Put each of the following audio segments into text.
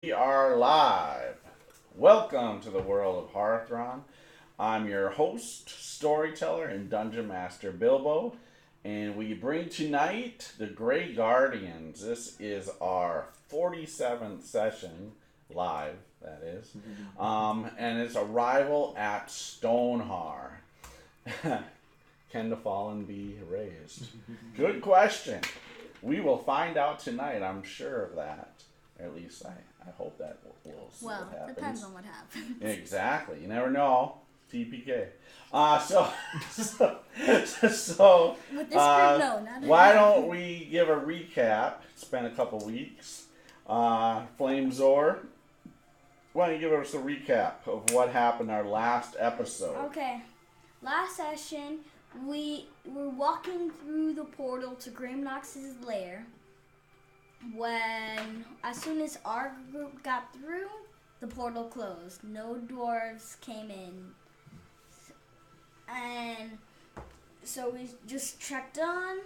We are live. Welcome to the world of Hearthron. I'm your host, storyteller, and dungeon master Bilbo, and we bring tonight the Grey Guardians. This is our 47th session, live, that is, and it's arrival at Stonehar. Can the fallen be raised? Good question. We will find out tonight, I'm sure of that. Or at least I hope that will see what happens. Depends on what happens. Exactly. You never know. TPK. So With this group, no, not why don't we give a recap? It's been a couple weeks. Flamezor, why don't you give us a recap of what happened our last episode? Okay. Last session, we were walking through the portal to Grimnox's lair. As soon as our group got through, the portal closed. No dwarves came in. And so we just trekked on,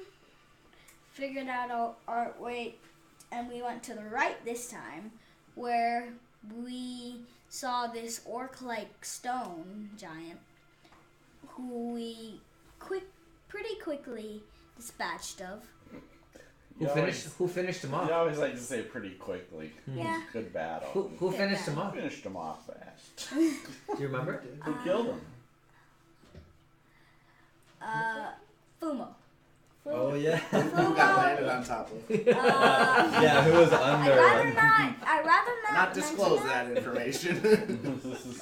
figured out our way, and we went to the right this time, where we saw this orc-like stone giant, who we pretty quickly dispatched of. Who finished him off? You always like to say pretty quickly. Yeah. Good battle. Who finished him off? Finished him off fast. Do you remember? Who killed him? Fumo. Oh yeah. Who got landed on top of? Yeah, who was under? I'd rather not disclose mention that information.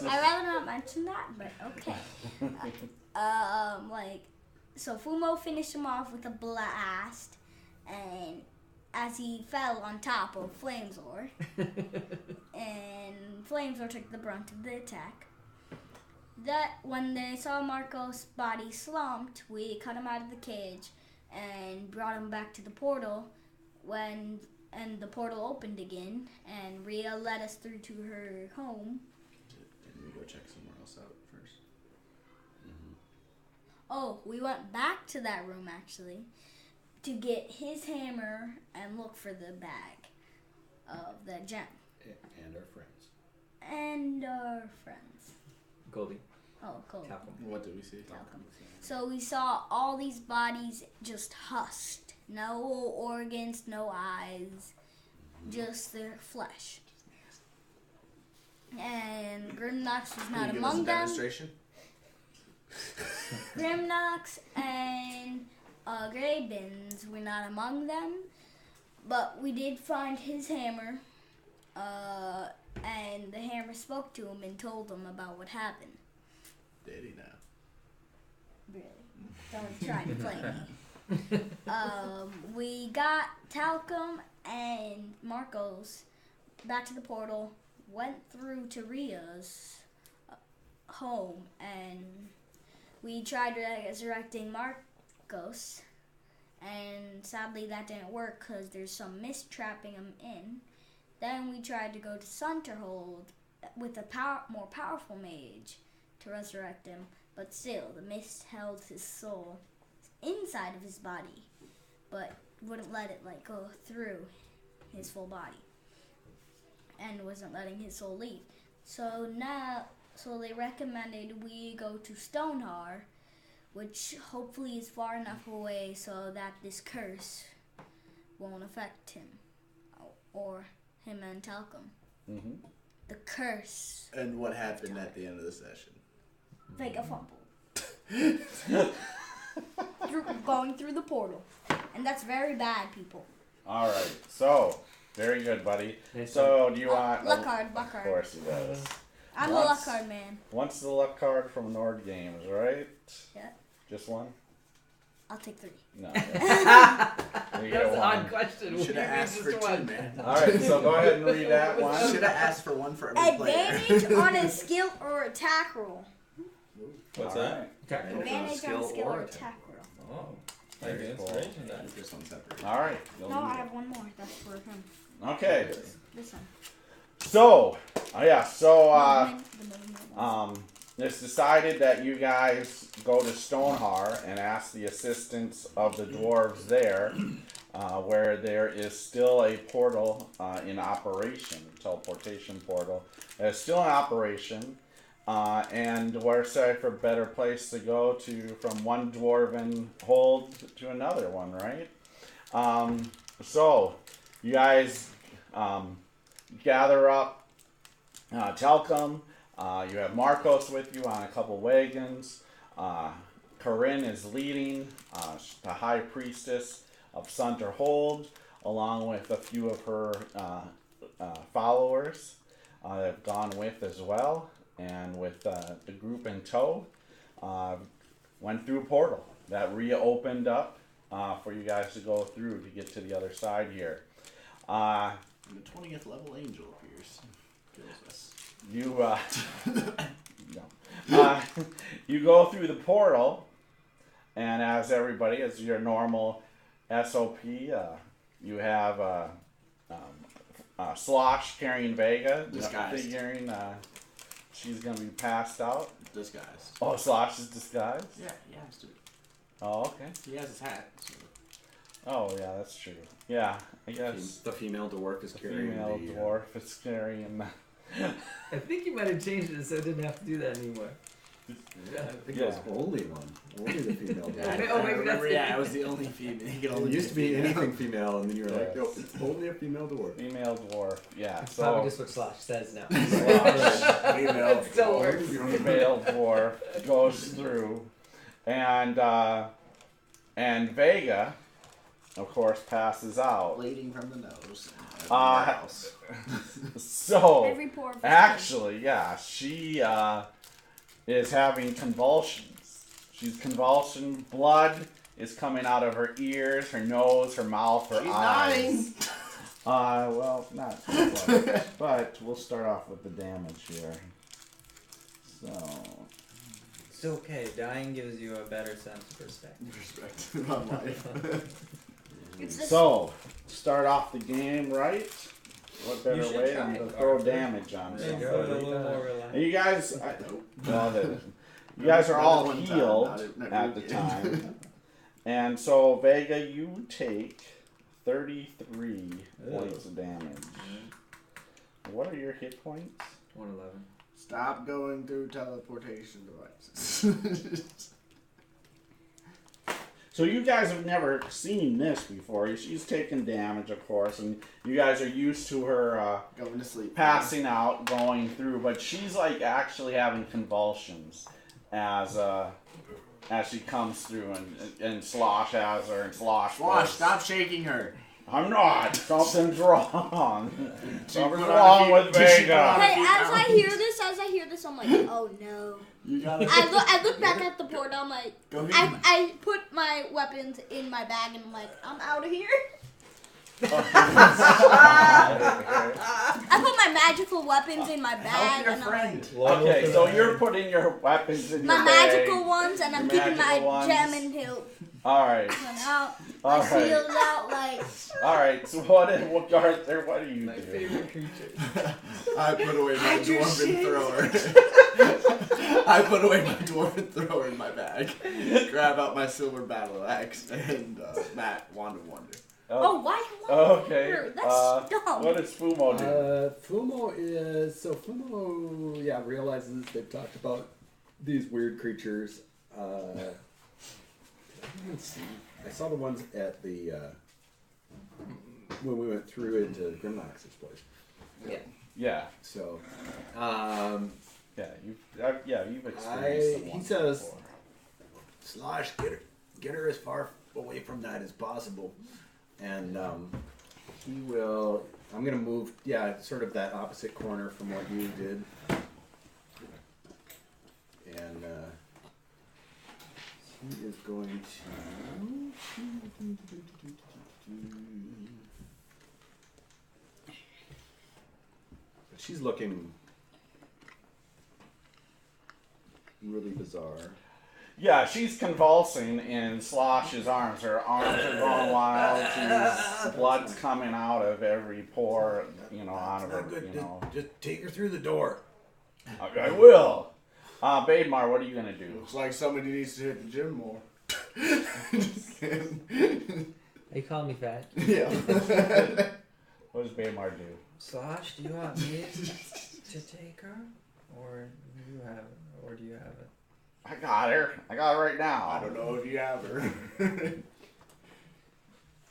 I'd rather not mention that, but okay. So Fumo finished him off with a blast, and as he fell on top of Flamezor, and Flamezor took the brunt of the attack. That when they saw Marco's body slumped, we cut him out of the cage and brought him back to the portal. And the portal opened again, and Rhea led us through to her home. Didn't we go check somewhere else out first? Oh, we went back to that room actually to get his hammer and look for the bag of the gem. And our friends. And our friends. Goldie. Oh, cool. Talcum. What did we see? Talcum. So we saw all these bodies just husked. No organs, no eyes, just their flesh. And Grimnox was not among them. Demonstration? Grimnox and Graybins were not among them, but we did find his hammer, and the hammer spoke to him and told him about what happened. Did he now? Really? Don't try to play me. We got Talcum and Marcos back to the portal, went through to Rhea's home, and we tried resurrecting Marcos, and sadly that didn't work because there's some mist trapping him in. Then we tried to go to Sunterhold with a more powerful mage to resurrect him, but still the mist held his soul inside of his body, but wouldn't let it go through his full body, and wasn't letting his soul leave. So they recommended we go to Stonehar, which hopefully is far enough away so that this curse won't affect him or him and Talcum. Mm-hmm. The curse. And what happened at the end of the session? Like a fumble. Going through the portal. And that's very bad, people. All right. So, very good, buddy. So, do you want... Luck card. Of course he does. I'm the luck card man. Once the luck card from Nord Games, right? Yeah. Just one? I'll take 3. No. You That's get an one. odd question. You should have asked for 2, man. All right, so go ahead and read that one. Should have asked for 1 for every player. Advantage on a skill or attack roll. What's All that? right. Advantage on a skill or attack roll. Oh, like the inspiration then. This one's separate. All right. No, I have one more. That's for him. Okay. This one. So, Movement. it's decided that you guys go to Stonehar and ask the assistance of the dwarves there where there is still a portal in operation, teleportation portal. It's still in operation, and we're sorry for a better place to go to from one dwarven hold to another one, right? So, you guys gather up Telcom. You have Marcos with you on a couple wagons. Corinne is leading, the high priestess of Sunter Hold, along with a few of her followers that have gone with as well, and with the group in tow, went through a portal that reopened up for you guys to go through to get to the other side here. And the 20th level angel appears. Kills us. You go through the portal, and as everybody, as your normal SOP, you have Slosh carrying Vega, Disguised. figuring she's gonna be passed out. Disguised. Oh, Slosh is disguised. Yeah, he has to. Oh, okay. He has his hat. So. Oh, yeah, that's true. Yeah, I guess The female dwarf is the carrying female the dwarf is carrying. I think you might have changed it so I didn't have to do that anymore. I think it was only one. Only the female Yeah, dwarf. oh, maybe remember, that's yeah, I was the only female. He could It only used to be female. anything female, and then you were like, Yes. no, it's only a female dwarf. Female dwarf, yeah. It's So probably just what Slosh says now. Slosh, Female. It still works. female dwarf goes through, and Vega, of course, passes out. Bleeding from the nose. And Uh, everywhere else. So Every pore. actually, yeah, she is having convulsions. She's convulsing. Blood is coming out of her ears, her nose, her mouth, her She's eyes. dying. Well, not quite, but we'll start off with the damage here. So, It's okay. Dying gives you a better sense of respect. Respect on life. It's this so start off the game right. What You better should way try than to it, throw Arthur. damage on There you go. somebody? A little more relaxed. And you guys, Nope. you guys are all One time, healed never at the again. time, and so Vega, you take 33 points of damage. What are your hit points? 111. Stop going through teleportation devices. So you guys have never seen this before. She's taken damage, of course, and you guys are used to her Going to sleep. passing out, going through, but she's like actually having convulsions as she comes through, and Slosh has her, and Slosh Wash, goes, stop shaking her. I'm not. Something's wrong. Something's put on wrong a with few- did she put on Vega. Hey, as I hear this, I'm like, oh no. You gotta I look back at the portal. I'm like, go get I put my weapons in my bag, and I'm like, I'm out of here. I put my magical weapons in my bag, help your and I'm friend. Okay, so you're putting your weapons in like, your my bag. magical ones, and I'm Your keeping my magical ones. gem and hilt All right, one out. all My right, shield out, like. all right. So what Arthur? What do you My do? favorite creature. I put away my Hide your dwarven shit. thrower. I put away my dwarven thrower in my bag. Grab out my silver battle axe and Matt Wand of Wonder. Oh, why? Okay. That's dumb. What does Fumo do? Fumo realizes they've talked about these weird creatures. Let's see. I saw the ones at the when we went through into Grimnox's place. Yeah, So, you've experienced the he ones says- before. Slosh, get her as far away from that as possible, and he will. I'm gonna move, sort of that opposite corner from what you did, and he is going to. She's looking really bizarre. Yeah, she's convulsing in Slosh's arms. Her arms are going wild. She's blood's coming out of every pore, out of her. Just take her through the door. I will. Bademar, what are you gonna do? Looks like somebody needs to hit the gym more. Are you calling me fat? Yeah. What does Baymar do? Slosh, do you want me to take her? Or do you have it? I got her. I got her right now. I don't know if you have her.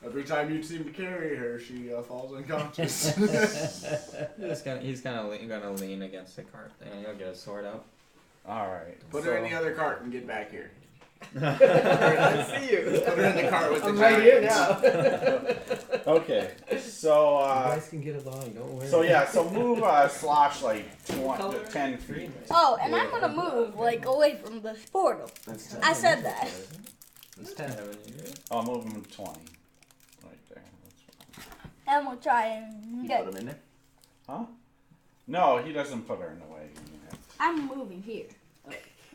Every time you seem to carry her, she falls unconscious. He's gonna lean against the cart thing and he'll get his sword out. All right. Put her in the other cart and get back here. I see you. Put her in the cart with the I'm right here giants. now. Okay. So. You guys can get along. Don't worry. So yeah. So move Slosh like 10 feet. Oh, and I'm gonna move like away from this portal. I said that. It's 10. I'll move him 20. Right there. That's fine. And we'll try and You get. put him in there? Huh? No, he doesn't put her in the way. I'm moving here.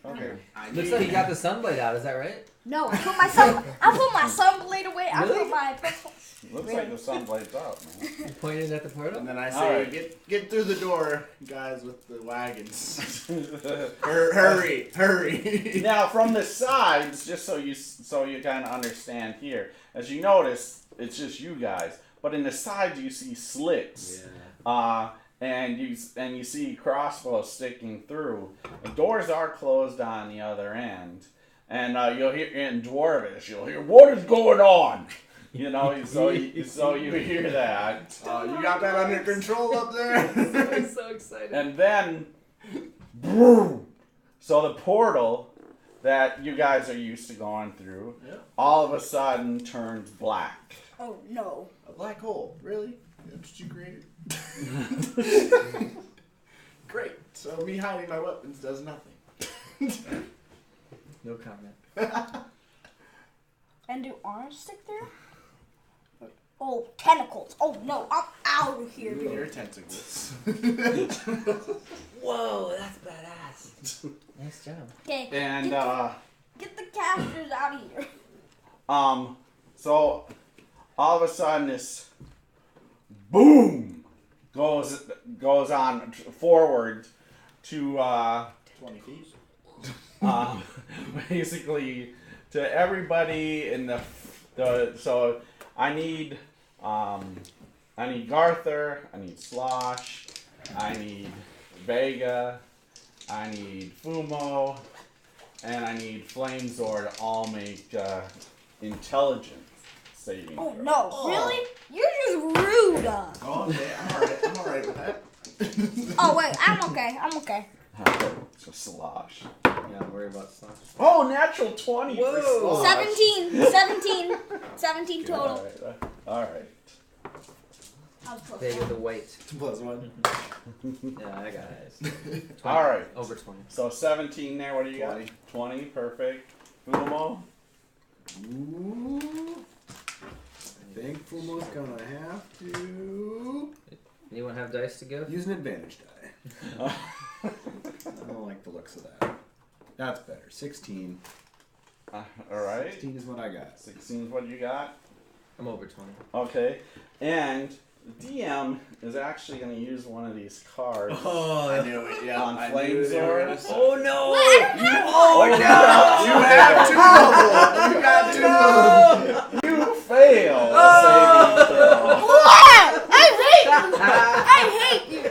Okay. Looks like you got the sunblade out. Is that right? No, I put my sunblade away. I Really? put my pistol. Looks like the sun blades out, man. You pointed at the portal. And then I All say, right. get through the door, guys with the wagons. Hurry, hurry. Now, from the sides, just so you kind of understand here, as you notice, it's just you guys. But in the sides, you see slits. Yeah. And you see crossbows sticking through. The doors are closed on the other end, and you'll hear in Dwarvish, you'll hear, "What is going on?" You know, so you hear that. You got that under control up there? I'm so excited. And then, boom! So the portal that you guys are used to going through, all of a sudden turns black. Oh no. A black hole, really? That's what you created? Great. So me hiding my weapons does nothing. No comment. And do arms stick through? Oh, tentacles. Oh no, I'm out of here, Your dude. tentacles. Whoa, that's badass. Nice job. Okay. And Get the casters out of here. so all of a sudden this boom goes on forward to 20 feet. basically to everybody in the so I need Garther, I need Slosh, I need Vega, I need Fumo, and I need Flamezor to all make intelligence saving Oh throws. no, really? You're just rude. Oh, okay. I'm alright with that. Oh wait, I'm okay. So Slosh. Yeah, don't worry about Slosh. Oh, natural 20 for Whoa. Slosh. 17 total. Alright. I was close. They get the weight. +1. Yeah, I got it. Alright. Over 20. So 17 there, what do you 20. got? 20, perfect. Fumo? Ooh. I think Fumo's gonna have to Anyone have dice to give? use an advantage die. I don't like the looks of that. That's better. 16. Alright. 16 is what I got. 16 is what you got? I'm over 20. Okay. And the DM is actually going to use one of these cards. I knew it. Yeah, On I knew they were gonna Flamezor. suck. Oh no! Oh no! You have two of them. You got two of them. You fail! What? I hate you.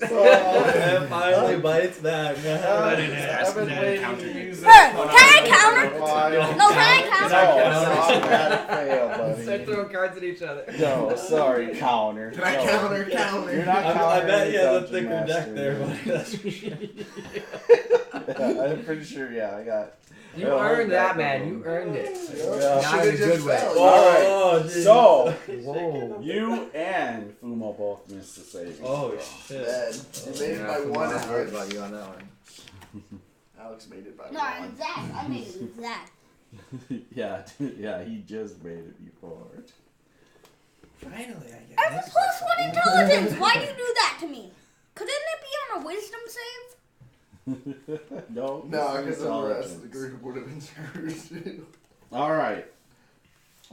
So, It finally bites back. I've been waiting to use this Hey, card can I for counter? a while. No, can I counter? No, it's an automatic fail, Start buddy. throwing cards at each other. No, sorry, counter. Can I No. counter? You're not I countering bet he has a Dungeon thicker deck Master. there, buddy. That's for sure. Yeah, I'm pretty sure, yeah, I got. You I heard earned that, that man. one. You earned it. Yeah. Not in a good way. Alright, dude. so, Whoa. you and Fumo both missed the saving. Oh, throw. shit. Dead. You made it by Fumo, one. I'm worried Alex. about you on that one. Alex made it by No, one. it's Zach. I made it with Zach. yeah, he just made it before. Finally, I I have a +1 intelligence. Why do you do that to me? Couldn't it be on a wisdom save? No, No, this because is the rest of intelligence. the group would have been screwed too. All right.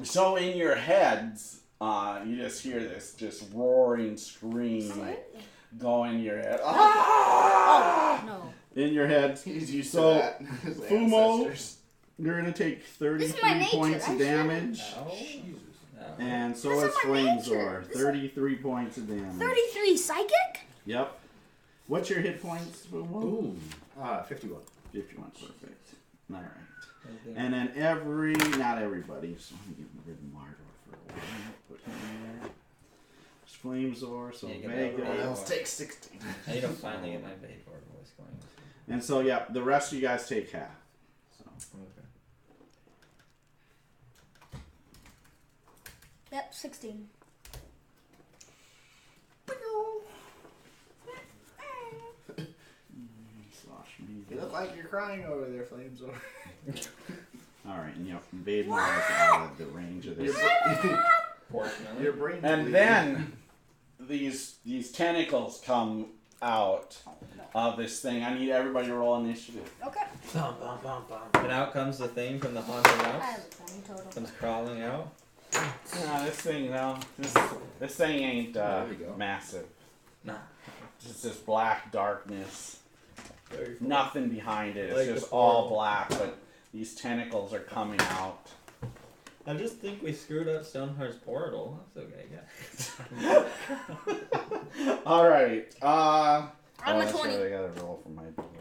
So in your heads, you just hear this just roaring scream go in your head. Oh no. In your head. He's used So, to that. His Fumo- ancestors. You're gonna take This is my 33 nature, points I of shouldn't. damage, No. and so This is is my Flamesor. nature. This is- 33 points of damage. 33 psychic? Yep. What's your hit points? Boom. 51. 51. Perfect. All right. And then not everybody. So I'm getting rid of Mardor for a while. Put him there. There's Flamesor, so Yeah, you get Vega. that Else take 60. I need to finally get my Vaygor voice going. And so, yeah, the rest of you guys take half. So. Okay. Yep, 16. Slosh me. You look like you're crying over there, Flamesor. Alright, and yep, Vaden is out of the range of this. Fortunately. Your brain. And then these tentacles come out of this thing. I need everybody to roll initiative. Okay. Bum, bum, bum, bum. And out comes the thing from the haunted I house. have a 20 total. Comes crawling out. No, this thing, this thing ain't There we go. massive. Nah. It's just black darkness. Very cool. Nothing behind it. It's Like just the all portal. black, but these tentacles are coming out. I just think we screwed up Stonehar's portal. That's okay, yeah. Alright. I'm a that's 20. right, I gotta roll for my doors.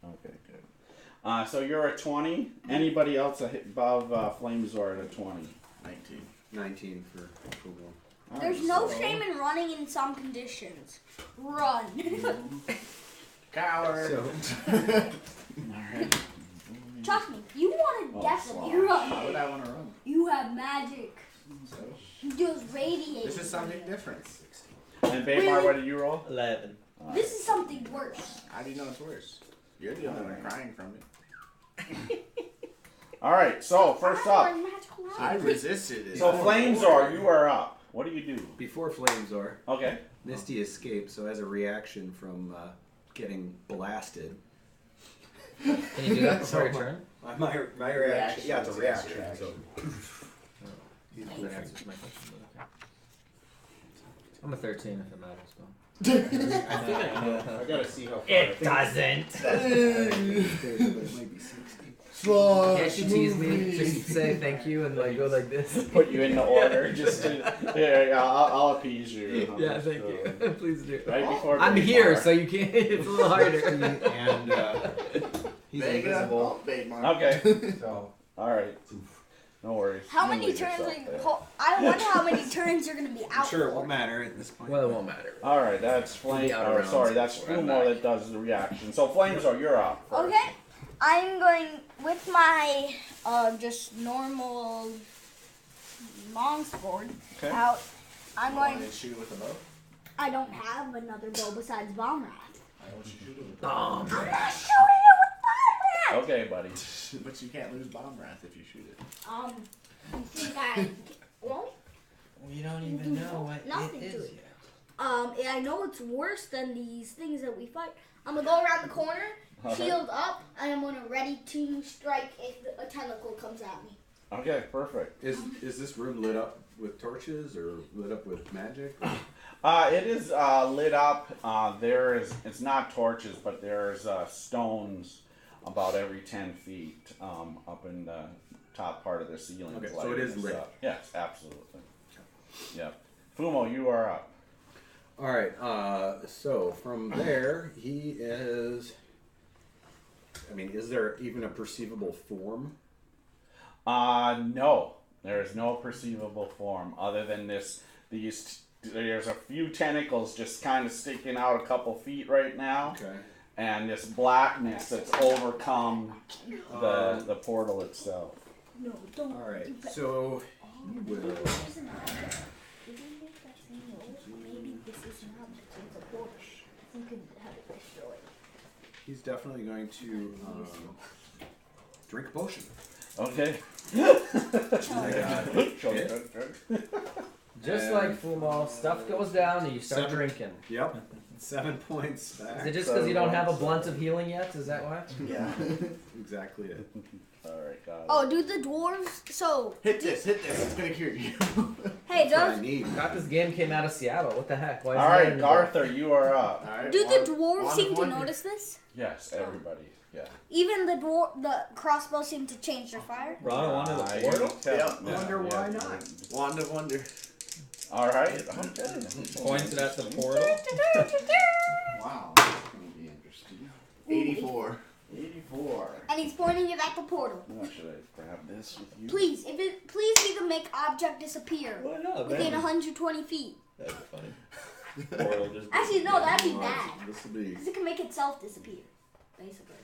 Okay, good. So you're a 20. Anybody else above Flamesor at a 20? 19. 19 for Google. There's no shame in running in some conditions. Run. Coward. So, Alright. Trust me, you want to Oh, definitely slosh. run. Why would I want to run? You have magic. So, You just radiate. this is something different. And Baymar, what did you roll? 11. This is something worse. How do you know it's worse? You're the only one crying from it. Alright, so first up. I'm magical I magic. resisted it. So Flamesor, you are up. What do you do? before Flamesor, Okay. Misty escaped, so as a reaction from getting blasted, Can you do that before your turn? my reaction, yeah, it's a reaction. Reaction. So That answers my question, but okay. I'm a 13 if it matters, though. I gotta see how far. It doesn't. it might be 60. Can't you tease me? Just say thank you and like go like this. Put you in the order just to. Yeah, I'll appease you. I'll Yeah, just, thank you. Please do. Right before I'm Baymar. here, so you can't. It's a little harder. And he's invisible. Okay. So, alright. No worries. How You many leave turns yourself are you? there. I wonder how many turns you're gonna be out. Sure, it for. won't matter at this point. Well, it won't matter. Alright, that's Flame. Be out Or, of sorry, rounds that's before I'm Fumor back. that does the reaction. So, Flamesor, you're up. First. Okay. I'm going with my just normal long sword Okay. out. I'm Want going. to shoot with a bow? I don't have another bow besides bomb wrath. Why don't you shoot it with a Bomb. I'm not shooting it with bomb wrath. Okay, buddy. But you can't lose bomb wrath if you shoot it. You think I won't? We don't even even know know what what Nothing it to is it. yet. I know it's worse than these things that we fight. I'm gonna go around the corner, shield up, and I'm gonna ready to strike if a tentacle comes at me. Okay, perfect. Is this room lit up with torches or lit up with magic? It is lit up. It's not torches, but there's stones about every 10 feet up in the top part of the ceiling. Okay, so it is lit. Yes, absolutely. Yep. Fumo, you are up. All right. So from there, he is. I mean, is there even a perceivable form? No. There is no perceivable form other than this. There's a few tentacles just kind of sticking out a couple feet right now. Okay. And this blackness that's overcome the portal itself. No, don't. All right. So he will. Maybe this is not the portal. You could have it destroyed. He's definitely going to drink a potion. Okay. Just And- like Fumo, stuff goes down and you start 7. drinking. Yep. 7 points back. Is it just because you don't have a blunt of healing yet? Is that why? Yeah. Exactly it. Alright, got it. Oh, do the dwarves? So, Hit this, it's gonna cure you. hey, That's what I does need. Forgot this game came out of Seattle. What the heck? Why is Alright, it in the book? Garther, you are up. Alright, do the one- dwarves one seem of to one. notice this? Yes, everybody. Yeah. Even the crossbow seemed to change their fire. Rana wanted I a portal? tell- Yeah, wonder why not. Wonder. All right. Okay. Pointed at the portal. Wow. That's going to be interesting. 84. 84. And he's pointing it at the portal. Now, should I grab this with you? Please, please you can make object disappear Why not? within 120 feet. That'd be funny. Portal just. Actually, no, that'd be bad. This will be Because it can make itself disappear, basically.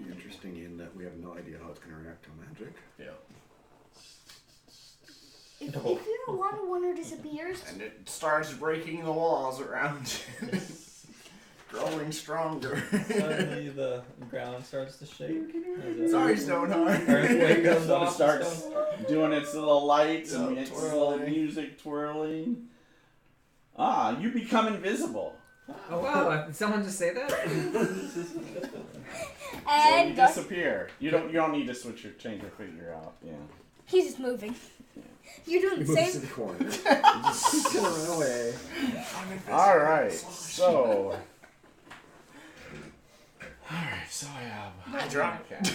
interesting in that we have no idea how it's going to react to magic. Yeah. If your water wonder disappears, And it starts breaking the walls around you. Growing stronger. Suddenly the ground starts to shake. Sorry, Stonehar. Earthquake goes So it off. starts doing its little lights and Yeah, its little twirling. music twirling. Ah, you become invisible. Oh wow! Did someone just say that? So and you disappear. You don't need to change your figure out. Yeah. he's just moving. You're doing He the moves to same. the corner. He's just gonna run away. All right. So. All right. So I have. I dropped it.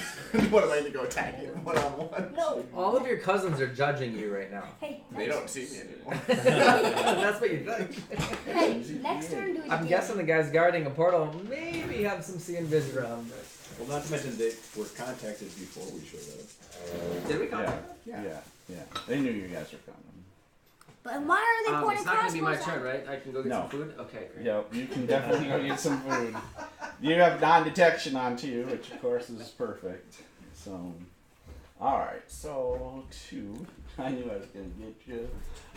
What am I going to go attack him one-on-one? No. All of your cousins are judging you right now. Hey, They don't see me anymore. That's what you think. hey, next turn do it I'm again. guessing the guys guarding a portal maybe have some see and visit around. But Well, not to mention they were contacted before we showed up. did we Yeah. contact Yeah. They knew you guys were coming. But why are they pointing It's not gonna be my crossbows turn, right? I can go get No. some food. Okay, great. Yep. You can definitely go get some food. You have non-detection onto you, which of course is perfect. So. All right. So 2. I knew I was gonna get you.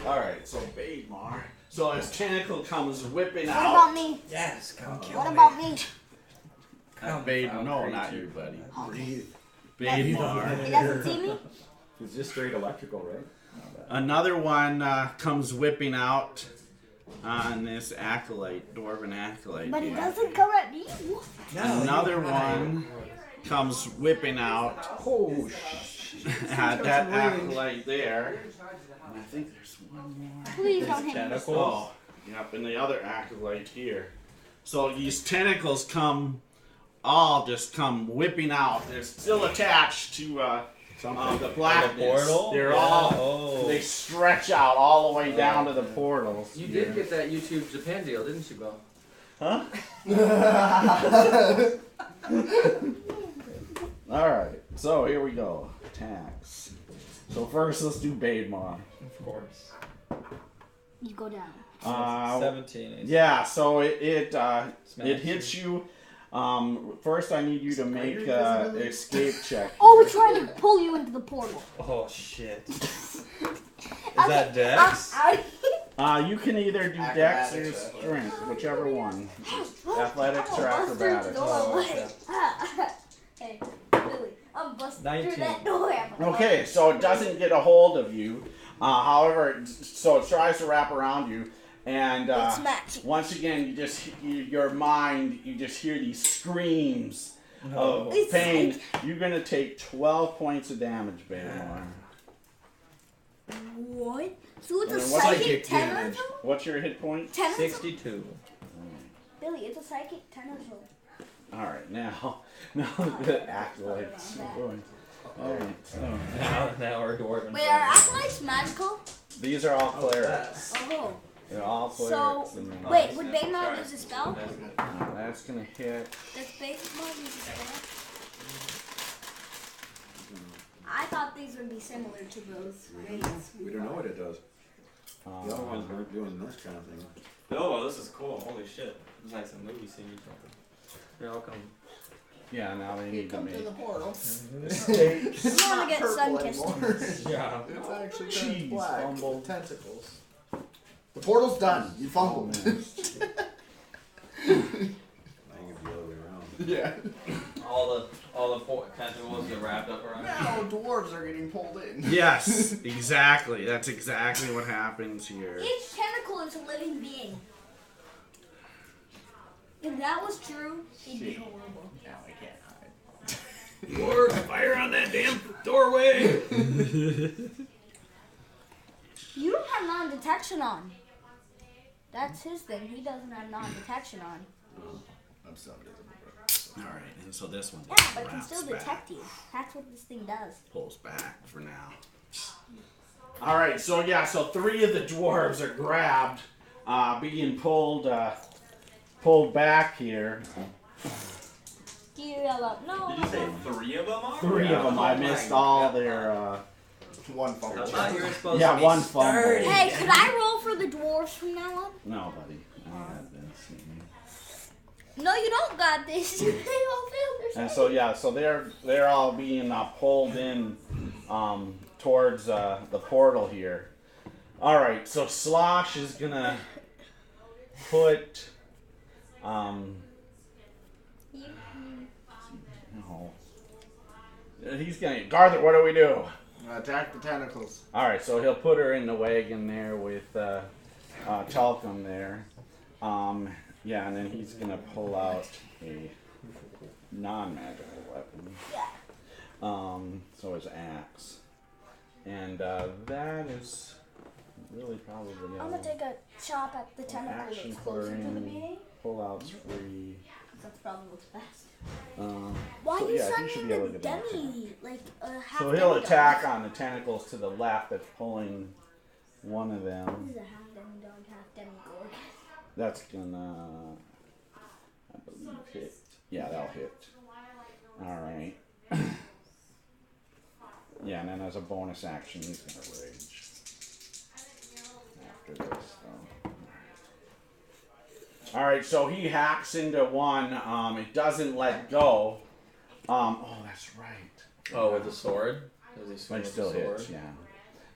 All right. So Baidmar. So his tentacle comes whipping What out. about me? Yes, come kill What me. about me? Baidmar. No, Valkyrie not too. you, buddy. Breathe. Baidmar. He doesn't see me? It's just straight electrical, right? Another one comes whipping out on this acolyte, dwarven acolyte. But he here. doesn't come at me. Another one comes whipping out Oh, shit. at that acolyte there. And I think there's one more. Please don't hit me. Tentacles. Oh, yep, and the other acolyte here. So these tentacles all come whipping out. They're still attached to the blackness. The portal? They're Yeah. all. Oh. They stretch out all the way down to the portals. You here. did get that YouTube Japan deal, didn't you, Bill? Huh? Alright, so here we go. Attacks. So first let's do Baidmar. Of course. You go down. 17. is- Yeah, so it Smash hits you. First I need you to make escape check. Oh, we're trying to pull you into the portal. Oh shit. Is that Dex? You can either do Dex or Strength, whichever one. Athletics or acrobatics. Oh, Hey, Billy, I'm busting 19. through that door. Okay, so it doesn't get a hold of you. However, so it tries to wrap around you, and It's matching. once again, your mind, you just hear these screams of It's pain. You're gonna take 12 points of damage, Baidmar. What? So it's a And what's psychic psychic 10 or damage? so? What's your hit point? 10 or so? 62. Billy, it's a psychic 10 or so. All right, now the acolytes. All right, so Now we're dwarven. Wait, are acolytes magical? these are all clerics. Oh. They're all So, clerics. and then- wait, would Baymar use a spell? That's gonna hit. Does Baymar use a spell? I thought these would be similar to those. We don't know what it does. The other Um, ones weren't doing this kind of thing. Oh, this is cool. Holy shit. It's like some movie scene or something. They all come. yeah, now they need to make. portal. I'm gonna get sun kissed. Yeah. It's actually Jeez, turned black. fumbled. Tentacles. The portal's done. You fumbled. I think it's the other way around. Yeah. All the tentacles are wrapped up around. Now dwarves are getting pulled in. Yes, exactly. That's exactly what happens here. Each tentacle is a living being. If that was true, it'd be horrible. Now I can't hide. Lord, fire on that damn doorway! You don't have non-detection on. That's his thing. He doesn't have non-detection on. I'm so invisible. All right, and so this one Yeah, but it can wraps still back. detect you. That's what this thing does. Pulls back for now. All right, so yeah, so 3 of the dwarves are grabbed, being pulled back here. Do you yell out, no? Did you say 3 of them are? 3 of them. I missed all their. One I fumble. thought you were supposed Yeah, to be one fumble. sturdy. Hey, could I roll for the dwarves from now on? No, buddy. I got this. No, you don't got this. They all failed their And so yeah, so they're all being pulled in towards the portal here. All right, so Slosh is gonna put no. He's gonna Garther. What do we do? Attack the tentacles. All right, so he'll put her in the wagon there with Talcum there. Yeah, and then he's gonna pull out a non-magical weapon. So his axe, and that is really probably. I'm gonna take a chop at the tentacle action that's closer to the for beginning. pull outs free. That's probably what's best. So Why are you yeah, he should sending be able the to get that. demi? Like, half So he'll demigod? attack on the tentacles to the left that's pulling one of them. This is a half demigod, half demigod. That's gonna, I believe, hit. Yeah, that'll hit. Alright. Yeah, and then as a bonus action, he's gonna rage. After this, though. Alright, so he hacks into one. It doesn't let go. Oh, that's right. Oh, with the sword? Does he swing It with still the sword? hits, yeah.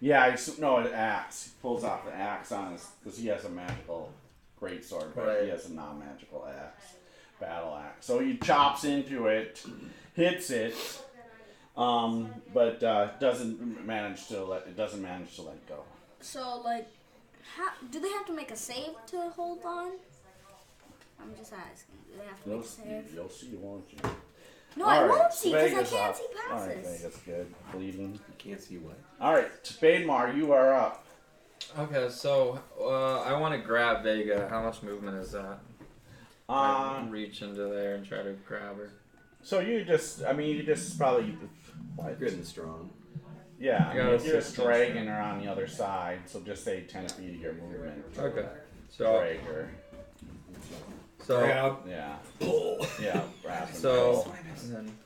Yeah, no, an axe. He pulls off the axe on his, because he has a magical greatsword, but Right. he has a non-magical axe, battle axe. So he chops into it, hits it, but doesn't manage to let go. So, like, how do they have to make a save to hold on? I'm just asking. Do they have to make a save? You'll see, won't you? No, I All right, won't see because I Vega's can't up. see All right, passes. Vega's good. Bleeding. You can't see what? All right, Spademar, you are up. Okay, so I want to grab Vega. How much movement is that? Reach into there and try to grab her. So you just probably, what? Good and strong. Yeah, I I mean, got a you're just 16. dragging her on the other side, so just say 10 feet of your movement. Okay. So Drag her. so Yeah. Yeah, grab and so pull. and then,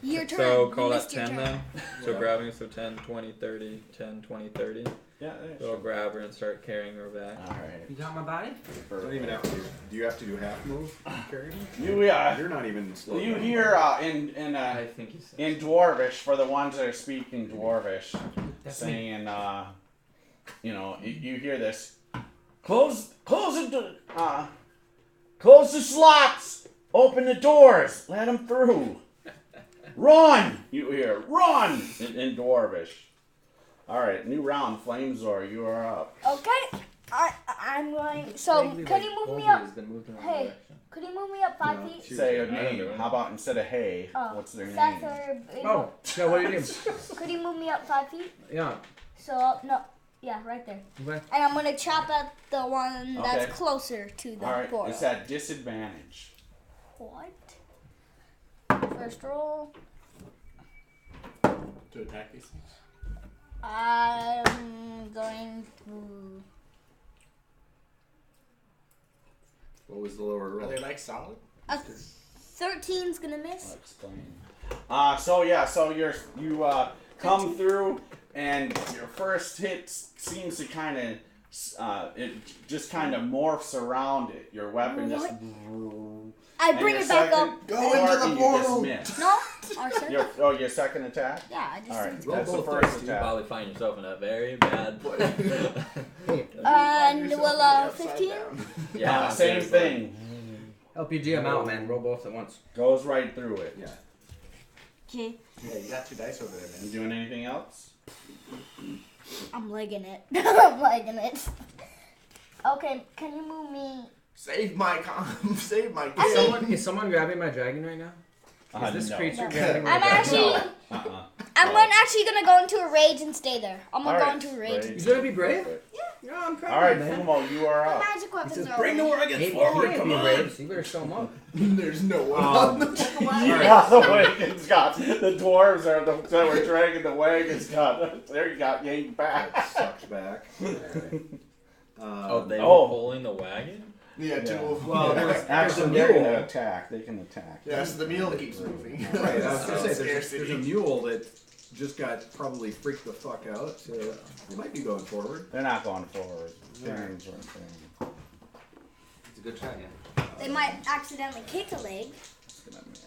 Your turn. so You call that missed your 10 turn. then. So Yeah. grabbing, so 10, 20, 30, 10, 20, 30. Yeah, So I'll grab her and start carrying her back. Alright. You got my body? Don't even have to do. Do you have to do half move? Carry? You're You're not even slow. you down. hear I think he's in Dwarvish, for the ones that are speaking Dwarvish, saying, you hear this. Close the slots! Open the doors! Let them through! Run! You hear, run! In Dwarvish. Alright, new round, Flamezor, you are up. Okay, I'm going. So, can you move me up? Hey, could you move me up 5 feet? Say a name. How about instead of hey, what's their name? Oh, yeah, what do you do? Could you move me up 5 feet? Yeah. So, no. Yeah, right there. Okay. And I'm going to chop at the one that's Okay. closer to the Alright, portal. it's at disadvantage. What? First roll. To attack these things. I'm going to. What was the lower Are roll? they like solid? A 13's going to miss. I'll explain. So you come through, and your first hit seems to kind of, it just kind of morphs around it. Your weapon just. I bring it back up. Go into the portal. No? Arson? Your second attack? Yeah, I just. Alright, Roll that's the both first dice, You attack. probably find yourself in a very bad place. And will 15? Yeah, same thing. Help your GM out, man. Roll both at once. Goes right through it. Yeah. Okay, Yeah, you got 2 dice over there, man. You doing anything else? I'm legging it. I'm legging it. Okay, can you move me? Save my save my Is someone grabbing my dragon right now? Is this no. creature No. grabbing my I'm dragon? actually. Uh-uh. I'm actually gonna go into a rage and stay there. I'm gonna go Alright, into a rage. rage. You gonna be brave? Perfect. Yeah, I'm proud All right, of you, man. Fumo, you are The up. magic weapons says, are "Bring the over. wagons He forward, can't come be on!" brave, so you better show him up. There's no one on the Yeah, the wagons got the dwarves are the that were dragging the wagons got there. You got yanked back. Sucked back. Oh, they Oh. were pulling the wagon? Yeah, two of them. Well, Actually, they're gonna attack. They can attack. Yeah, so the mule keeps moving. Right, I was gonna say, Scarcity. there's a mule that just got probably freaked the fuck out, so they might be going forward. They're not going forward. Karen's right there. It's a good shot, yeah. They might accidentally kick a leg. It's gonna miss.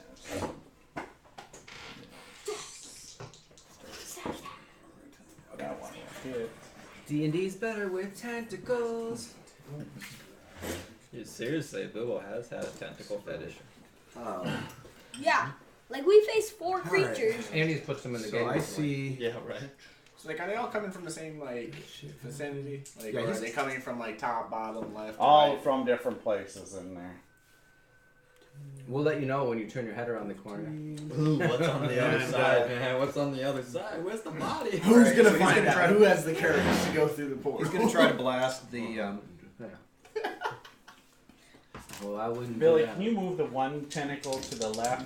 That one will hit. D&D's better with tentacles. Dude, seriously, Bilbo has had a tentacle fetish. Yeah. Like we faced 4 right. creatures. Andy's put some in the So game. I before. see. Yeah, right. So like, are they all coming from the same like vicinity? Like, Yeah, or are he's- they coming from like top, bottom, left? All right? from different places in there. We'll let you know when you turn your head around the corner. Ooh, what's on the other And, side, man? What's on the other side? Where's the body? Who's Right, gonna so he's find gonna out? try to- Who has the courage to go through the portal? He's gonna try to blast the. Well, I wouldn't. Billy, do that. can you move the one tentacle to the left?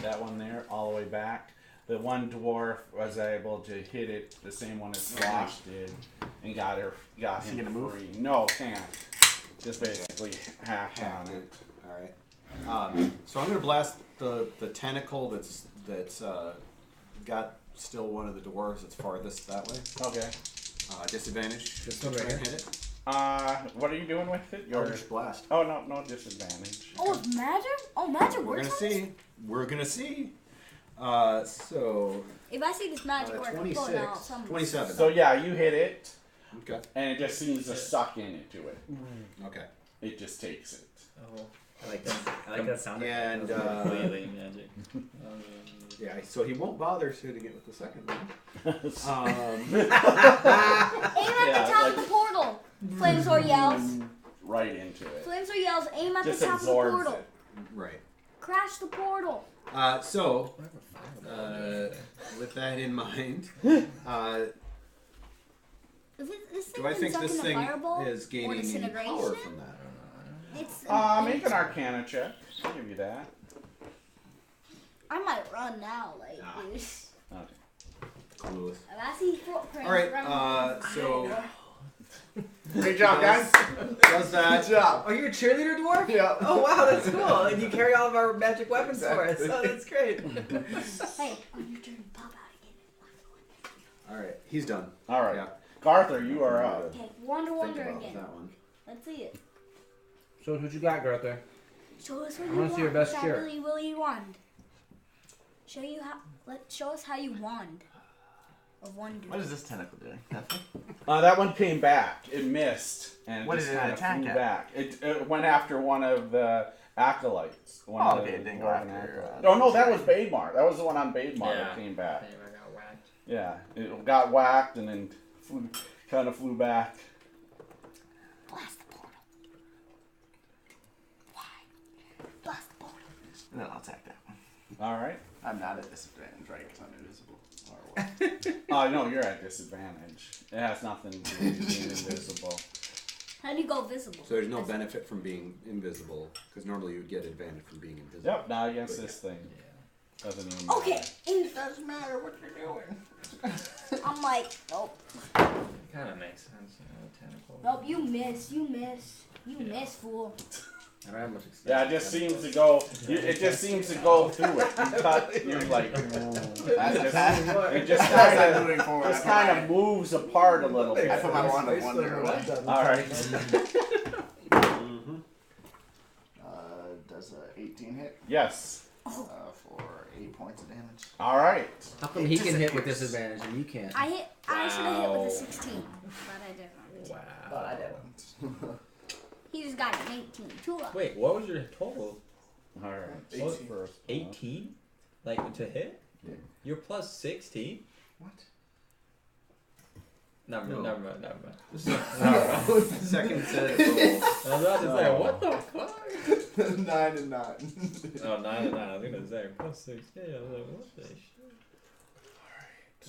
That one there, all the way back. The one dwarf was able to hit it the same one as Slosh did, and got Is he him gonna move? free. No, can't. Just basically hacked on it. All right. So I'm gonna blast the tentacle that's got still one of the dwarves that's farthest that way. Okay. Disadvantage. This one right here? Hit it. What are you doing with it? Eldritch blast. Oh no disadvantage. Oh, it's magic? Oh, magic We're works gonna on this? see. We're gonna see. So If I see this magic work, I'm pulling 26, out some. 27. So yeah, you hit it, Okay. and it just seems to suck into it. Okay. It just takes it. Oh, I like that. I like that sound. And completely magic. yeah, so he won't bother shooting it with the second one. Aim at Yeah, the top like- of the portal. Flames or yells. Right into it. Flames or yells. Aim at Just the top of the absorbs portal. it. Right. Crash the portal. So with that in mind, This thing do I think stuck this in the thing fireball is or gaining any disintegration? power from that? It's Make an Arcana check. I'll give you that. I might run now, like Nah. this. Okay. Clueless. If I see footprints. All right. running- So Great job, guys. does that? Good job. Oh, you're a cheerleader dwarf? Yeah. Oh wow, that's cool. And you carry all of our magic weapons for us. Exactly. Oh, that's great. Hey, on your turn, pop out again. All right. He's done. All right. Yeah. Garther, you are up. Okay, Wonder Think Wonder about again. that one. Let's see it. So what you got, Garther? Show us what I you wanna want. see your best That cheer. really, really wand. Show us how you wand. Of wonder. What is this tentacle doing? Nothing. That one came back. It missed, and What it just did it kind of attack flew at? back. It went after one of the acolytes. One Oh, of okay, the it didn't go dwarven after, acolytes. the Oh no, that was giant. Bademar. That was the one on Bademar Yeah. that came back. Damn, I got whacked. Yeah, it got whacked and then kind of flew back. Blast the portal. Why? Blast the portal. And then I'll attack that one. All right. I'm not at disadvantage, right? Because I'm invisible. Or what? Oh no, you're at disadvantage. It has nothing to do with being invisible. How do you go visible? So there's no benefit from being invisible, because normally you would get advantage from being invisible. Yep, not against this thing. Doesn't even Okay, matter. in, Doesn't matter what you're doing. I'm like, nope. Kind of makes sense, you know, tentacle. Nope, you miss. You miss, fool. I don't have much experience. Yeah, it just seems to go. It just seems to go through it. You cut. You're like. It just kind of. moving forward. Just kind of moves apart a little I bit. put my wand of wonder away. All right. Does a 18 hit Yes. for 8 points of damage? All right. How come he can hit with disadvantage and you can't? I should have hit with a Wow. 16, but I didn't. Wow. I didn't. He just got an 18. Too low. Wait, what was your total? All right. 18. First. 18? Like to hit? Yeah. You're plus 16? What? Never mind, No. never mind, never mind. Second set of I was about to say, what the fuck? 9 and 9. Oh, 9 and 9. I was gonna say plus 16. I was like, what the shit?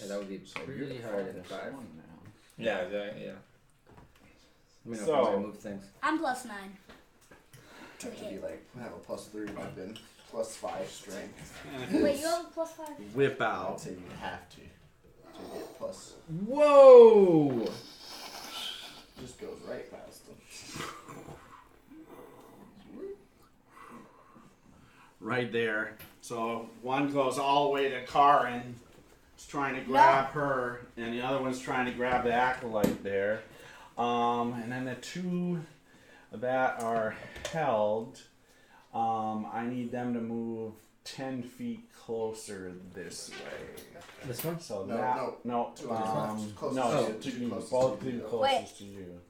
Yeah, that would be So pretty you're hard in minus 5. one now. Yeah, exactly. Yeah. Let me know So- if I move things. I'm +9 to Have to be hit. like have a +3 weapon, +5 strength. Wait, you have a +5? Whip I'd out. say you have to get plus. Whoa! Just goes right past them. Right there. So one goes all the way to Karin. He's trying to grab her, and the other one's trying to grab the acolyte there. And then the two that are held, I need them to move 10 feet closer this way. This one? So No, that no. Two closest to to you, you, closest both to two you. closest to you.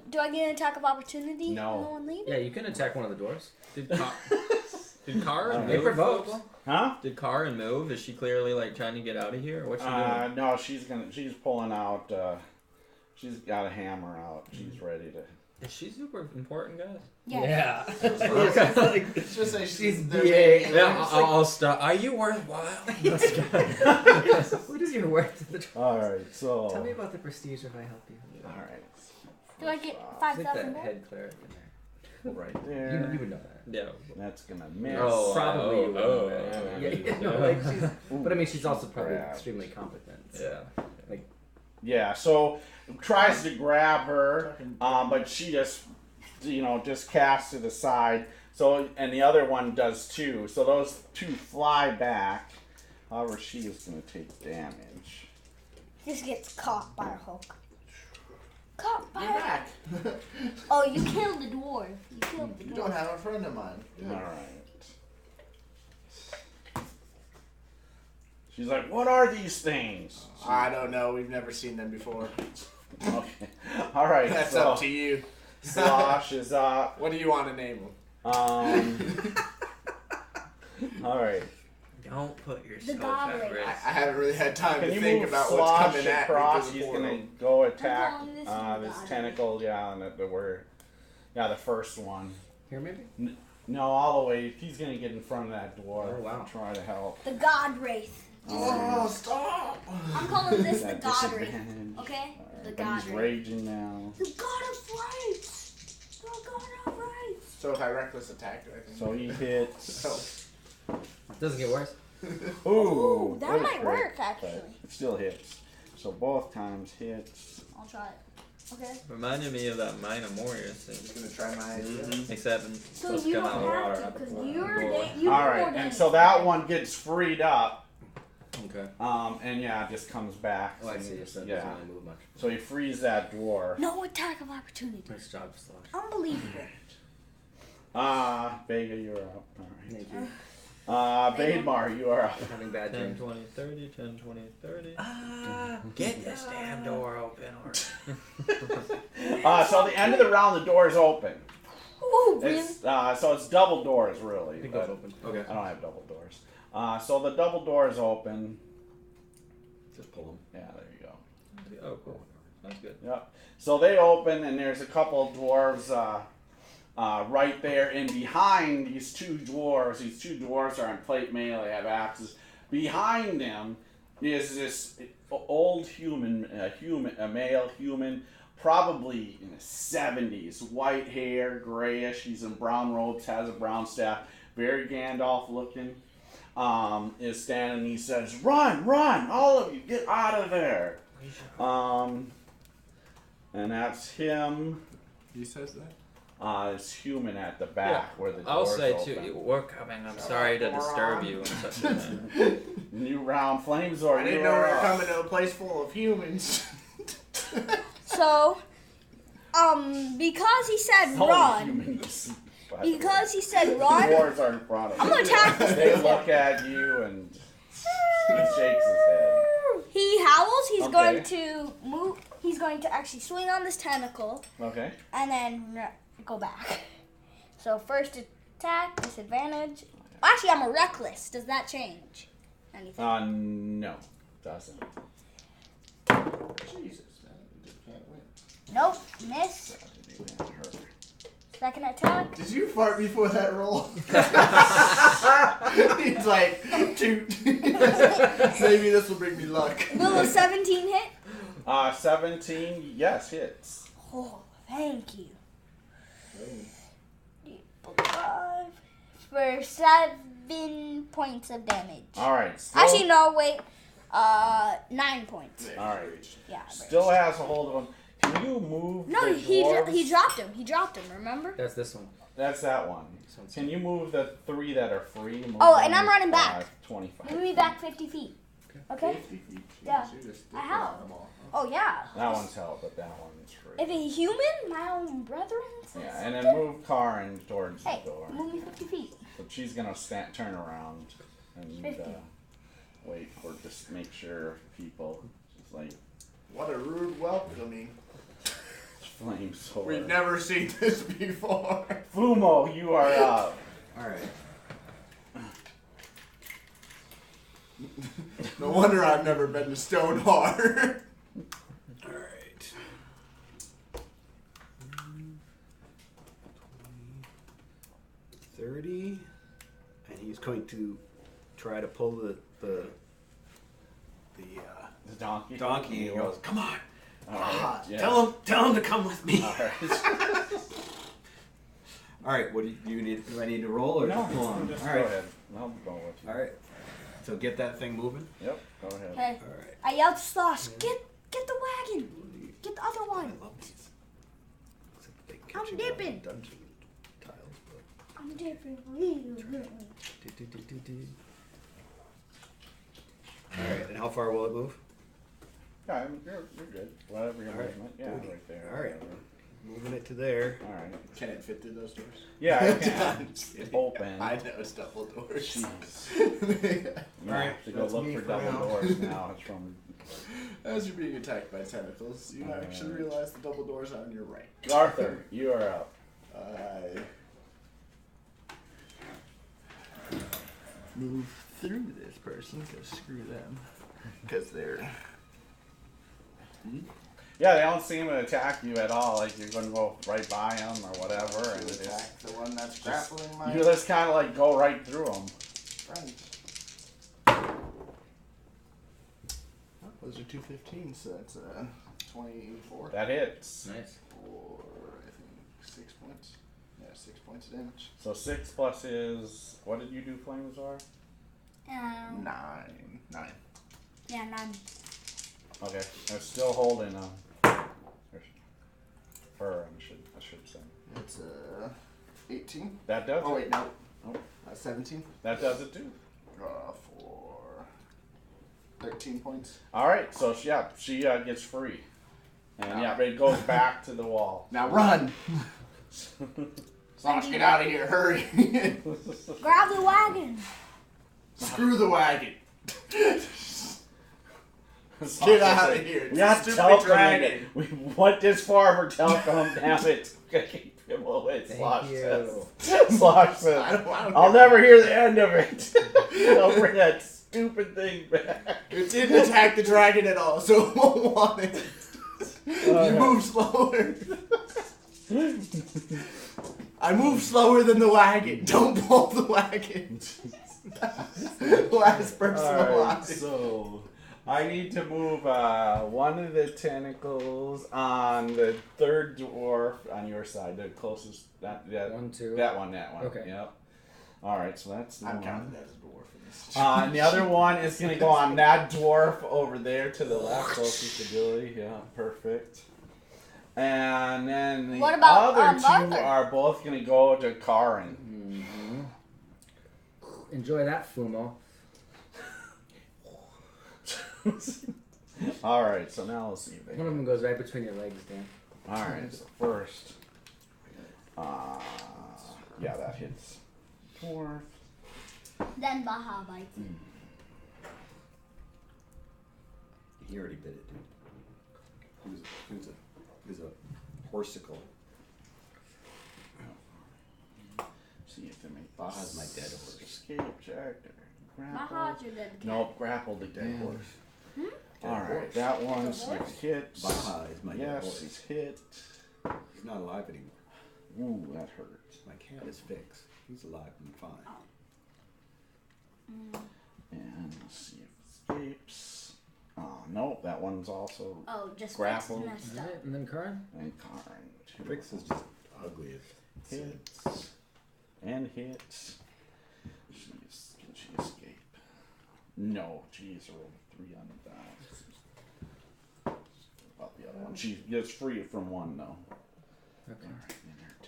Do I get an attack of opportunity? No. when one leaves? Yeah, you can attack one of the doors. Did Karin They move? provoked. Philip? Huh? Did Karin move? Is she clearly like trying to get out of here? Or what's she doing? No, she's pulling out. She's got a hammer out. She's ready to. Is she super important, guys? Yeah. Let's just say She's they're BA. making- Yeah, I'll stop. Are you worthwhile? What is your worth to the All right, so. Tell me about the prestige if I help you. All right. Do I get I think 5,000 that more? head cleric in there. Right You there. would know that. Yeah. That's gonna miss. Oh, Probably you would know that. oh, Yeah, no, yeah. like she's, Ooh, but I mean, she's also probably crap. extremely competent. Yeah. Yeah. So tries to grab her, but she just casts to the side. So and the other one does too. So those two fly back. However, she is gonna take damage. This gets caught by a hook. Caught by You're a back. Oh, you killed the dwarf. You killed the You dwarf. don't have a friend of mine. All right. She's like, "What are these things?" I don't know. We've never seen them before. Okay. All right. That's so up to you. Slosh is up. What do you want to name them? All right. Don't put yourself god at race. risk. I haven't really had time Can to you think move about Slosh what's coming at me across? through the He's portal. gonna go attack calling this this god tentacle. Yeah, and the first one. Here, maybe? No, all the way. He's gonna get in front of that dwarf. Oh, wow. And try to help. The god wraith. Oh, stop! I'm calling this the That god wraith. disadvantage. Okay? The But god he's wraith. raging now. The god of rights. The god of rights. So if I reckless attack, do I think? So he hits. Doesn't get worse. Ooh, that was might great, work, actually. but It still hits. So both times hits. I'll try it. Okay. Reminded me of that Mine of Warriors I'm thing. just gonna try my idea. Except So let's you come don't out of the have water. to, out the because door. you're Door. you All more right, and damage. so that one gets freed up. Okay. And yeah, it just comes back. Oh, I So see. So it yeah. doesn't really move much. So he frees that dwarf. No attack of opportunity. Nice job, Slosh. Unbelievable. Vega, you're up. All right. Thank you. Bademar, you are up. Having bad 10, dreams. 20, 30, 10, 20, 30. Get this damn door open. So the end of the round, the door is open. Ooh, really? It's so it's double doors really. It but goes open. Okay. I don't have double doors. So the double door is open. Just pull them. Yeah, there you go. Oh, cool. That's good. Yep. So they open, and there's a couple of dwarves right there, and behind these two dwarves are in plate mail. They have axes. Behind them is this old a male human, probably in his 70s, white hair, grayish. He's in brown robes, has a brown staff, very Gandalf looking. Is standing. He says, "Run, run, all of you, get out of there." And that's him. He says that. It's human at the back where the I'll door's say open. too, we're coming. I'm sorry to disturb you in such a way. New round, Flamesword. I didn't know we were coming to a place full of humans. So, because he said run, because he said the run, dwarves are in front of I'm you. gonna attack this They thing. look at you and he shakes his head. He howls. He's Okay. going to move. He's going to actually swing on this tentacle Okay. and then go back. So first attack, disadvantage. Actually, I'm a reckless. Does that change anything? No, doesn't. Jesus, man, you just can't win. Nope. Miss. That didn't even hurt. Second attack. Did you fart before that roll? He's like, toot. Maybe this will bring me luck. Will a 17 hit? 17, yes, hits. Oh, thank you. 5 for 7 points of damage. All right. Actually, no, wait. 9 points. All right. Yeah. Still has a hold of him. Can you move? No, the he dwarves? dropped him. He dropped him. Remember? That's this one. That's that one. Can you move the 3 that are free? Move Oh, and them, I'm running back. 25. Move me back 50 feet. Okay. 50 feet. Yeah. So you're just I have. them all. Oh yeah. That one's held, but that one's free. If a human, my own brethren. Yeah, and then move Karin towards Hey, the door. move me 50 feet. So she's gonna turn around and 50. wait for just make sure people just like What a rude welcoming. flame sword. We've never seen this before. Fumo, you are up. Alright. No wonder I've never been to Stonehar. Alright. 30. And he's going to try to pull the The donkey. donkey. And he goes, come on. All right, yeah. Tell him to come with me. All right. Alright, what do you need? Do I need to roll or No, just pull on? just Alright. go ahead. I'll go with you. Alright. So get that thing moving. Yep, go ahead. Okay. Alright. I yelled Slosh, get the wagon. Get the other I one. love these. Except they I'm catch you dipping. on dungeon tiles, but I'm different. Alright, and how far will it move? Yeah, you're good. Whatever your All right. movement. Yeah, Good. right there. All right. whatever. Moving it to there. All right. Can it fit through those doors? Yeah, I can. It's open. I know it's double doors. Jeez. All All right. To go that's look me for for double now. doors now. It's from As you're being attacked by tentacles, you All actually right. realize the double doors are on your right. Arthur. You are up. I move through this person because screw them. Because they're. Yeah, they don't seem to attack you at all. Like you're going to go right by them or whatever, and it attack the one that's just- grappling my you just kind of like go right through them. friend. Those are 215, so that's 24. That hits. Nice. For, I think, 6 points. Yeah, 6 points of damage. So 6 plus is what did you do, Flamazar? 9. 9. Yeah, 9. Okay, they're still holding her. I should say. That's 18. That does. Oh, it. wait, no. Oh. 17. That does it too. For 13 points. All right, so she gets free, and it goes back to the wall. Now run! Slosh, get out of here, hurry! Grab the wagon. Screw the wagon! Get out of here! We got Stupid telecom. dragon! We went this far for telecom. Damn it! Keep him away. Slosh you. says. Slosh says. I don't I'll never hear the end of it. I'll bring that stupid thing back. It didn't attack the dragon at all, so it won't want it. You move slower. I move slower than the wagon. Don't pull the wagon. Last person alive. So I need to move one of the tentacles on the third dwarf on your side, the closest. That 1, 2. That one. Okay. Yep. All right, so that's the I'm one. counting that as a dwarf in this. And the other one is going to go on that dwarf over there to the left, closest ability. Yeah, perfect. And then the What about, other two Arthur? are both going to go to Karin. Enjoy that, Fumo. All right, so now let's see. One of them goes right between your legs, Dan. All right, so first, yeah, that hits dwarf. Then Baja bites. He already bit it, dude. He was a horsicle. See if they make Baja's my dead horse. escape check. Grapple. Baja's your dead cat. Nope, grappled the dead horse. Dead All right, horse. that one's Dead horse? hit. Baja is my dead Yes, horse. he's hit. He's not alive anymore. Ooh, that hurts. My cat is fixed. He's alive and fine. And let's see if it escapes. Oh, nope, that one's also Oh, just grappled. messed up. Alright, and then Karin. And Karin. Fix is just ugly as Hits. And hits. Can she escape? No, she's rolled 3 on the die. About the other one. She gets free from one, though. Okay. Alright,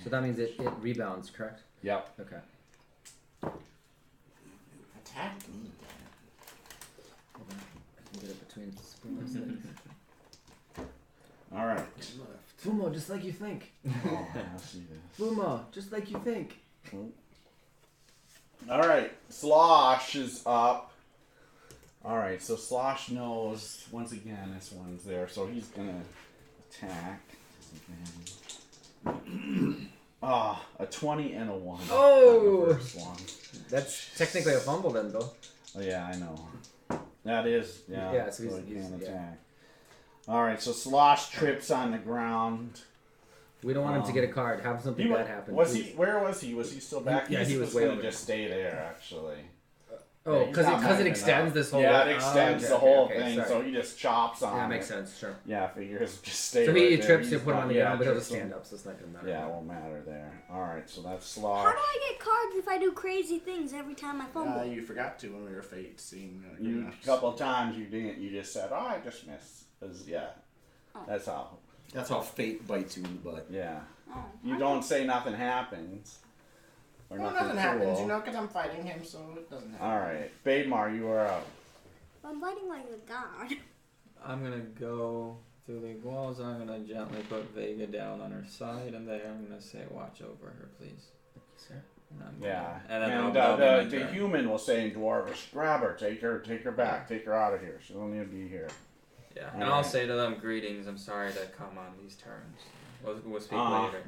So that means it rebounds, correct? Yep. Okay. attack me. Hold on. I can get it between spoons. Alright. Fumo, just like you think. Oh, I see this. Fumo, just like you think. Alright, Slosh is up. Alright, so Slosh knows, once again, this one's there, so he's gonna attack. A 20 and a 1. Oh! On the first one. That's technically a fumble then, Bill. Oh, yeah, I know. That is, yeah. Yeah, so he he's- can't yeah. attack. Alright, so Slosh trips on the ground. We don't want him to get a card. Have something bad happen. Was please. he? Where was he? Was he still back? Yeah, he was way gonna over. just stay there, actually. Oh, Yeah, because he's not it moving extends up. this whole. Yeah, it extends okay, the whole okay, thing, sorry. so he just chops on Yeah, it. makes sense. Sure. Yeah, figures just stay. So right he there. trips He's to put him on the not- ground, but he'll just trips him. stand up, so it's not gonna matter. Yeah, it won't matter there. All right, so that's How Slosh. do I get cards if I do crazy things every time I fumble? You forgot to when we were fate seeing. A couple of times you didn't. You just said, "Oh, I just missed." 'Cause, yeah, Oh. that's how. That's how fate bites you in the butt. Yeah, Oh, you don't say nothing happens. Or Well, nothing nothing happens, cool. you know, because I'm fighting him, so it doesn't happen. All right, Bademar, you are up. I'm fighting like a god. I'm gonna go through the walls. I'm gonna gently put Vega down on her side, and then I'm gonna say, "Watch over her, please." Sir. And I'm Yeah, gonna- and, that'll be my the turn. human will say in Dwarvish, "Grab her, take her back, take her out of here. She don't need to be here." Yeah, and All I'll right. say to them, "Greetings. I'm sorry to come on these terms. We'll speak later."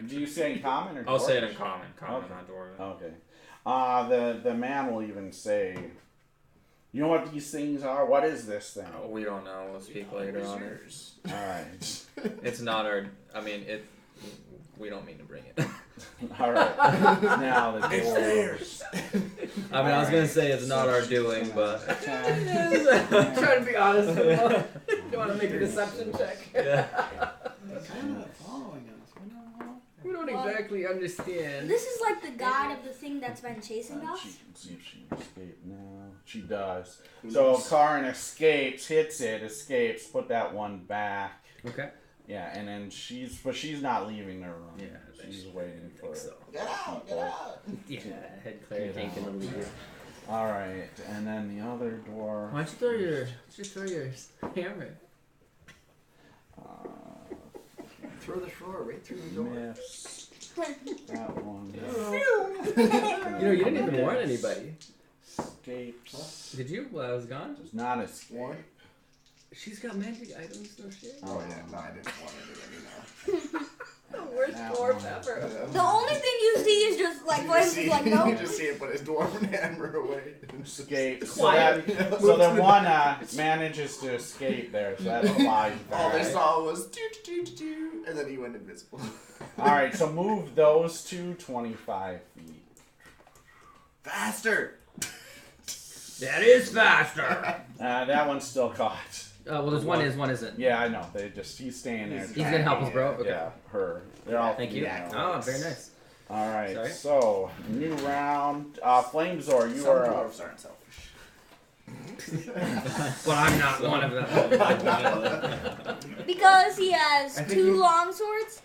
Do you say in common or? I'll say it in Dwarvish? common, Okay. not Dwarven. Okay. The man will even say, "You know what these things are? What is this thing?" Oh, we don't know. We'll speak later on it. All right. It's not our. I mean, it. We don't mean to bring it. All right. Now the It's dwarves. theirs. I mean, I was gonna say it's not our doing, but. Trying to be honest. You want to make a deception check? Yeah. Kind of following us. We don't exactly understand. This is like the god of the thing that's been chasing She us. can see if she can escape now. She does. So Karin escapes, hits it, escapes, put that one back. Okay. Yeah, and then she's not leaving her room. Yeah, she's waiting for it. Get out! Get out! Yeah, head cleric ain't gonna leave you. All right, and then the other dwarf. Why don't you throw your hammer? Throw the shore right through the door. Miss. That one. You know, you didn't even warn anybody. Escapes. Did you while I was gone? Does not escape. One. She's got magic items, no shit. Oh, yeah, no, I didn't want to do any now. The worst That dwarf one. ever. The only thing you see is just like You what just is see, like you no. just see it put his dwarven hammer away. Escapes. So, Quiet. so the one manages to escape there, so that flies All they back. saw was doo doo doo doo, and then he went invisible. All right, so move those two 25 feet. Faster! That is faster. That one's still caught. Well, there's one is, one isn't. Yeah, I know. He's staying there. He's gonna help us, bro? Okay. Yeah, her. They're all. Thank you. Yeah. Oh, very nice. All right. Sorry? So new round. Flamezor, you Some are up. dwarves aren't selfish. Well, I'm not one of them. Because he has I think two you- long swords.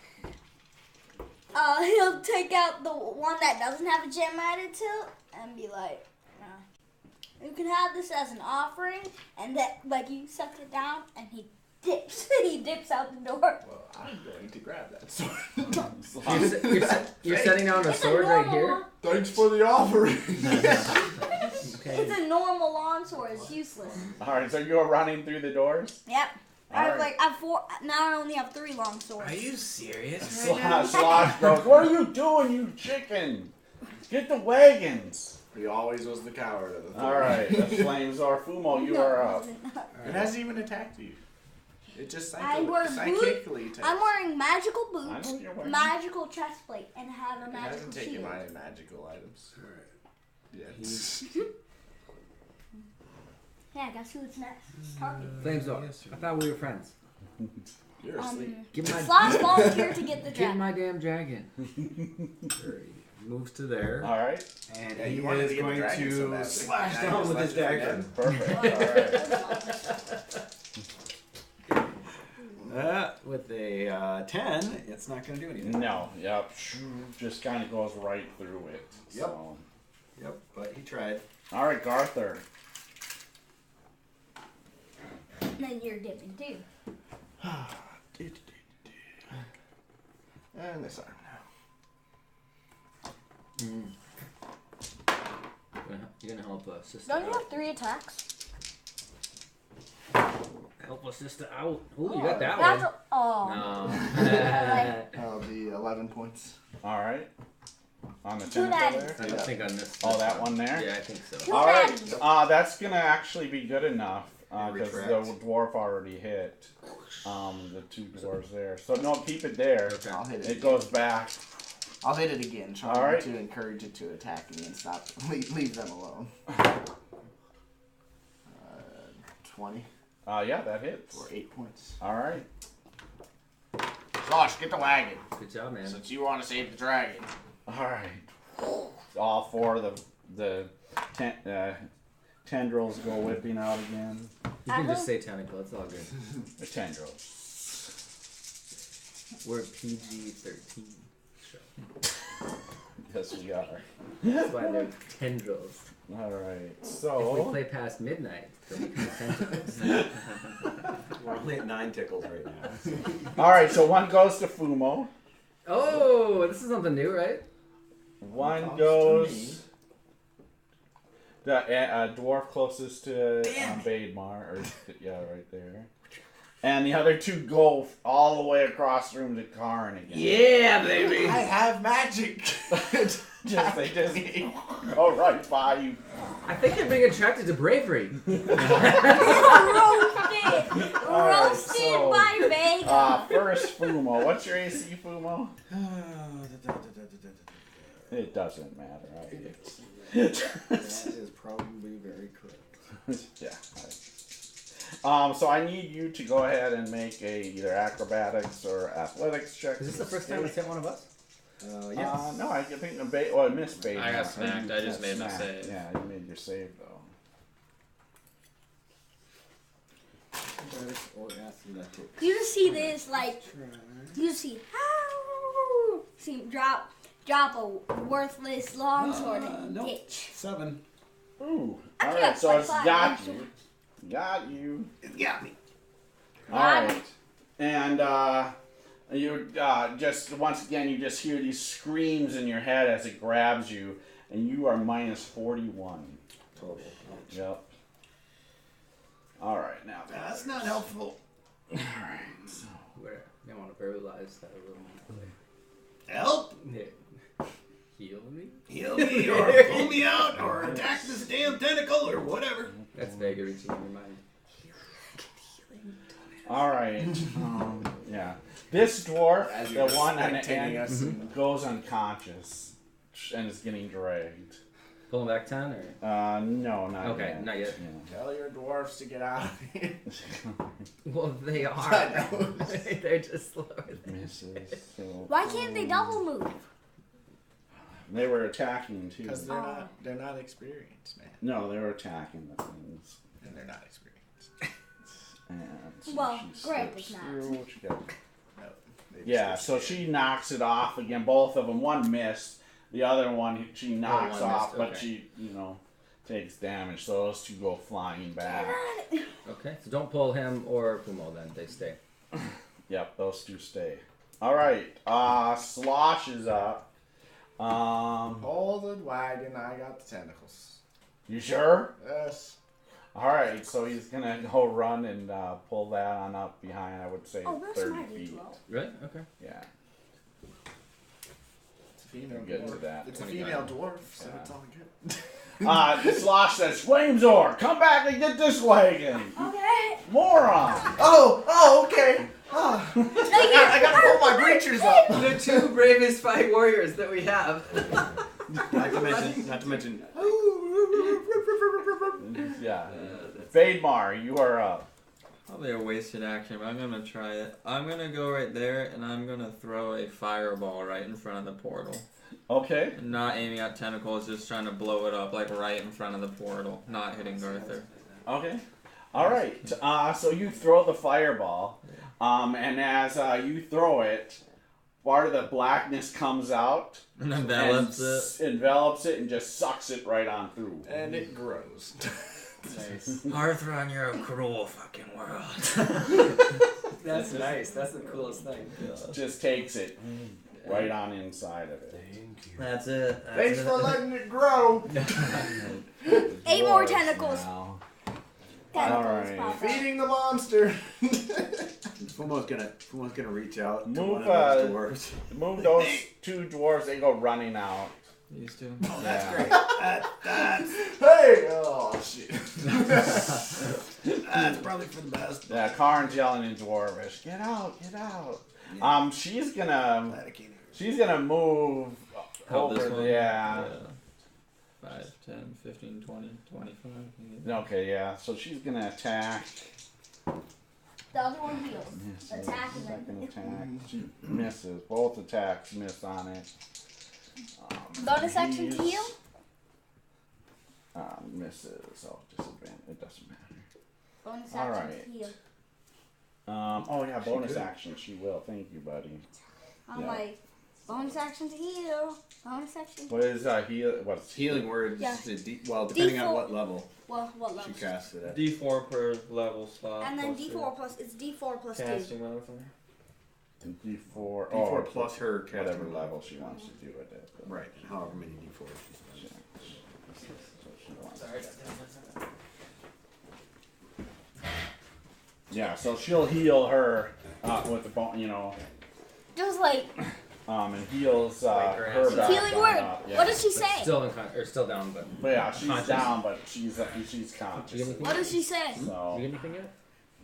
He'll take out the one that doesn't have a gem added to it and be like, "You can have this as an offering," and that like he sets it down and he dips. He dips out the door. Well, I'm going to grab that sword. You're setting down a It's sword a right normal here. Thanks for the offering. It's a normal long sword. It's useless. All right. So you are running through the doors. Yep. I have Alright. like I have four. Now I only have 3 long swords. Are you serious? Slosh goes. What are you doing, you chicken? Get the wagons. He always was the coward of the All right. The Flamezor Fumo, you No, are it up. wasn't. It hasn't even attacked you. It just I wear psychically takes. I'm wearing magical I know boots, what you're wearing. magical chest plate, and have a It magical hasn't taken shield. my magical items. Yeah. Yeah, guess who it's next? Target. Flamesor. I thought we were friends. You're asleep. Give my Slash volunteer to get the Get dragon. my damn dragon. Moves to there. All right. And Yeah, he you wanted is to get the going dragon so to badly. slash Now down you with his just left it dagger. Perfect. All right. With a 10, it's not going to do anything. No. Yep. Just kind of goes right through it. Yep. So. Yep, but he tried. All right, Garther. Then you're dipping too. And this arm now. You're gonna help us sister Don't you out. have 3 attacks? Help us sister out. Ooh, you got that That's one. oh. No. That'll be 11 points. All right. On the Two tentacle daddies. there. I think on this. Oh, that one there? Yeah, I think so. Two All right. daddies. That's gonna actually be good enough because the retract. dwarf already hit the 2 dwarves there. So no, keep it there. Okay. I'll hit it. It goes back. I'll hit it again, trying All right. to encourage it to attack me and stop. Leave them alone. 20 Yeah, that hits. for 8 points. All right. Josh, get the wagon. Good job, man. Since you want to save the dragon. All right. All 4 of the tendrils go whipping out again. You can just say tentacle. It's all good. The tendrils. We're a PG-13 show. Yes, we are. That's why they're tendrils. All right. If we So. play past midnight, they'll become tentacles. We're only at 9 tickles right now. All right. So 1 goes to Fumo. Oh, this is something new, right? 1 Comes to me. goes. The dwarf closest to Bademar, or yeah, right there. And the other 2 go all the way across the room to Karn again. Yeah, baby. I have magic. They just go right by you. I think they're being attracted to bravery. Roasted. All right, Roasted so, by Vega. First, Fumo. What's your AC, Fumo? It doesn't matter. That is probably very correct. Yeah. So I need you to go ahead and make either acrobatics or athletics check. Is this the first time it's hit one of us? Yes. No, I think I missed Bademar. I got smacked. I just made my smacked. save. Yeah, you made your save though. Or athletics. You just see this, like, you just see, see him drop a worthless longsword in nope. ditch. 7. Ooh. I All think right, that's so like it's 5. got you. Got you. It got me. All right. And you just once again you just hear these screams in your head as it grabs you, and you are minus 41. Total. Yep. All right, now That's not helpful. All right. So They want to paralyze that little. Help! Yeah. Heal me? Heal me, or pull me out, or attack this damn tentacle, or whatever. That's Vega reaching in your mind. all right. Yeah. This dwarf, As the you're one on the spectating end, us and- goes unconscious and is getting dragged. Pulling back 10 or? No, not Okay, yet. not yet. Tell your dwarves to get out of here. Well, they I are. know. They're just slower than Misses. So, Why can't they double move? they were attacking too. Because they're not experienced, man. No, they were attacking the things. And they're not experienced. Well, And she Greg slips was not. through. She got- No. They Yeah, just so she knocks it off again. Both of them. One missed. The other one she knocks one off, missed, but okay. she, takes damage. So those 2 go flying back. Okay, so don't pull him or Kumo then. They stay. Yep, those 2 stay. All right. Slosh is up. Hold the wagon, I got the tentacles. You sure? Yes. All right. So he's gonna go run and pull that on up behind. I would say Oh, that's 30 my feet. ritual. Right? Okay. Yeah. It's a female We'll get dwarf. to that. It's a 29. female dwarf, so Yeah. it's all good. Slosh says, "Flamesor, come back and get this wagon, Okay. moron!" Oh, okay. Oh. I gotta pull my breechers up. The 2 bravest 5 warriors that we have. Not to mention. Yeah. Vademar, you are up. Probably a wasted action, but I'm gonna try it. I'm gonna go right there, and I'm gonna throw a fireball right in front of the portal. Okay. Not aiming at tentacles, just trying to blow it up, like right in front of the portal, not hitting Garther. Okay. All right. So you throw the fireball, and as you throw it, part of the blackness comes out And envelops it. envelops it, and just sucks it right on through. And it grows. Nice. Arthron, you're a cruel fucking world. That's nice. That's the coolest thing. Just takes it right on inside of it. That's it. Thanks for letting it grow. 8 more tentacles. Now. Tentacles Alright. pop out. Feeding the monster. Fumo's gonna reach out to Move, one of those dwarves. Move those 2 dwarves. They go running out. These two. That's great. Hey! Oh, shit. That's probably for the best. Yeah, Karn's yelling in Dwarvish. Get out! Get out! Yeah. She's gonna move Help this over. one? Yeah. 5, 10, 15, 20, 25. Okay, yeah. So she's gonna attack. The other one heals. Misses. Attacking them. Second attack. She misses. Both attacks miss on it. Bonus action He's- heal? Misses. Oh, disadvantage. It doesn't matter. Bonus All action right. heal. Oh yeah, bonus action. She will. Thank you, buddy. I'm Yeah. like, bonus action to heal. Bonus action. What is heal? What's Healing word. Yeah. Well, depending on D4. what level Well, what she level? casts it at. D4 per level slot. And then plus D4 plus, it's D4 plus your 2. casting level. D4? D4 Oh, plus her casting whatever level. level she wants to do it at. Right. However many D4s. Yeah. So she wants- Yeah, so she'll heal her with the bone, Just like, and heals Like her her ass. back healing on word. up, yeah. What does she But say? still still down, but. But yeah, she's Conscious. down, but she's conscious. Did you get What does she say? So, You get anything yet?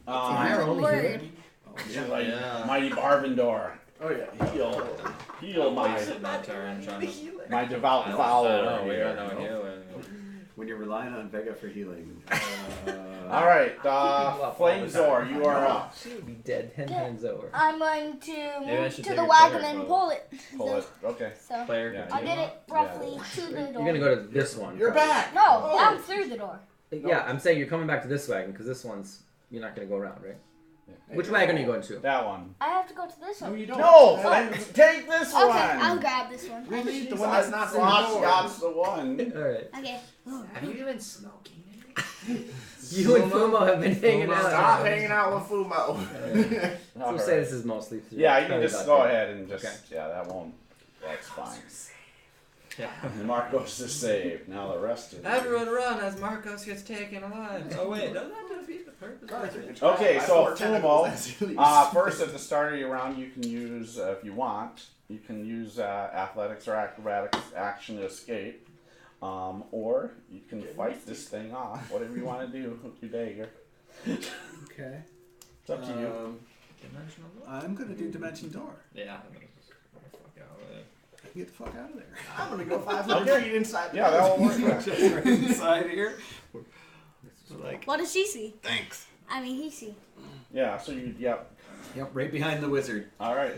Healing only word. she's like, Yeah. mighty Barvendor, Oh, yeah. heal my My turn, trying to. my devout I follower. don't know, we here. got no healing. When you're relying on Vega for healing. All right, people up all the Flamezor, time. you are up. She would be dead 10 times over. I'm going to Maybe I move should to take the a wagon player and vote. pull it. Pull it. Okay. So, Player Yeah. I continue. did it roughly to the door. You're gonna go to this one. You're back. No, I'm through the door. Yeah, I'm saying you're coming back to this wagon because this one's you're not gonna go around, right? Which wagon are you going to? That one. I have to go to this No, one. you don't. No, take this Okay, one. I'll grab this one. Really? The She's one that's not Slosh through got the one. All right. Okay. Have you been smoking? You and Fumo have been hanging out. Stop hanging out with Fumo. All We'll right. say this is mostly through. Yeah, you can Sorry just about go that. ahead and just Okay. that won't. That's fine. Yeah. Marcos to save. Now the rest of Everyone run as Marcos gets taken alive. Oh wait, doesn't that defeat the purpose? Okay, so Fumo, Fumo. first at the start of your round, you can use, if you want, you can use athletics or acrobatics action to escape, or you can fight this thing off. Whatever you want to do with your dagger. Okay. It's up to you. Dimensional door? I'm gonna do Dimension Door. Yeah. I'm gonna just fuck out of it. Get the fuck out of there. I'm gonna go 500 Okay. feet inside. Yeah, that will work. Inside here. Like, What does she see? thanks. I mean, he see. Yeah, so you, yep. Yep, right behind the wizard. All right.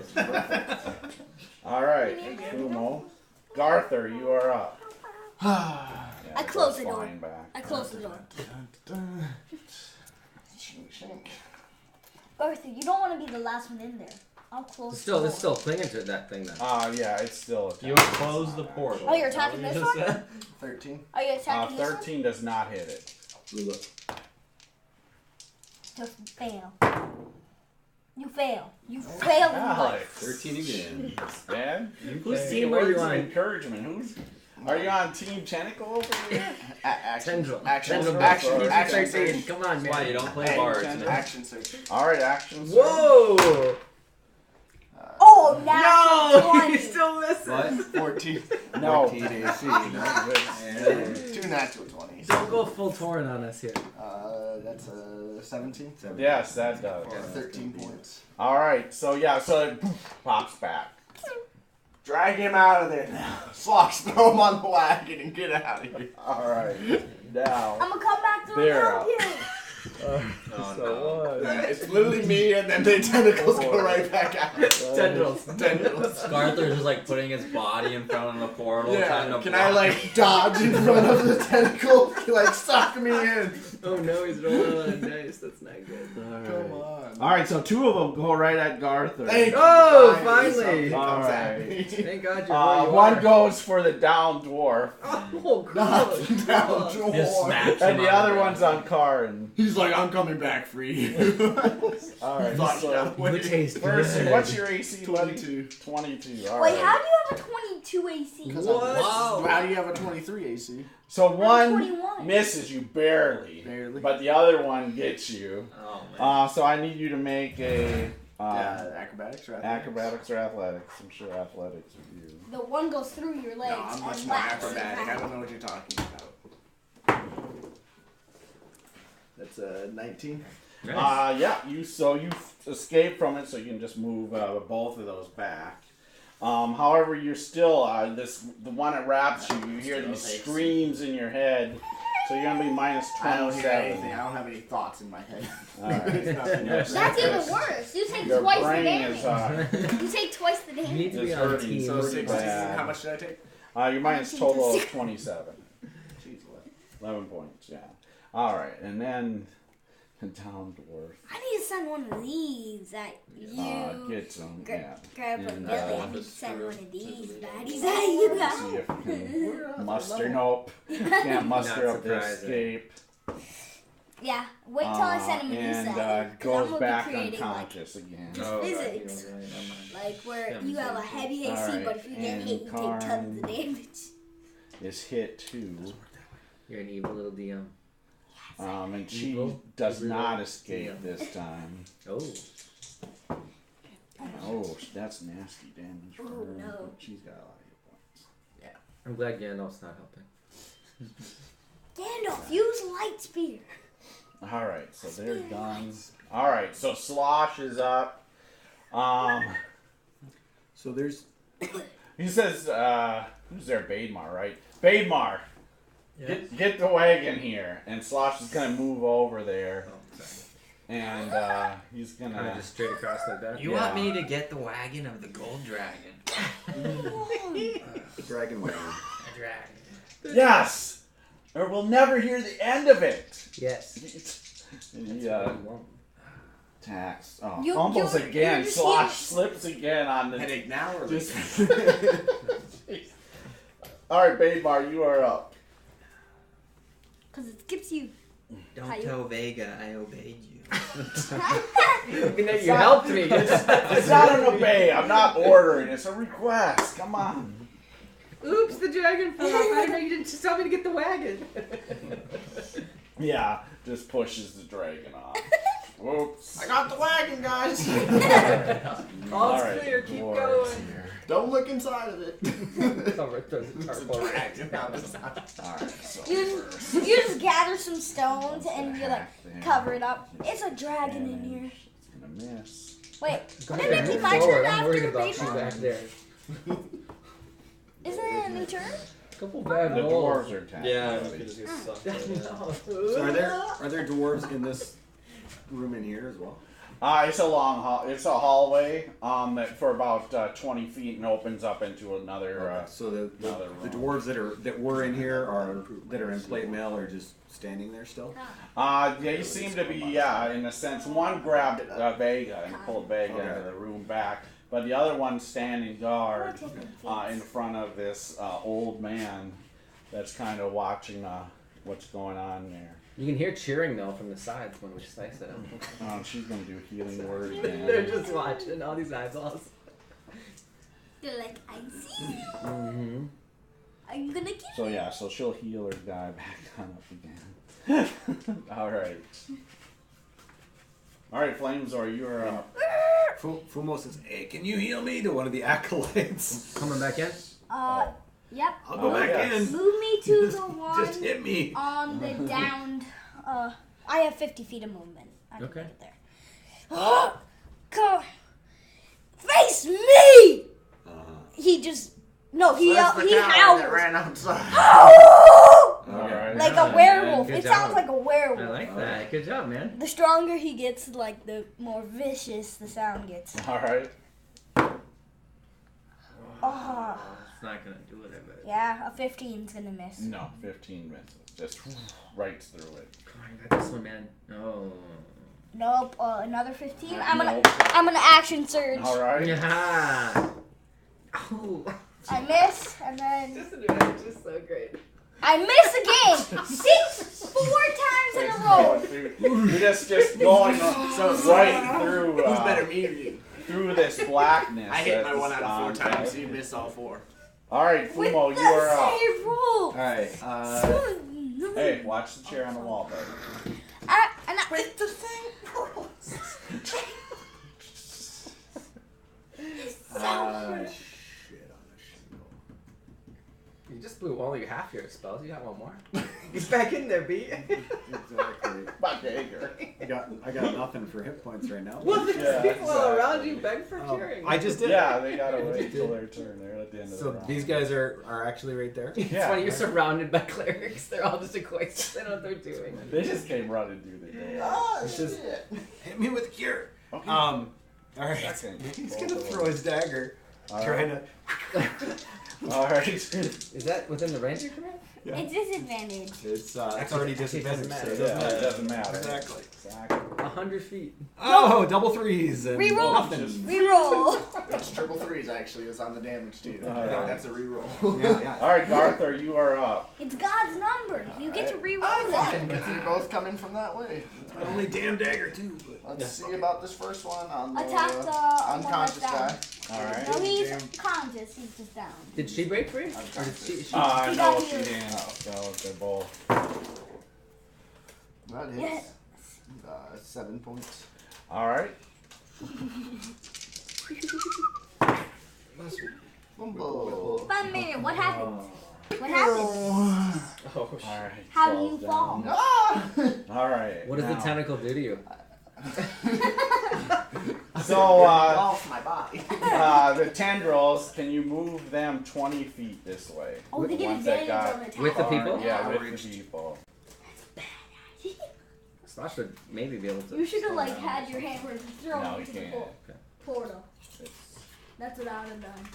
All right, Fumo. Garther, you are up. Yeah, I close the that's door. flying back. I close the door. Arthur, you don't want to be the last one in there. I'll close Still, the it's door. still clinging to that thing then. Yeah, it's still. You close the portal. Oh, you're attacking this one? 13. Are you attacking this one? 13 does not hit it. Lula. To fail. You fail. You fail in life. Alex. 13 again. Man, Whose Hey, team are words you of on? encouragement. Are you on Team Tentacle over here? Tendril. Action. Tendril. Action. Action. 13. Come on, That's why you man. don't play bards. Action search. All right, action. sir. Whoa! Oh, natural 20. missing. What? 14. No. 14 AC. And 2 natural 20s. Don't go full torn on us here. That's 17. Yes, that does. Or 13 points. All right, so so it pops back. Drag him out of there now. Slox, throw him on the wagon and get out of here. All right, now I'm gonna come back to They're help up. you. Oh, Yeah, it's literally me, and then the tentacles go right back out. Tendrils. Tendrils. Scarther's just like putting his body in front of the portal. trying Yeah, to can block. I like dodge in front of the tentacle? Like suck me in. Oh no, he's rolling on dice. That's not good. Come on. All right, so 2 of them go right at Garther. Thank you. Oh, Finally, finally. something All comes at right. me. Thank God you're where you One are. goes for the down dwarf, Oh, Knock gross. him down, Just dwarf. smacks and him the on other the one's on Karin. He's like, I'm coming back for you. All right, Fuck so yeah. You taste first, good. what's your AC, buddy? 22. 22. All Wait, right. how do you have a 22 AC? Wow. How do you have a 23 AC? So one 21. misses you barely, Barely. but the other one gets you. Oh man. So I need you to make a Acrobatics, right? acrobatics or athletics. I'm sure athletics would be. The one goes through your legs. No, I'm much and more laps acrobatic. you I back. don't know what you're talking about. That's a 19. Nice. Yeah. You escape from it, so you can just move both of those back. However, you're still the one that wraps you. You hear these screams in your head, so you're gonna be minus I don't hear 27. anything. I don't have any thoughts in my head. All right. It's nothing else. That's even worse. You take Your twice the brain damage. is You take twice the You damage. need to be It's on hurting. team. So Pretty 16. bad. How much did I take? your minus total of 27. Jeez, what? 11 points. Yeah. All right, and then down dwarf I need to send one of these at you. gets them. Gra- Yeah. Grab a And, Billy. uh, I need to send one of these baddies at you. See if you can muster. Nope. Can't muster Not up to surprising. escape. Yeah, wait till I send him a new And set. 'cause I'm goes gonna back be creating unconscious again. Oh, right, physics. you're right, never mind. like where Yeah, you have a heavy AC, Alright, but if you get and hit, you take Karn. tons of damage. Is hit too. You're an evil little DM. And she Evil? does Evil? not escape Yeah. this time. Oh. Oh, that's nasty damage for Oh, her. no. But she's got a lot of hit points. I'm glad Gandalf's not helping. Gandalf, use light spear. All right, so they're done. All right, so Slosh is up. So there's. He says, "Who's there? Bademar, right? Bademar, Yes. get the wagon here." And Slosh is gonna move over there, Oh, sorry. and he's Kind of gonna. just straight across like that. You Yeah. want me to get the wagon of the gold dragon? Dragon wagon. A dragon. Yes, or we'll never hear the end of it. Yes. And he attacks. Oh, You- fumbles you're- again. you're just Slosh here. slips again on the. Headache now or Just- later? All right, Bademar, you are up. Because it skips you. How Don't you- tell Vega I obeyed you. You helped me. It's not an obey. I'm not ordering. It's a request. Come on. Oops, the dragon fell off. I didn't know you didn't just tell me to get the wagon. Yeah, just pushes the dragon off. Whoops. I got the wagon, guys. All's Alright, clear, keep dwarves going. here. Don't look inside of it. Cover throws a It's a tarp over. dragon. Alright, so You first. you just gather some stones and you like Hack them. cover it up. It's a dragon in here. It's gonna miss. Wait, Go wouldn't it ahead, be move my forward. turn I'm worried after about you Babe? back there. Isn't it a new turn? Couple bad The rolls. dwarves are attacking. Yeah, buddy. because you suck. at it. So are there dwarves in this room in here as well? It's a long hall. It's a hallway that for about 20 feet and opens up into another. So the another dwarves that were in here that are in plate mail are just standing there still. They seem to be, in a sense. One grabbed Vega and pulled Vega Okay. into the room back, but the other one's standing guard in front of this old man that's kind of watching what's going on there. You can hear cheering though from the sides when we slice it up. She's gonna do healing word They're again. just watching all these eyeballs. They're like, I see you. Mm-hmm. Are you gonna kill So yeah, so she'll heal her guy back on up again. All right, Flamesor, you are up. Fumo says, "Hey, can you heal me?" to one of the acolytes. Coming back in? Yep. I'll go Oh, back yes. in. Move me to the one Just hit me. on the downed. I have 50 feet of movement. I can Okay. make it there. Come. Face me! He just. No, he That's the he coward howls. that ran outside. Oh! All right. right. Like Yeah, a werewolf. man. It Good sounds job. like a werewolf. I like that. Good job, man. The stronger he gets, like the more vicious the sound gets. All right. Oh, It's not gonna do it, I bet. yeah, a 15's gonna miss. No, 15 misses. Just right through it. Come on, you got this one, man. Oh. Nope. Another 15. No. I'm gonna action surge. All right. Yeah. Oh. I miss, and then This advantage is so great. I miss again. 4 times in a row. You're just going So right through. Who's better, me or you? Through this blackness. I hit my that's 1 out of 4 on times, top. so you missed all 4. All right, With Fumo, the you are up. same rule. Alright, Hey, watch the chair on the wall, buddy. With the same shit on the shingle. You just blew all your half your spells. You got one more. Get back in there, B. Exactly. Fuck Hager. I got nothing for hit points right now. Well, the Yeah, people around exactly. you beg for cheering. I just did. Yeah, they gotta wait till their turn. They're at the end of the So round. these guys are actually right there. It's Yeah. funny, you're surrounded by clerics. They're all just equations. They know what they're doing. They just came running through the door. Oh, It's just hit me with a cure. Okay. All right. Second. He's gonna throw his dagger, All trying right. to. All right. Is that within the range of command? Yeah. It's disadvantage. It's already disadvantage. doesn't so matter. Yeah, it doesn't matter. Exactly. Exactly. 100 feet. Oh, double threes and Reroll. nothing. Reroll. It's triple threes actually is on the damage too. I Alright. think that's a reroll. Yeah. All right, Garther, you are up. It's God's number. You get to reroll I'm that. fine. If you're both coming from that way. My only damn dagger too. But Let's see about this first one on the Attack the unconscious one guy. that's down. All right. No, he's conscious. He's just down. Did she break free? Or did she? He No, got she you. didn't. So they're both. That hits. Yes. 7 points. All right. Bumbo. 1 minute. What happened? What happened? Oh, All right. How do you falls fall? down. Ah! All right. what does the now- tentacle do to you? So, off my body. the tendrils, can you move them 20 feet this way? Oh, they get Ones that advantage got on attack. With the people? Yeah, with Outraged. the people. Slash would maybe be able to. You should have slow like down. had your hammer thrown No, you into the can't. portal. It's- That's what I would have done.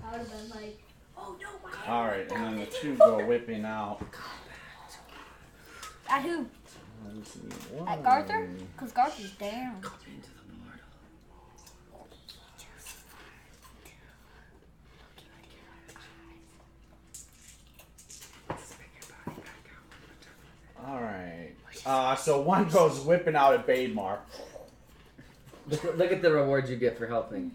I would have been like, oh no, my hammer. All right, and then the two go whipping out. At who? Let's see, At Garther? one. Because Garther's down. All right. So one goes whipping out at Baidmar. Look at the reward you get for helping.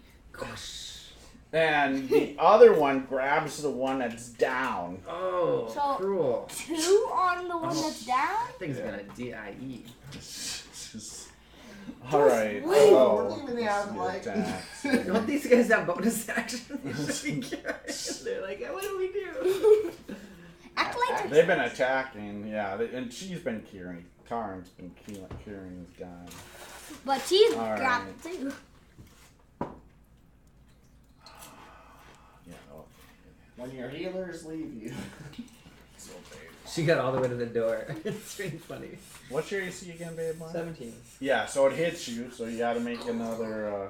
And the other one grabs the one that's down. Oh, So- cruel. 2 on the one that's down? That thing's gonna die. All right. Wait, So, we're leaving the island like. attacks. Don't these guys have bonus action? They should be curious. They're like, what do we do? Act like they're They've been attacking, yeah, and she's been curing. Karen's been curing this guy. But she's All right. got it too. Yeah. When your healers leave you. She got all the way to the door. It's really funny. What's your AC again, babe? 17. Yeah, so it hits you, so you gotta make another.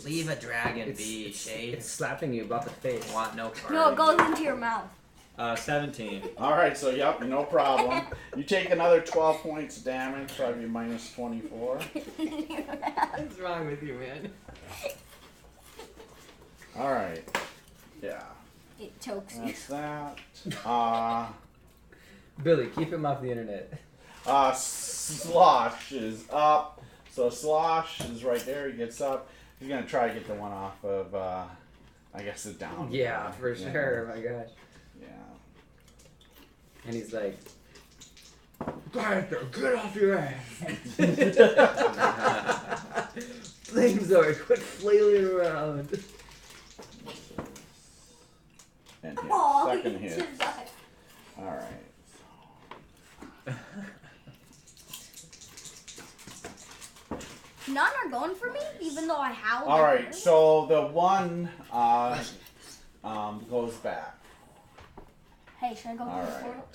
Leave a dragon It's, be, it's, Shade. it's slapping you about the face. Want no part. No, it of goes you. into your mouth. 17. Alright, so yep, no problem. You take another 12 points of damage, probably minus 24. What's wrong with you, man? Alright. Yeah, It chokes you. that's that. Billy, keep him off the internet. Slosh is up. So Slosh is right there, he gets up. He's gonna try to get the one off of, I guess the down. Yeah, for Yeah. sure. My gosh. Yeah. And he's like, Garther, get off your ass. Flamesword, quit flailing around. And hit. Aw, Second he hit. just died. Alright. None are going for me, even though I howled. at Alright, her. so the one goes back. Hey, should I go All through right.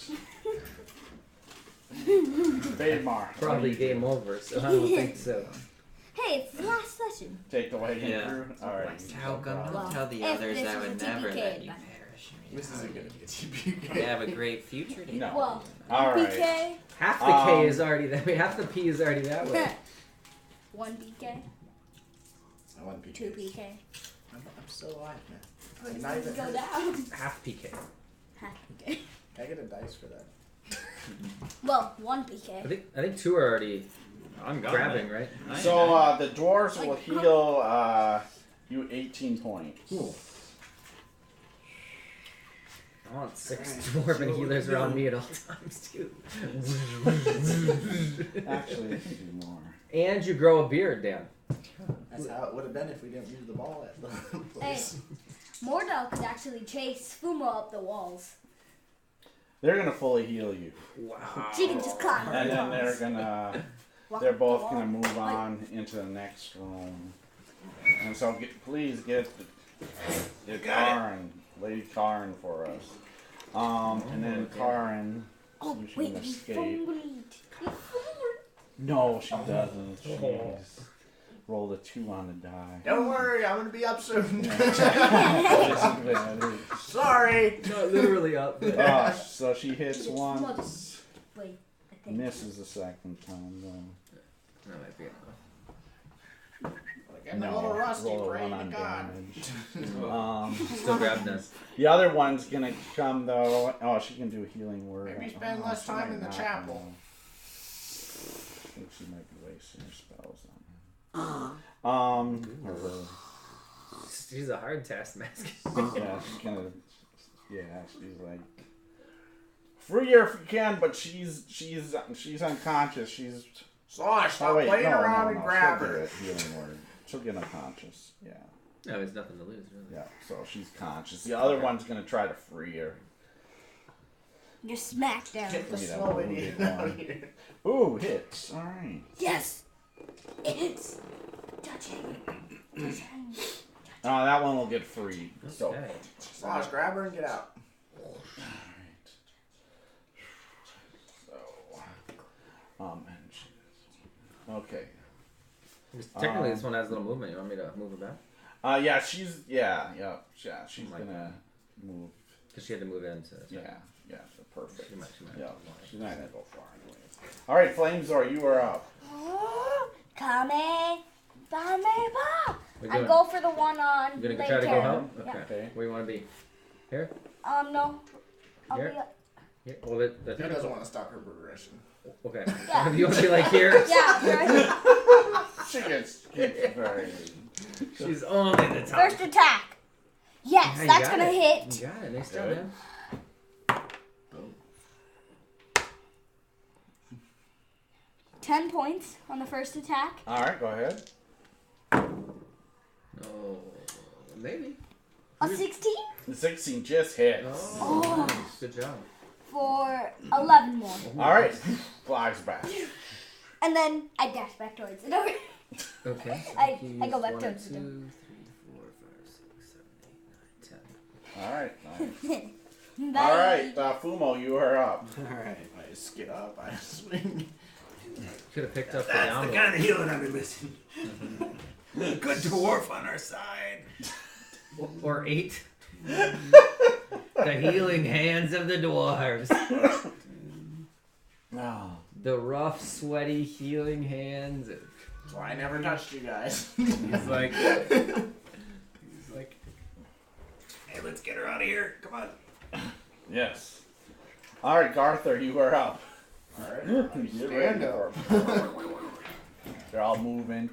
the portal? Baymar. Probably game over, so I don't think so. Hey, it's the last session. Take the wagon Yeah. through. All right. How come Well, don't tell the if others this I is would a never TPK, let you but- perish. This isn't gonna be a TPK. You have a great future. Dave. No. Well, All right. PK, Half the K is already that way. Half the P is already that way. 1 PK, I want PK. 2 PK. I'm still alive, man. Or I'm does not it even go hurt. down? Half PK. Half PK. Can I get a dice for that? Well, 1 PK. I think 2 are already I'm gone. grabbing, right? So the dwarves will Like, heal you 18 points. Cool. I want 6 Alright, dwarven so healers we're around doing- me at all times, too. Actually, they can do more. And you grow a beard, Dan. That's how it would have been if we didn't use the ball at the Hey, place. Mordell could actually chase Fumo up the walls. They're gonna fully heal you, Wow. She can just climb and the then walls. they're gonna. Walk They're up the both wall. gonna move on into the next room. And so, please get Karin, Lady Karin for us. And then Karin, Oh, you should wait, he escape. fumbled. He fumbled. No, she doesn't. She's rolled a 2 on the die. Don't worry, I'm gonna be up soon. Disadvantage. Sorry. Not literally up. But Oh, so she hits It's once, Wait, I think. misses the second time though. that might be enough. I'm a little rusty, roll a pray 1 to on God. damage. Still grab this. The other one's gonna come though. Oh, she can do a healing word. Maybe spend Oh, less she time might in the not, chapel. though. I think she might be wasting her spells on her. She's a hard taskmaster. Yeah, she's gonna. Yeah, she's like. Free her if you can, but she's unconscious. She's. Slosh, stop Oh wait, playing no, around no, and no. grab She'll her. get a healing word. She'll get unconscious. Yeah. No, there's nothing to lose, really. Yeah. So she's conscious. The other one's gonna try to free her. Just smack down. Get the Give me that slow wounded idiot one. out here. Ooh, hits. All right. Yes! It's touching. Touching. That one will get free. So. Okay. Slosh, grab her and get out. Okay. Technically, this one has a little movement. You want me to move her back? Yeah, she's She's my gonna move. Because she had to move into this. Yeah, yeah, perfect. She might Yeah, go she's not gonna go far anyway. All right, Flamezor, you are up. Kame. We're I doing- go for the one on You gonna Lake try to go Karen. help? Yeah. Okay. Where you want to be? Here? No. I'll Here? be up. Here? Well, the He doesn't want to stop her progression. Okay. Yeah. You want to be like here? Yeah, right. She gets very. She's only the top. First attack. Yes, Yeah, you that's got gonna it. hit. You got it. Nice job, Good. man. 10 points on the first attack. All right, go ahead. Oh, maybe. A 16 The 16 just hits. Oh, nice. Good job. for 11 more. All right, flies back. And then I dash back towards it. Okay. I Keys, go back 1, towards 2, the 3, door. 4, 5, 6, 7, 8, 9, 10. All right, nice. Bye. All right, Fumo, you are up. Alright, I just get up, I swing. Could have picked up the That's down the roll. kind of healing I've been missing. Good dwarf on our side. Or 8. The healing hands of the dwarves. No. The rough, sweaty, healing hands. That's why I never touched you guys. He's like, Hey, let's get her out of here. Come on. Yes. All right, Garther, you are up. Alright, Get stand ready up. for it. They're all moving.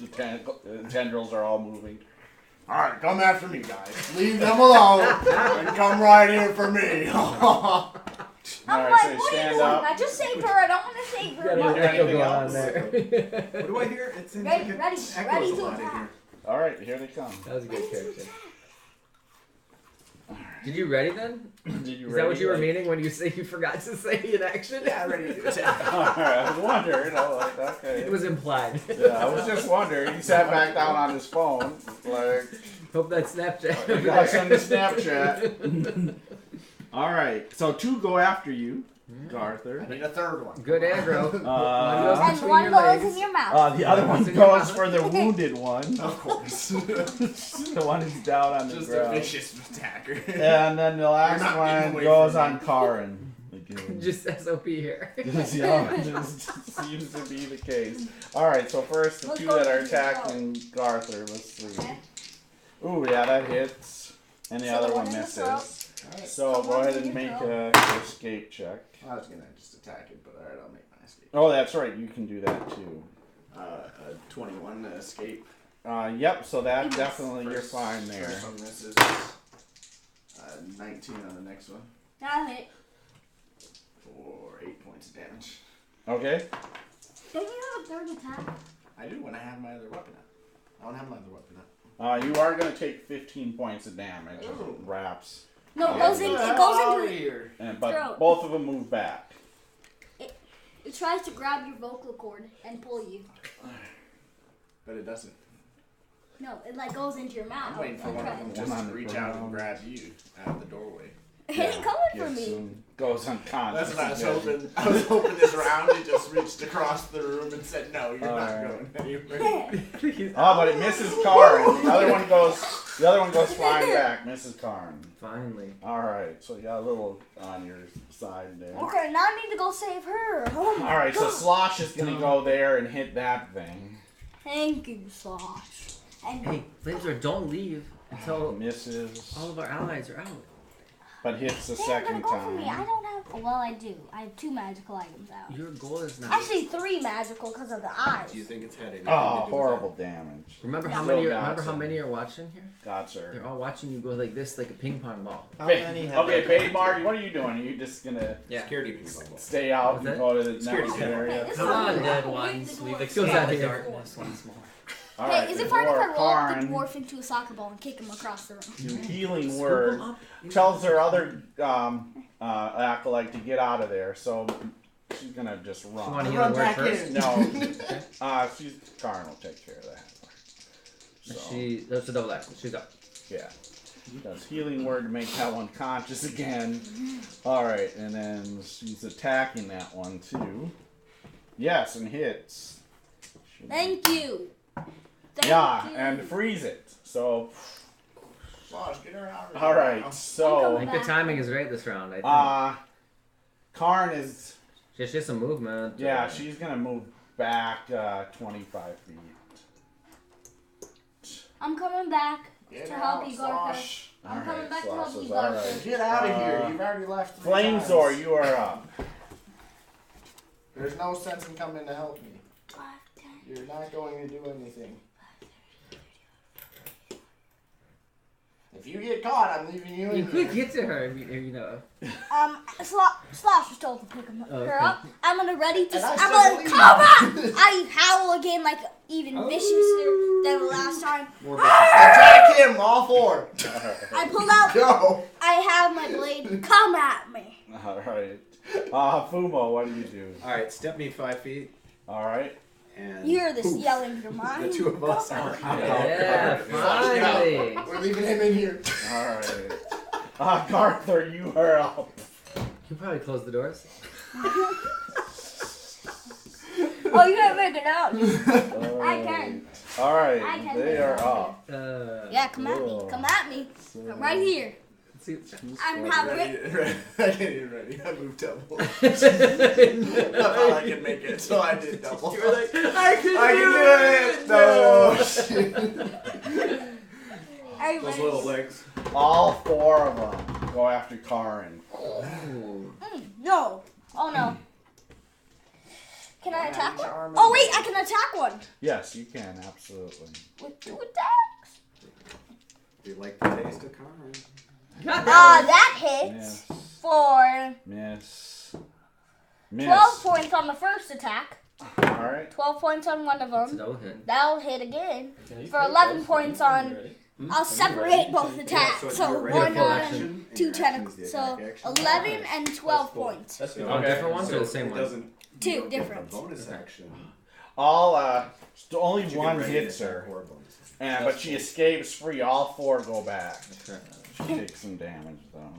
The tendrils are all moving. Alright, come after me, guys. Leave them alone and come right here for me. I'm All right, like, so what are you stand doing? up. I just saved her. I don't want to save her. got No. an echo anything going on else? there. What do I hear? It seems Ready, like it ready, echoes ready a to lot in attack. here. All right, here they come. That was a good character. Did you ready then? Did you Is that what you were ready? meaning when you say you forgot to say in action? Yeah, ready to attack. All right, I was wondering. I was like, okay. It was implied. Yeah, I was just wondering. He sat back down on his phone, like, Hope that Snapchat. you got some to Snapchat. All right, so 2 go after you, Garther. I need a third one. Good aggro. And between one your goes legs. in your mouth. The other one What's in your goes mouth? for the wounded one. Of course. The one who's down on the Just a ground. vicious attacker. And then the last You're not getting one away goes from on me. Karin. Again. Just SOP here. Just seems to be the case. Alright, so first the Let's 2 go that are to the attacking Garther. Let's see. Okay. Ooh, yeah, that hits. And the So other the one one in the misses. Alright. So The go one ahead in and your make throat. a escape check. I was gonna just attack it, but alright, I'll make my escape. Oh, that's right. You can do that too. A 21 to escape. Yep. So that You miss. definitely you're fine there. First one misses. 19 on the next one. Now hit. For 8 points of damage. Okay. Don't you have a third attack? I do when I have my other weapon out. I don't have my other weapon out. You are going to take 15 points of damage. Ooh. Wraps. No, it Yeah. goes in. Get the It hell goes outta into. here. But Throat. both of them move back. It tries to grab your vocal cord and pull you. But it doesn't. No, it like goes into your mouth. I'm waiting for and one of tries- them One just on to the reach out and ground. grab you out of the doorway. It ain't coming for Gets me. him, goes unconscious. That's what I was again. hoping. I was hoping this round he just reached across the room and said, "No, you're not Alright. going anywhere." Oh, but it misses Karin. The other one goes flying back. Misses Karin. Finally. All right, so you got a little on your side there. Okay, now I need to go save her. Oh my All right, so God. Slosh is gonna go there and hit that thing. Thank you, Slosh. And Hey, Flamesword, don't leave until Misses, all of our allies are out. but hits the they're second gonna go for me. I time. don't have. Well, I do. I have 2 magical items out. Your goal is not. Actually, 3 magical because of the eyes. Do you think it's had anything Oh, to do with horrible damage. Remember how Still many? got Remember how some. many are watching here? Got her. They're all watching you go like this, like a ping pong ball. Okay, Baymar, what are you doing? Are you just gonna Yeah. Security people. stay out What's and that? go to the Security next camera. area? Hey, this Come is- on, dead Here's ones. the We've dwarf. Goes out escaped the here. darkness once more. All Hey, right, is the it fine if I dwarf, roll the Karn, dwarf into a soccer ball and kick him across the room? your healing Scoop word 'em up. tells her other acolyte to get out of there, so she's gonna just You run. want to hear Run the word back first? in. No, Karn will take care of that. So, That's a double action. She's up. yeah. Does healing word to make that one conscious again. Alright, and then she's attacking that one too. Yes, and hits. Thank you. Thank Yeah, you. and freeze it. So, Slosh, get her out of here. alright, I so, think the timing is right this round. I think. Karn is, Just some movement. yeah, she's gonna move back 25 feet. I'm coming back Get to her help out, you, Garth. Slosh. I'm coming Alright, back to Slosh help is you, Garth. alright. Get out of here. You've already left 3 times. Flamezor, you are up. There's no sense in coming to help me. You're not going to do anything. If you get caught, I'm leaving you You in could here. get to her, if you know. Slosh was told to pick him up. Oh, her okay. up. I'm gonna ready to. And I I'm said gonna leave. come back. I howl again, like even viciouser than the last time. Attack him, all 4. I pulled out. Go. I have my blade. Come at me. Alright. Fumo, what do you do? Alright, step me 5 feet. Alright. And You hear this poof. yelling in your mind. The 2 of us are out. Yeah, finally. We're leaving him in here. Alright. Garther, you are up. You probably close the doors. Oh, you gotta make it out. I can. I Alright, can they make are it. up. Yeah, come at me. Come at me. So, I'm right here. See, I'm having. Ready. I can't even ready. I moved double. I thought I could make it, so I did double. you were like, I can do it! No! Those little legs. all 4 of them go after Karin. No. Oh no. Can I attack one? Oh wait, I can attack one Yes, you can, absolutely. with 2 attacks. Do you like the taste of Conrad? That hits Miss. for Miss. 12 points on the first attack. Alright. 12 points on one of It's a them. double hit. That'll hit again. Can you For take 11 those? points Are on. you ready? I'll separate both attacks. it's So your ready 1 full on action. 2 tentacles. So 11 and 12 points. That's good. Okay. Different ones or So the same it ones? doesn't. Two you don't get different. the bonus action. All, only but you one get ready hits to attack her. or bonus. But she escapes free. All 4 go back. Okay. She takes some damage, though.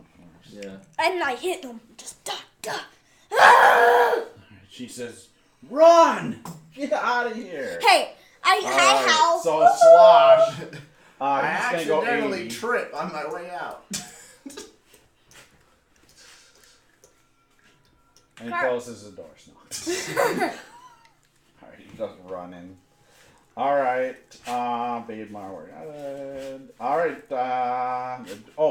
Yeah. And I hit him. Just duck, duck. Ah! She says, "Run! Get out of here!" Hey, I howl. So Slosh, I he's gonna go accidentally 80. trip on my way out. And he closes the door. Alright, he goes running. Alright, Baidmar, we're good. Alright,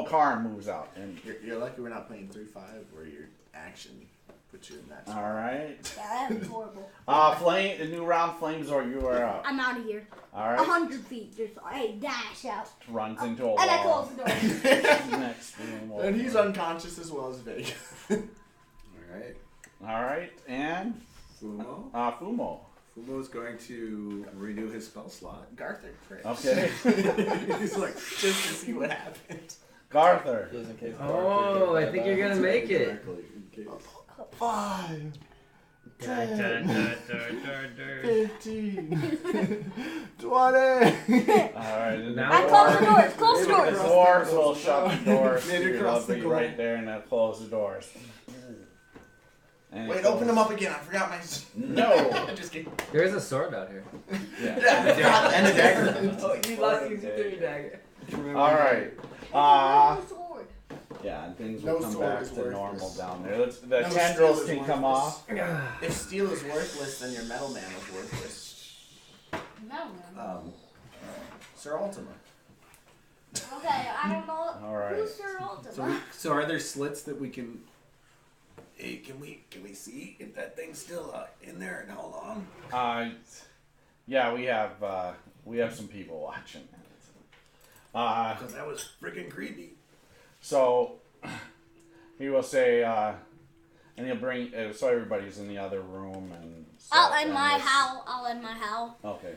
Karn moves out. And You're lucky we're not playing 3-5 where your action puts you in that spot. alright. Yeah, that was horrible. The new round, Flamesor, you are up. I'm out of here. Alright. 100 feet. Just I dash out. Runs into a And I wall. close the door. Next room. And he's unconscious as well as Vega. Alright. Alright, and Fumo. Fumo. Fumo's going to renew his spell slot. Garthur crit. Okay. He's like, just to see what happens. Garthur. Just in case. Oh, I think you're gonna make it. Exactly, in case. 5, 15, 20. Alright. Now I close the doors. Close the The doors. dwarves will shut the doors. Made it They'll across the be goal. right there and they'll close the doors. And Wait, open them up again. I forgot my. No. Just kidding. There is a sword out here. Yeah. And a dagger. Oh, you lost your dagger. Alright. No sword. Yeah, and things No will come sword back is to worthless. normal down there. The No tendrils steel is can come worthless. off. If steel is worthless, then your metal man is worthless. No. Sir Ultima. Okay, I don't know. Alright. Who's Sir Ultima? So are there slits that we can? Hey, can we see if that thing's still in there and how long? Yeah, we have some people watching. Because that was freaking creepy. So he will say, and he'll bring so everybody's in the other room and. I'll end and my this- howl. I'll end my howl. Okay.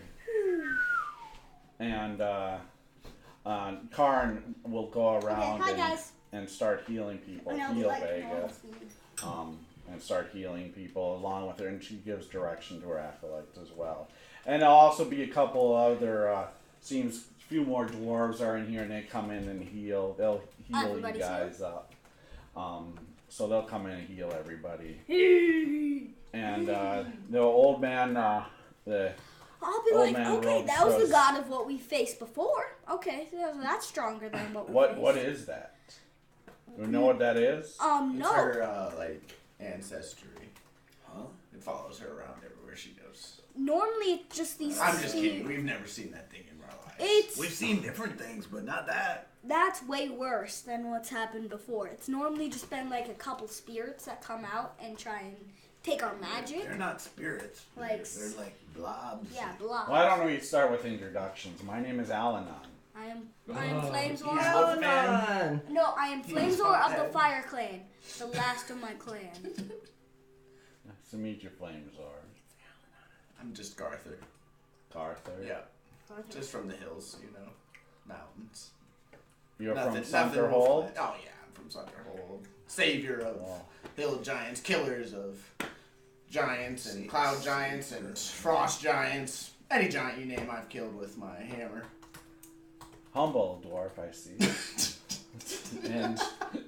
And Karn will go around Okay, hi guys. and start healing people, And I'll be heal like Vega, normal speed. and start healing people along with her, and she gives direction to her acolytes as well. And there'll also be a couple other, seems a few more dwarves are in here, and they come in and heal. They'll heal Everybody's you guys up. So they'll come in and heal everybody. And the old man, the I'll be Old like, man okay, Rogue that was the says- god of what we faced before. Okay, so that's stronger than what we faced. what is that? Do you know what that is? It's No. her like ancestry. Huh? It follows her around everywhere she goes. Normally it's just these. I'm just few- kidding. We've never seen that thing in our lives. It's We've seen different things, but not that. that's way worse than what's happened before. It's normally just been like a couple spirits that come out and try and take our magic. They're not spirits. Like- They're like blobs. Yeah, blah. Well, I don't know. You start with introductions. My name is Alanon. I am Flamesor. he's of- Wolf Man. No, I am He's Flamesor of the Hothead. Fire Clan, the last of my clan. Nice to meet you, Flamesor. I'm just Garthur. Arthur. Yeah, just from the hills, you know, mountains. You're Nothing- from nothing Sunderhold? Wolfland. Oh yeah, I'm from Sunderhold. Savior of Oh. hill giants, killers of giants and cloud giants and frost giants. Any giant you name, I've killed with my hammer. Humble dwarf, I see. And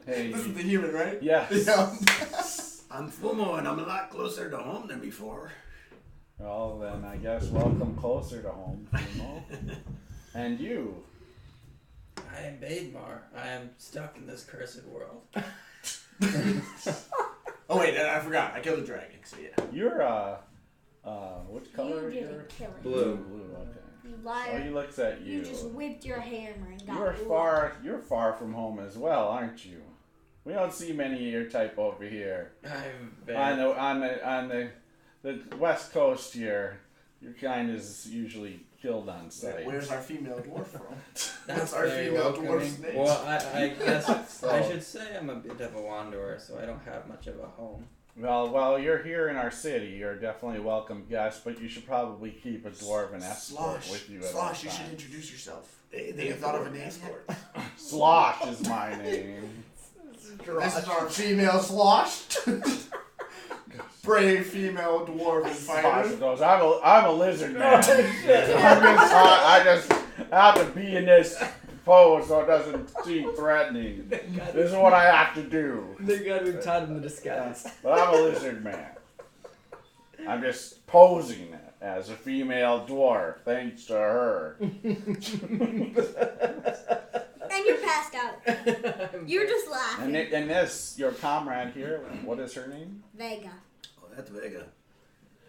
hey, This is the human, right? yes. Yeah. I'm Fumo, and I'm a lot closer to home than before. Well, then I guess welcome closer to home, Timo. And you. I am Baidmar. I am stuck in this cursed world. Oh wait, and I forgot. I killed a dragon. So yeah. You're which color You is your? didn't kill it. Blue. Blue. Okay. You So liar. he looks at you. You just whipped your hammer and got You're blood. far from home as well, aren't you? We don't see many of your type over here. I'm On the west coast here, your kind is usually killed on sight. Where's our female dwarf from? That's What's our very female welcoming. dwarf's name? Well, I guess So- I should say I'm a bit of a wanderer, so I don't have much of a home. Well, you're here in our city. You're definitely a welcome guest, but you should probably keep a dwarven escort Slosh. with you at all Slosh, you should times. introduce yourself. They You thought of a name yet? Slosh is my name. This is our female Slosh. Brave female dwarven Slosh fighter. goes, I'm a lizard man. I just have to be in this pose so it doesn't seem threatening. This is what I have to do. Thank God we've taught him the disguise. But I'm a lizard man. I'm just posing as a female dwarf, thanks to her. And you're passed out. You're just laughing. And this, your comrade here, what is her name? Vega. Oh, that's Vega.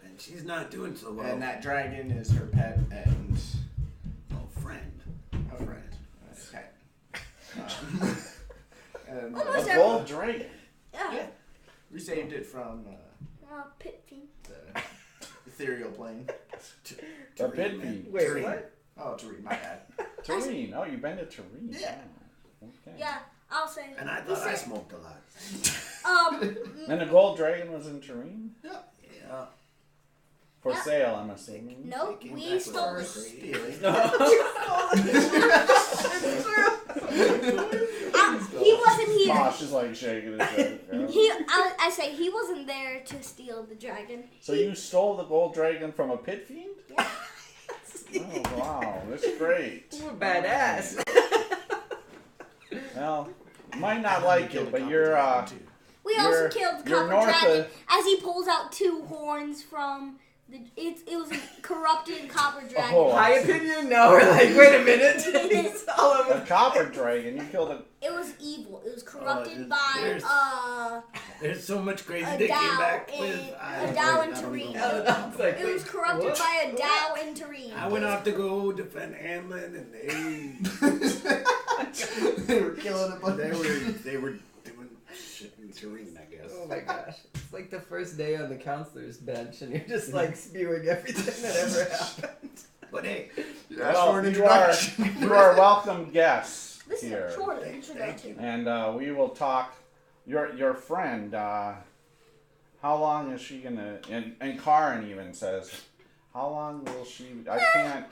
And she's not doing so well. And that dragon is her pet and friend. a friend. Okay. And Almost A gold dragon. Yeah. we saved it from Pit fiend. the ethereal plane. A pit fiend. Wait, Tareen. what? Oh, Tareen, my bad. Tareen. Oh, you've been to Tareen. Yeah. Oh, okay. Yeah, I'll say. And I thought I smoked a lot. And the gold dragon was in Tareen? Yeah. For Yeah. sale, I'm assuming. Nope, They came we back with stole all it. this crazy- Stealing. He wasn't here. Mosh is like shaking his head. Yeah. I say he wasn't there to steal the dragon. So you stole the gold dragon from a pit fiend? Yeah. Oh, wow. That's great. We're badass. Well, you might not like it, but you're, We also You're- killed the you're copper north dragon of- as he pulls out 2 horns from the. It was a corrupted copper dragon. Oh. High opinion? No, we're like, wait a minute. It's all a over. copper dragon. You killed a... It was evil. It was corrupted there's- by There's so much crazy a they came Dow back in with. a Dow in Tareen. I was like, It was wait, corrupted what? by a Dow in Tareen. I went off to go defend Hamlin, and They were killing a bunch they were doing shit in Turin, I guess. Oh my gosh. It's like the first day on the counselor's bench and you're just like spewing everything that ever happened. But hey, You asked Well, for an you are introduction. you are welcome guests This is here. a short Thank introduction. And we will talk... Your friend, how long is she gonna... And Karin even says... How long will she... I can't...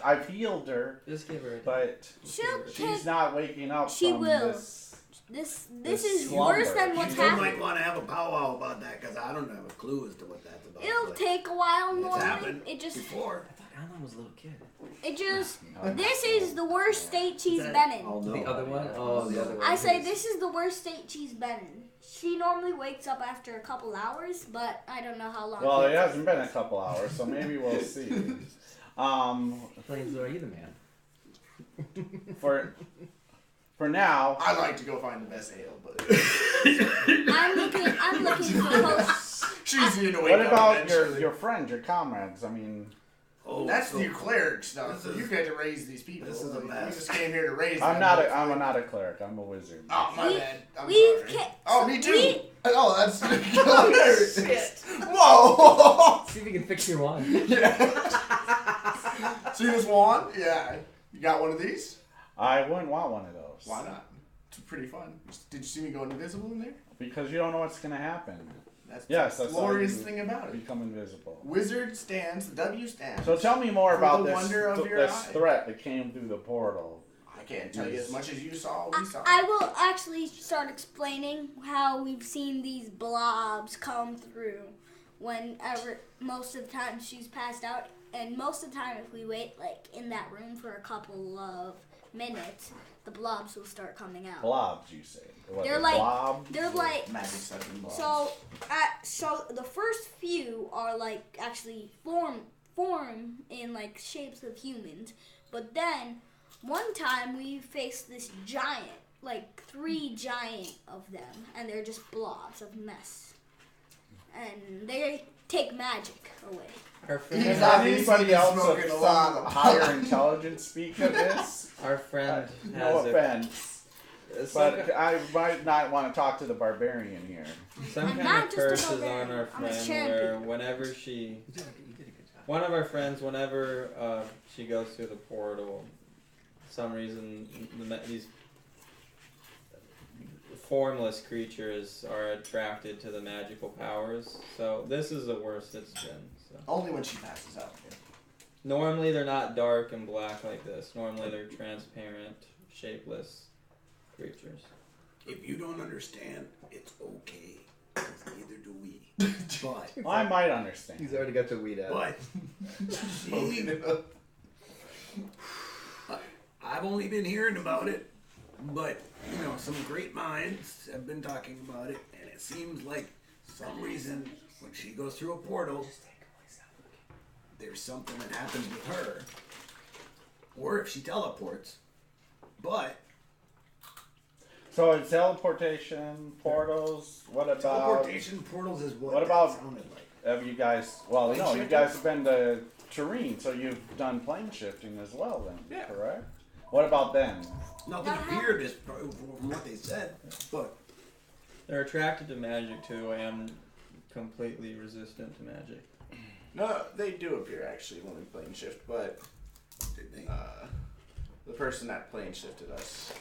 I've healed her, Just give her a but She'll she's take. not waking up She from will. this... This This is slumber. worse than what's you might happening. want to have a powwow about that because I don't have a clue as to what that's about. It'll but take a while it's normally. happened It just. before. I thought Alan was a little kid. This is the worst state she's That- been in. I'll know. The other one? Oh, the other one. I say this is the worst state she's been in. She normally wakes up after a couple hours, but I don't know how long. Well, it takes. hasn't been a couple hours, so maybe we'll see. Flames are you the man? For now, I'd like to go find the best ale, but I'm looking for hosts. she's here to wake what up about eventually. your friends, your comrades? I mean, Oh, That's so your cleric stuff. this You is- get to raise these people. this is a We mess. just came here to raise I'm them. not a cleric. I'm a wizard. Oh, my We- bad. I'm we've sorry. ca- Oh, me too. we- Oh, that's Shit. Whoa! See if you can fix your wand. Yeah. See this wand? Yeah. You got one of these? I wouldn't want one of those. Why not? It's pretty fun. Did you see me go invisible in there? Because you don't know what's gonna happen. That's Yes, the that's glorious all you thing about it. Become invisible. Wizard stands, the W stands. So tell me more For about the this wonder of your this eye. threat that came through the portal. I can't tell you as much as you saw, we saw. I will actually start explaining how we've seen these blobs come through whenever most of the time she's passed out, and most of the time if we wait like in that room for a couple of minutes, the blobs will start coming out. Blobs, you say? What, They're like- blobs? They're like Magic sucking blobs. so the first few are like actually form in like shapes of humans, but then one time we faced this giant, like 3 giant of them, and they're just blobs of mess, and they take magic away. Our friend, He's Has obviously anybody been else of smoking a lot some of higher intelligence speak of this? our friend No has offense, but I might not want to talk to the barbarian here. some I'm kind not of just a curse is barbarian, on our I'm a friend champion. where whenever she, You did a good job. one of our friends, whenever she goes through the portal, for some reason these formless creatures are attracted to the magical powers. So this is the worst it's been. So. Only when she passes out. Normally they're not dark and black like this. Normally they're transparent, shapeless creatures. If you don't understand, it's okay. 'Cause neither do we. But Well, I might understand. He's already got the weed out. But she, I I've only been hearing about it, but you know, some great minds have been talking about it, and it seems like some reason when she goes through a portal, there's something that happens with her, or if she teleports. But So it's teleportation, portals. What about teleportation portals is what about- that sounded like. Have you guys? Well, Plane no, you shifting? guys have been to Turin, so you've done plane shifting as well, then. Yeah. Correct. What about them? Nothing appeared as from what they said, but They're attracted to magic too. I am completely resistant to magic. No, they do appear actually when we plane shift, but the person that plane shifted us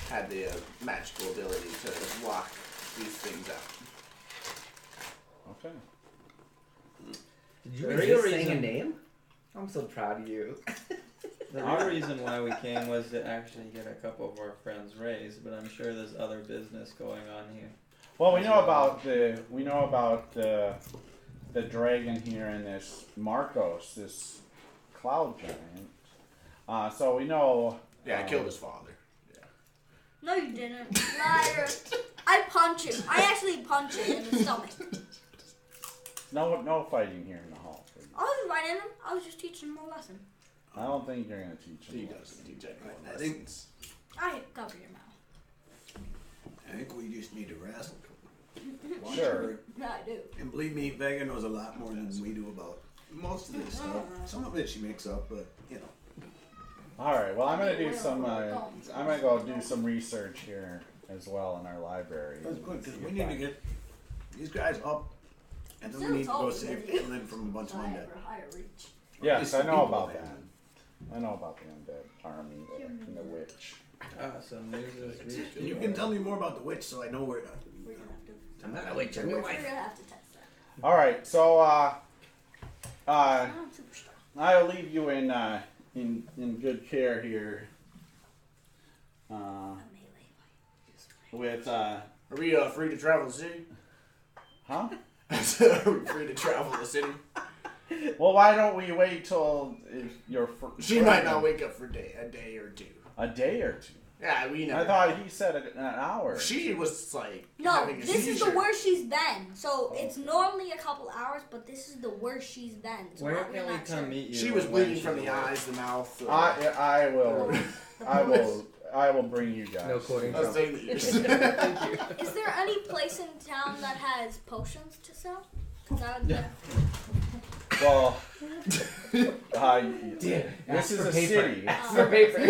had the magical ability to lock these things out. Okay. Did you The resist real saying a reason- name? I'm so proud of you. The real reason why we came was to actually get a couple of our friends raised, but I'm sure there's other business going on here. Well, we know about the dragon here and this Marcos, this cloud giant. So we know. Yeah, I killed his father. No, you didn't. Liar. I punch him. I actually punch him in the stomach. No fighting here in the hall. I wasn't fighting him. I was just teaching him a lesson. I don't think you're gonna teach He him. doesn't teach anyone I think- lessons. I cover your mouth. I think we just need to wrestle. Watch Sure. her. Yeah, I do. And believe me, Vega knows a lot more than we do about most of this stuff. Some of it she makes up, but you know. All right. Well, I'm gonna do some. I'm gonna go do some research here as well in our library. That's good because See we if need I- to get these guys up, and then we need to go save Caitlin from a bunch of undead. Higher reach. Yes, I know People about there. that. I know about the undead army there and the witch. Some news is reached. And you can tell me more about the witch, so I know where to. We're gonna have to. I'm not a witch, I'm your We're wife. gonna have to test that. All right. So I'm super strong. I'll leave you in good care here. I'm melee. With Are we free to travel the city? huh? Are we free to travel the city? Well, why don't we wait till your She might not wake up for a day or two. a day or two? Yeah, we never. I thought he said an hour. She was like No, having a this is the seizure. worst she's been. So it's normally a couple hours, but this is the worst she's been. So Where we're can we not come sure. meet you? She was when bleeding she's from the awake? eyes, the mouth. I will bring you guys. No quoting I was from. saying that you're Is there any place in town that has potions to sell? 'Cause I would Well, Dude, this is for a paper. city. Ask for paper.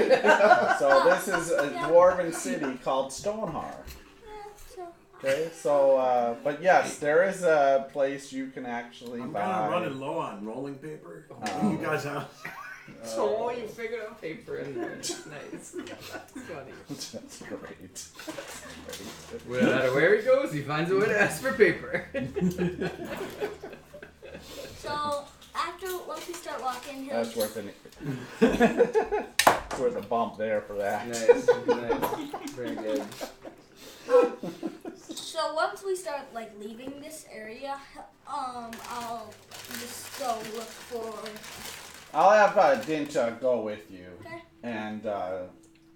So this is a dwarven city called Stonehar. Okay, so but yes, there is a place you can actually I'm buy. kind of running low on rolling paper. Oh. You guys have. So you figured out paper anyway. Nice. That's funny. That's great. That's great. No matter where he goes, he finds a way to ask for paper. So once we start walking, he'll That's worth an. It's worth a bump there for that. Nice, nice. Very good. So once we start like leaving this area, I'll just go look for. I'll have Dint go with you, Okay. and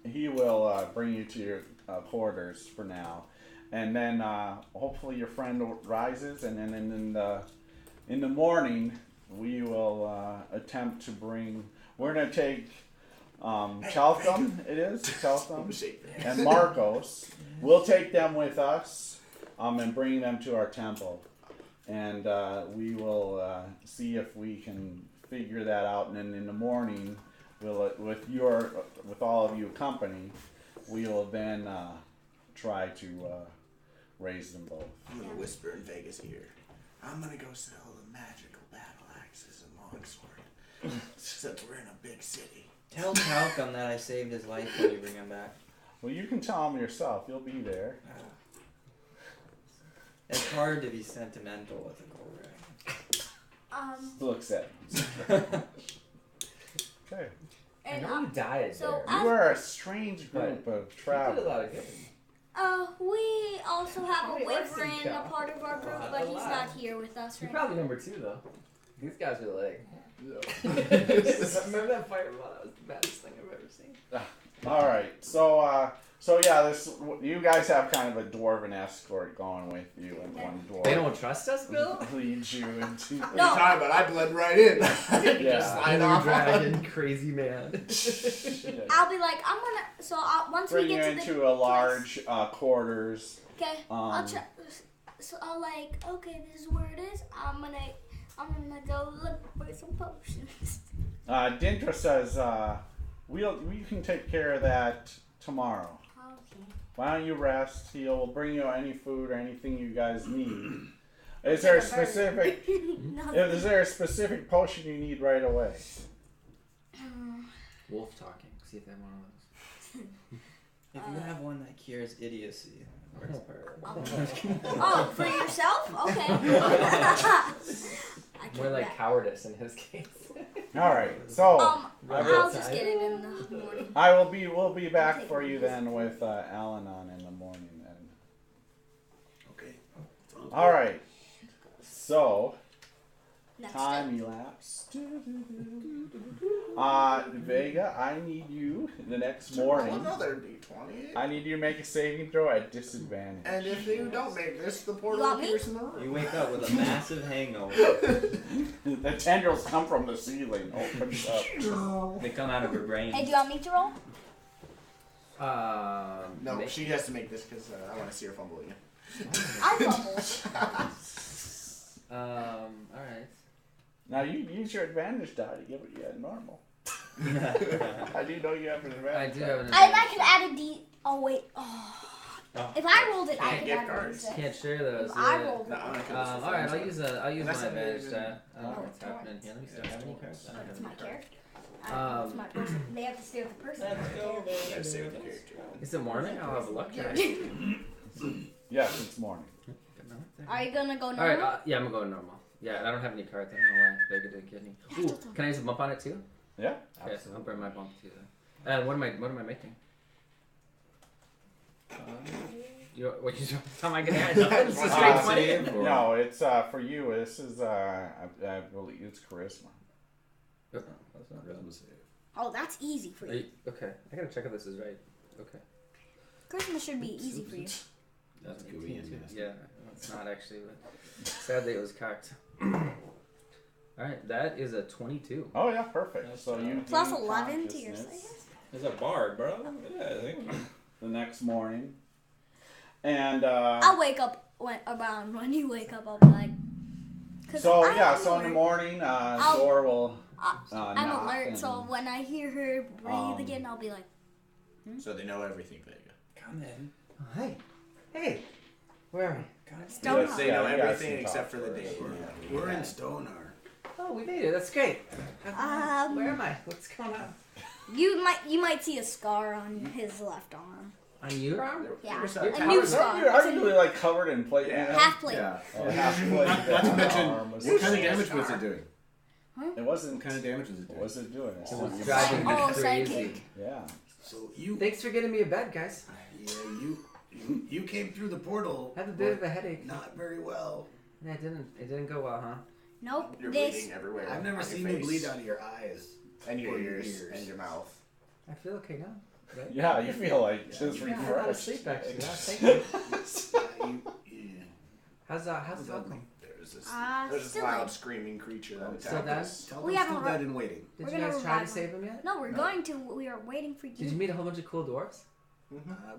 he will bring you to your quarters for now, and then hopefully your friend rises, and then in the morning we will attempt to bring. We're gonna take Chalcum. It is Chalcum and Marcos. We'll take them with us, and bring them to our temple, and we will see if we can figure that out, and then in the morning, we'll with all of you company, we will then try to raise them both. I'm gonna whisper in Vegas' ear. I'm gonna go sell the magical battle axes and longsword. Since we're in a big city. Tell Talcum that I saved his life when you bring him back. Well, you can tell them yourself. You'll be there. It's hard to be sentimental with a gold Looks at him. Okay. I And know you died so there. You are a strange group of You did a travelers. lot of good. we also have How a many lives did wyvern, you a count? part of our group, A but he's lot. not here with us You're right probably now. number 2 though. These guys are like. Remember that fireball? That was the baddest thing I've ever seen. All right. So yeah, you guys have kind of a dwarven escort going with you, and one dwarf. They don't trust us, Bill? Leads you into. What are you talking about? I blend right in. Yeah. Just slide Blue off. dragon, crazy man. I'll be like, I'm gonna. So once Bring we you get to into the a large quarters. Okay. I'll try. So I'll like, okay, this is where it is. I'm gonna go look for some potions. Dintra says, we can take care of that tomorrow. Okay. Why don't you rest? He'll bring you any food or anything you guys need. Is there a specific potion you need right away? Wolf talking. See if they have one of those. If you have one that cures idiocy, works Oh, for yourself? Okay. I More can't like bet. cowardice in his case. All right. So I'll just get it in the morning. we'll be back for you then with Al-Anon in the morning then. Okay. All right. So Next time elapsed. Vega, I need you the next morning. Another D20. I need you to make a saving throw at disadvantage. And if you don't make this, the portal You want me? appears in the room. You wake up with a massive hangover. The tendrils come from the ceiling. Opens up. They come out of her brain. Hey, do you want me to roll? No, Make- she has to make this because I want to see her fumble again. I fumbled. Alright. Now you use your advantage die to give it you a normal. I do know you have an I advantage. do have an And I could add a D. Oh wait. Oh. If I rolled it, I Can't could get add a cards. D6. Can't share those. If I yeah. rolled No, it. I'm gonna kill this Alright, I'll use Unless my I advantage did- die. I don't know Oh, what's it's happening here. Let me see. Do I have any cards? I don't That's have my any cards. character. It's my person. They have to stay with the person. Gotta stay with the character. Is it morning? I'll have a luck check. Yes, it's morning. Are you gonna go normal? Alright, yeah, I'm gonna go normal. Yeah, I don't have any cards. I don't know why. Vega didn't get any. Ooh, can I use a bump on it too? Yeah. Okay, so I'll burn my bump too then. What am I making? What you? How am I gonna add nothing? It's a straight 20. No, it's for you. This is I believe it's charisma. That's not real. Oh, that's easy for Are you. you- Okay, I gotta check if this is right. Okay. Christmas should be easy for you. That's gooey and nasty. Yeah, it's not actually. But sadly, it was cocked. Alright, that is a 22. Oh yeah, perfect. That's So you Plus gain 11 to your consciousness save. There's a bard, bro. Yeah, I think. the next morning, and I'll wake up around when you wake up. I'll be like. 'Cause so I'm yeah, so in the alert. morning, Zor will. I'm knock alert, and, so when I hear her breathe again, I'll be like, So they know everything, Vega. Come in. Oh, hey. Hey. Where are we? Stonehar. They know Yeah, you guys everything can except talk for the first. day. We're in Stonehar. Oh, we made it. That's great. Where am I? What's going on? you might see a scar on his left arm. On your arm? Yeah, You're a covered. new Aren't scar. you, aren't you really like covered in plate? Yeah. Half plate. Yeah. Oh, half plate. Not to mention, Arm was- what kind of damage was it doing? It wasn't. What kind of damage was it What doing? was it doing? It was Yeah. driving me Oh, crazy. psychic. So you, Thanks for getting me a bed, guys. yeah, you came through the portal. I had a bit of a headache. Not very well. Yeah, it didn't go well, huh? Nope. You're This. bleeding everywhere. I've never on seen your you face. bleed out of your eyes. And your or your ears. ears. And your mouth. I feel okay now. Right? Yeah, you feel like just Yeah, I had a refreshed. sleep actually. Yeah, thank you. Yeah. How's Falcon? There's this Still loud dead. screaming creature that Still attacked dead? us. Tell We them haven't still dead and waiting. Did We're you gonna guys try to revive save him yet? No, we're going to. We are waiting for you. Did you meet a whole bunch of cool dwarves?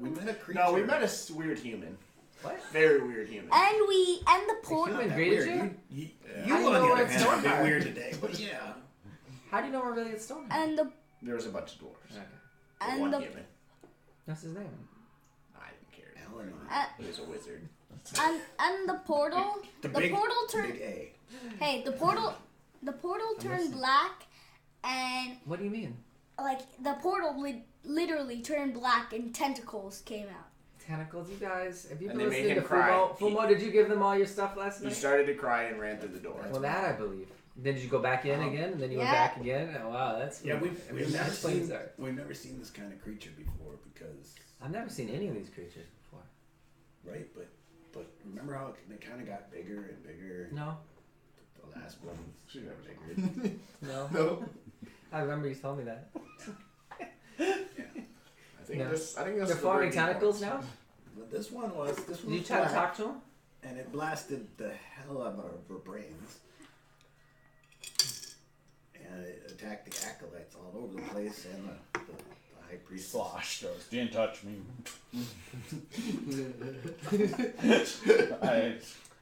We met a creature. No, we met a weird human. What? Very weird human. And the The portal. human That greeted weird. you? You How do you on know the we're other at hand, are a Stonehar? bit weird today, but yeah. How do you know we're really at Stonehar? And the There was a bunch of dwarves. Okay. and One the human. What's his name? I didn't care. Eleanor. He was a wizard. and the portal. The portal turned. Big A. Hey, the portal turned black, and What do you mean? like the portal literally turned black, and tentacles came out. Tentacles, you guys. Have you And been they made listening to him cry. Fumo? Fumo, did you give them all your stuff last He night? started to cry and ran through the door. Well, that I believe. Then did you go back in again, and then you went Yeah. back again? Oh, wow, that's Yeah, I mean, we've that never explains seen that. we've never seen this kind of creature before because I've never seen any of these creatures before. right, but remember how they kind of got bigger and bigger. No, The last one got bigger. no. No. I remember you told me that. think Yeah. this. I think They're this. is the forming breaking tentacles point. now? But this one was. This Did one you was try to black, talk to him? and it blasted the hell out of our brains. And it attacked the acolytes all over the place, and the high priest. Slosh goes, didn't touch me.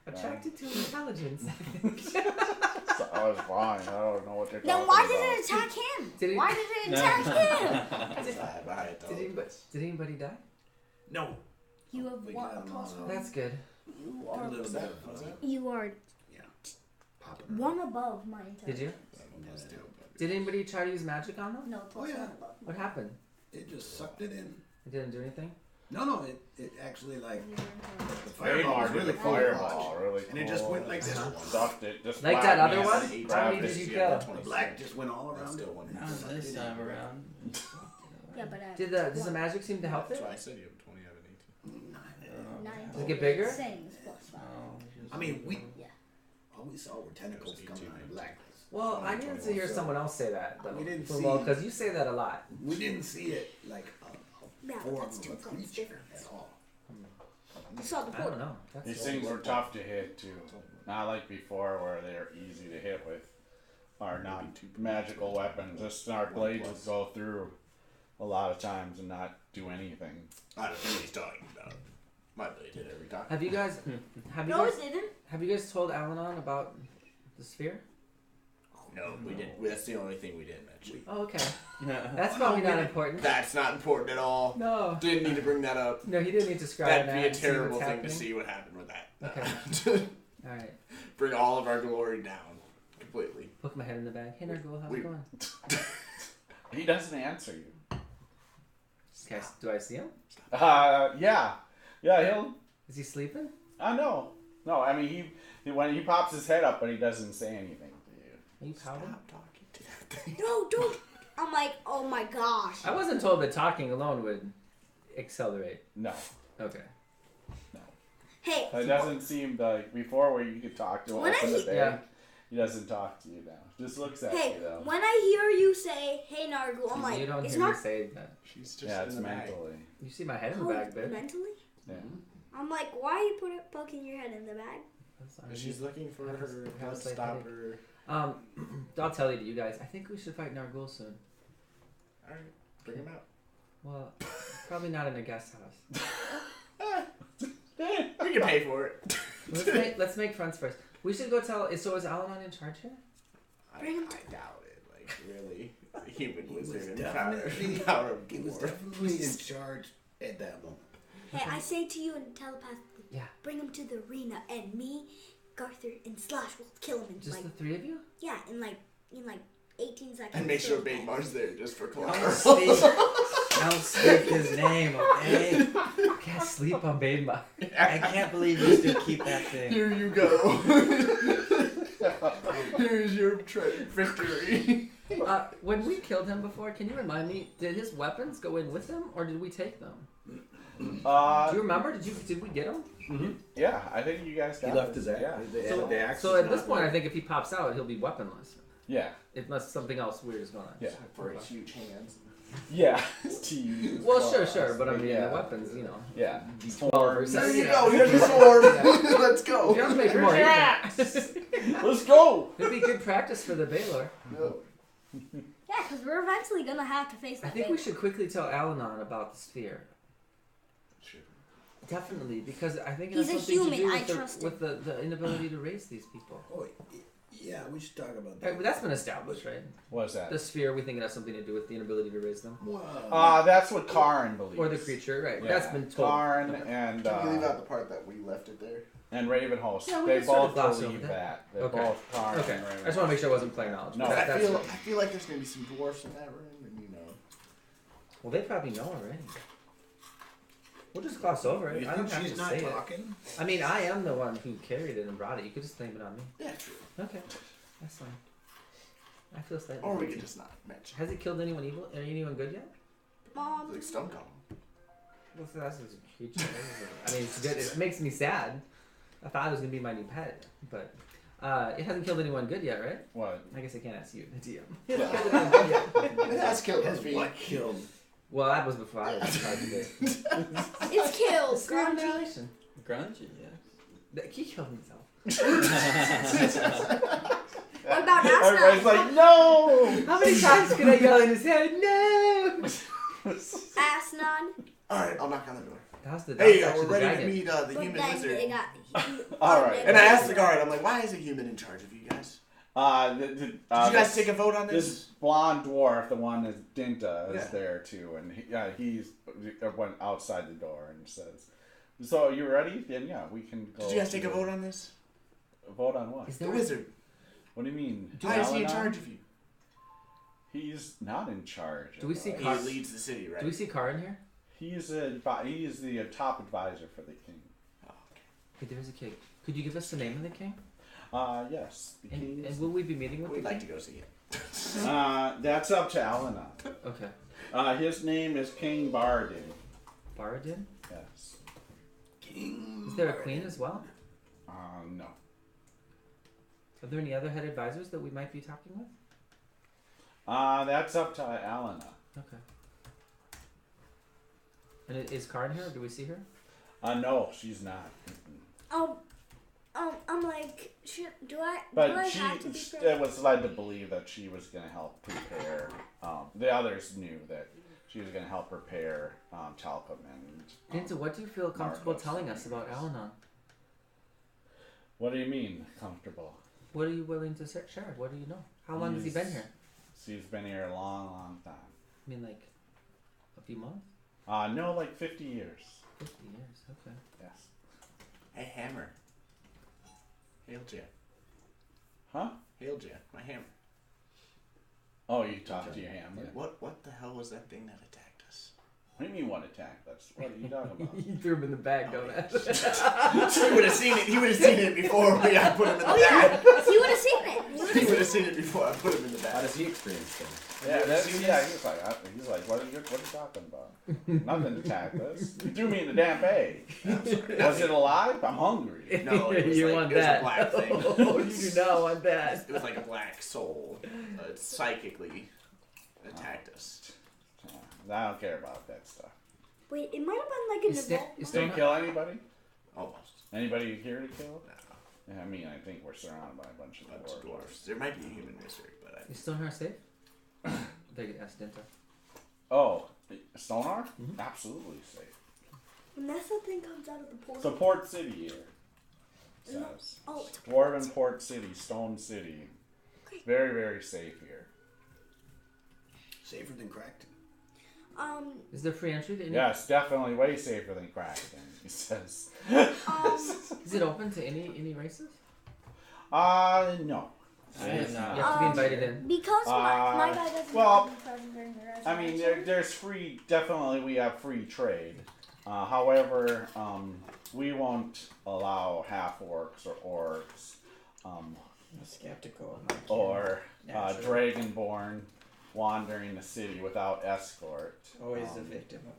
Attracted to intelligence. I was fine. I don't know what they're talking Then why about. did it attack him? Did it- Why did it attack him? Did anybody die? No. You have We one got 'em plus all. one. That's good. You A are little bit of fuzzy. you are Popping. one above my intelligence. Did you? Did anybody try to use magic on them? No, plus Oh, yeah. one above. What happened? It just sucked it in. It didn't do anything? No, it actually like the They fireball was marked really the cool. fireball, really And it just went like this. Stuffed it. Just Like that grabbed other me one? and How many grabbed did it. you kill? The black just went all around it. Not this time around. Yeah, but Does the magic seem to help That's it? why I said you have 20 out of 18. Does it get bigger? Same as plus five. I mean, Yeah. all we saw were tentacles coming out of black. Well, I needed to hear someone else say that, though. We didn't Because you say that a lot. We didn't see it like Yeah, a but form that's of two a friends creature difference. at all. You saw the I don't portal. know. That's These things were tough to hit too. Not like before where they're easy to hit with our non-magical weapons. This our blades would go through a lot of times and not do anything. I don't know what he's talking about. My blade hit every time. Have you guys No, it didn't. have you guys told Alanon about the sphere? No, we didn't. That's the only thing we didn't mention. Oh, okay. That's probably not important. That's not important at all. No. Didn't need to bring that up. No, he didn't need to describe That'd that. be a and see terrible what's thing happening. to see what happened with that. Okay. Alright. Bring all of our glory down completely. Poke my head in the bag. Hey, Nurgle, how's We- it going? He doesn't answer you. Okay, do I see him? Yeah, he'll. Is he sleeping? No. I mean, he when he pops his head up, but he doesn't say anything to you. Are you pouting? Stop talking to that thing. No, don't. I'm like, oh my gosh. I wasn't told that talking alone would accelerate. No, Okay. Hey, it doesn't seem like before where you could talk to him. When I Open the he- bag. Yeah. He doesn't talk to you now. Just looks at hey, you though. when I hear you say, "Hey, Nargle," I'm like, you don't it's hear me not say that. She's just Yeah, in it's the bag. mentally. You see my head in the bag, babe. mentally. Yeah. I'm like, why are you poking your head in the bag? She's looking for I her have a heart slight stopper. I'll tell you guys. I think we should fight Nargul soon. Alright, bring him out. Well, probably not in a guest house. We can pay for it. Let's make friends first. We should go tell. So is Alanon in charge here? I doubt it. Like, really. The human He was wizard definitely- power of He was war. definitely in charge at that moment. Hey, I say to you in telepathically, Yeah. bring him to the arena, and me, Garther, and Slash will kill him in Just like, the three of you? yeah, in like 18 seconds. And make sure So- Banemar's there just for Don't collateral. speak his name, okay? Can't sleep on Bainma. I can't believe you still keep that thing. Here you go. Here's your victory. When we killed him before, can you remind me? Did his weapons go in with him, or did we take them? Do you remember? Did we get them? Yeah, I think you guys got He left it. his axe. Yeah. The axe So is at this not point, there. I think if he pops out, he'll be weaponless, Yeah. unless something else weird is going on. Yeah. For his huge hands. Yeah. To use Well, for sure, us. but I mean, yeah. the weapons, you know. Yeah. 12 or There something. you go. Here's your sword. Let's go. You have to make it more Where's even. Let's go. It'd be good practice for the Baylor. Yeah, because we're eventually gonna have to face I that. think we should quickly tell Alanon about the sphere. Sure. Definitely, because I think it He's has a something human, to do I with, trust with the inability to raise these people. Oh, yeah, we should talk about Right, that. but that's been established, right? What's that? The sphere, we think it has something to do with the inability to raise them. That's what Karin believes. Or the creature, right? Yeah. That's been told. Karin and Can you leave out the part that we left it there? and Ravenholst. Yeah, we They can sort both of gloss believe over that. They're Okay. both Karin Okay, and I Ravenholst. just want to make sure I wasn't playing knowledge. No, but I that's feel like there's gonna be some dwarfs in that room, and you know. well, they probably know already. We'll just gloss over it. You I don't think have she's to not say talking? it. I mean, I am the one who carried it and brought it. You could just blame it on me. Yeah, true. Okay, that's fine. I feel slightly. Or we guilty. could just not mention. Has it killed anyone evil or anyone good yet? Like stone golem. Well, so that's just a creature. I mean, it's good. It makes me sad. I thought it was gonna be my new pet, but it hasn't killed anyone good yet, right? What? I guess I can't ask you, the DM. It has killed Has his feet. what killed? Well, that was before I was in charge of it. It's killed. It's not an Grungy. annihilation. Grungy, yes. He killed himself. What about Everybody's Asna? like, no! How many times could I yell in his head? No! Asnan. Alright, I'll knock on the door. That was the Hey, actually we're the ready to dragon. meet the But human then wizard. they got. All right. And I asked the guard, I'm like, why is a human in charge of you guys? Did Did you guys take a vote on This this? blonde dwarf, the one that Dinta, is Yeah. there too, and he's went outside the door and says, "So you ready? Then yeah, we can go." Did you guys take a vote on this? Vote on what? Is The there wizard. What do you mean? Why is he in Al-Anon? charge of you? He's not in charge. Do we of see us. He Car- leads the city, right? Do we see Car in here? He's the top advisor for the king. Oh, okay. Hey, there's a king. Could you give us the name of the king? Yes. The king And is- will we be meeting with We'd the like king? to go see it. that's up to Al-Anon. Okay. His name is King Bardin. Baradin? Yes. King. Is there a queen as well? No. Are there any other head advisors that we might be talking with? That's up to Al-Anon. Okay. And is Car in here? Or do we see her? No, she's not. Mm-mm. I'm like, do I But have to be she prepared? was led to believe that she was going to help prepare. The others knew that she was going to help prepare Talcum and. Dinta, what do you feel comfortable Marcos. telling us about Al-Anon? What do you mean comfortable? What are you willing to share? What do you know? How long has he been here? She's been here a long, long time. I mean, like, a few months? No, like 50 years. 50 years, okay. Yes. Hey, Hammer. Hail Jet. Huh? Hail Jet. My hammer. Oh, you talked to your hammer. What the hell was that thing that attacked us? What do you mean what attack? What are you talking about? You threw him in the bag, Oh, don't yeah. I? He would have seen it. He would have seen it before we I put him in the Oh yeah, bag. he would have seen it. He would have seen it before I put him in the How bag. does he experience things? Yeah, he's like, what are you talking about? Nothing attacked us. You threw me in the damn bag. Was it alive? I'm hungry. No, it was you like, want it was that. a black thing. Oh, you do not want that. It was like a black soul. It psychically attacked us. I don't care about that stuff. Wait, it might have been like an Is event. Is Did they Stonehar- kill anybody? Almost. Anybody here to kill? No, Yeah, I mean, I think we're surrounded by a bunch of bunch of dwarves. dwarfs. There might be a human wizard, but I Is Stonehar safe? They could ask Dinta. Oh, Stonehar? Mhm. Absolutely safe. When that thing comes out of the portal. It's a port city here. It No. says. Oh, it's a Dwarven Port City, Stone City. Very, very safe here. Safer than cracked. Is there free entry to any? Yes, definitely way safer than Crackton, he says. Is it open to any races? No. I am You not. have to be invited in. Because my guy doesn't well, have to be present during the I mean, resurrection. there's free, definitely we have free trade. However, we won't allow half-orcs or orcs, I'm skeptical of my or Naturally. dragonborn wandering the city without escort. Always a victim of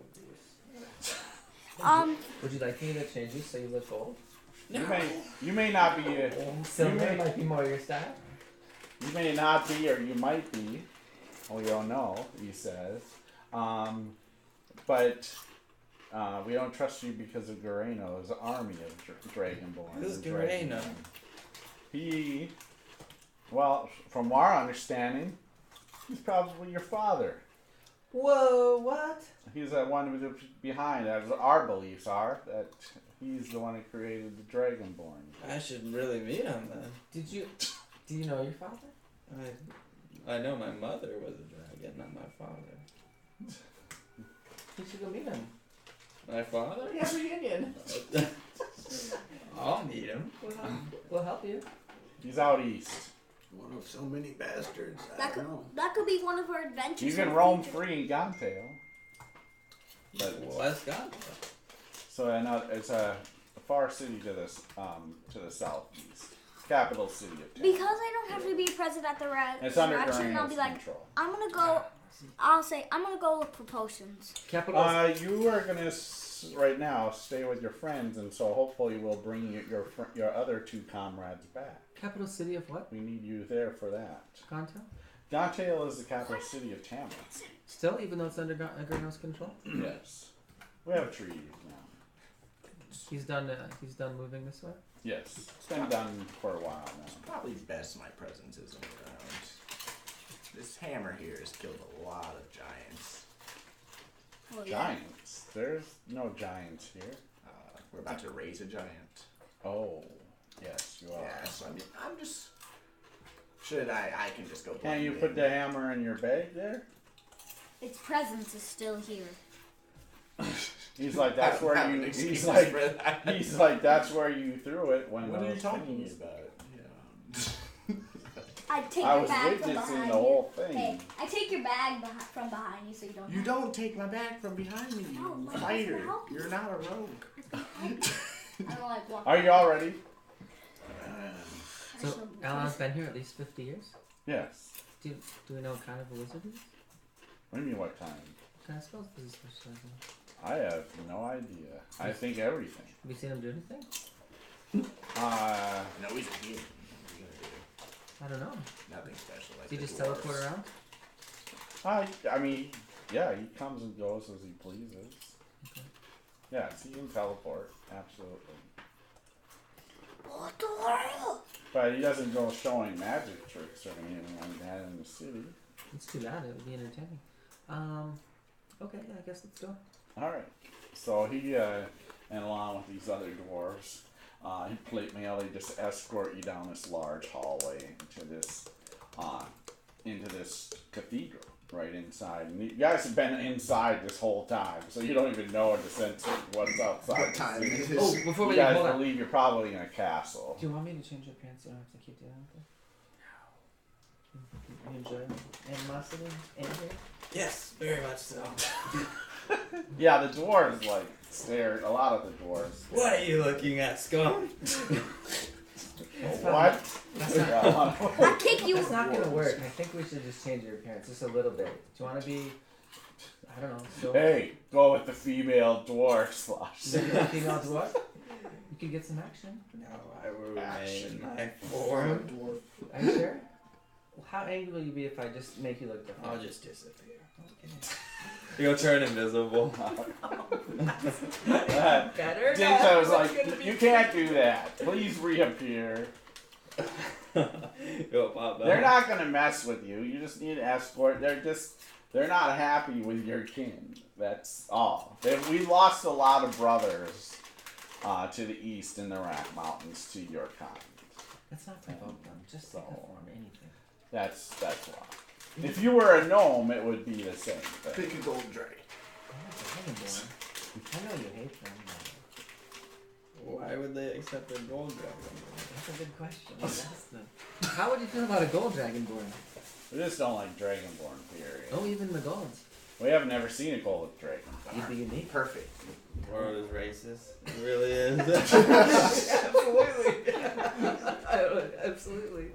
abuse. Would you like me to change you so you look gold? You may not be Silver may- might be more your style. you may not be or you might be. We don't know, he says. But we don't trust you because of Gareno's army of Dragonborn. Who's and Gareno? He, well, from our understanding, he's probably your father. Whoa, what? He's the one who's behind, as our beliefs are, that he's the one who created the Dragonborn. I should really meet him then. Do you know your father? I know my mother was a dragon, not my father. You should go meet him. My father? We have a reunion. I'll meet him. We'll help you. He's out east. One of so many bastards. I That don't could, know. that could be one of our adventures. You in can the roam future. free in Gontail. But What's got so it's a far city to the southeast, capital city of town. Because I don't have to be present at the It's under resurrection, I'll be Gareno's like, control. I'm gonna go. I'll say I'm gonna go look for potions. Capital. You are gonna right now stay with your friends, and so hopefully we'll bring your other two comrades back. Capital city of what? We need you there for that. Gonta? Gauntale is the capital city of Tamil. Still, even though it's under Gurno's control? Yes. We have treaties now. He's done moving this way? Yes. It's been done for a while now. Probably best my presence isn't around. This hammer here has killed a lot of giants. Well, yeah. Giants? There's no giants here. We're about to raise a giant. Oh. Yes, you are. Yeah, so I'm just... I can just go Can blend you in. put the hammer in your bag there? Its presence is still here. He's like, that's I don't where have you. an excuse He's like, for that. he's like, that's where you threw it when. What are you those talking things- about? Yeah. I take I your was bag from witnessing behind the you. whole thing. Hey, I take your bag from behind you so you don't. You don't take my bag from behind me, No, you my fighter. bag's help you. You're not a rogue. I don't like walking. Are you all ready? So, Alan's been here at least 50 years? Yes. Do we know what kind of a wizard he is? What do you mean, what time? What kind of spells does he specialize in? I have no idea. I think everything. Have you seen him do anything? No, he's a human. What are you gonna do? I don't know. Nothing special. Like Does he the just dwarves. teleport around? I mean, yeah, he comes and goes as he pleases. Okay. Yes, he can teleport. Absolutely. What the world? But he doesn't go showing magic tricks or anything like that in the city. It's too bad. It would be entertaining. Okay, yeah, I guess let's go. Alright. So he, and along with these other dwarves, he plate mail, they just escort you down this large hallway into this cathedral right inside. And you guys have been inside this whole time, so you don't even know in the sense of what's outside. What time the is city. it? Oh, before You we leave, guys hold on. believe you're probably in a castle. Do you want me to change your pants? You don't have to keep doing anything. You enjoy animosity? Anger? Yes, very much so. Yeah, the dwarves like stare. A lot of the dwarves. What are you looking at, Scum? What? That's not, Yeah, I kick you. that's not gonna work. I think we should just change your appearance just a little bit. Do you want to be, I don't know, so hey, go with the female dwarf slash. female dwarf? You could get some action. No, I will remain Action. in my form. Are you sure? Well, how angry will you be if I just make you look different? I'll just disappear. You'll turn invisible. Better? Dinta was like, you can't do that. Please reappear. You'll pop out. They're not gonna mess with you. You just need to escort. They're not happy with your kin. That's all. We lost a lot of brothers to the east in the Rack Mountains to your kind. Let's not provoke them. Just take a form, anything. That's why. If you were a gnome, it would be the same thing. Pick a gold drake. Dragonborn. I know you hate them. But Why would they accept a gold dragon? that's a good question. Ask them. How would you feel about a gold dragonborn? We just don't like Dragonborn, period. Oh, even the golds. We have never seen a gold dragon. You'd be unique. Perfect. The world is racist. It really is. Absolutely. Absolutely.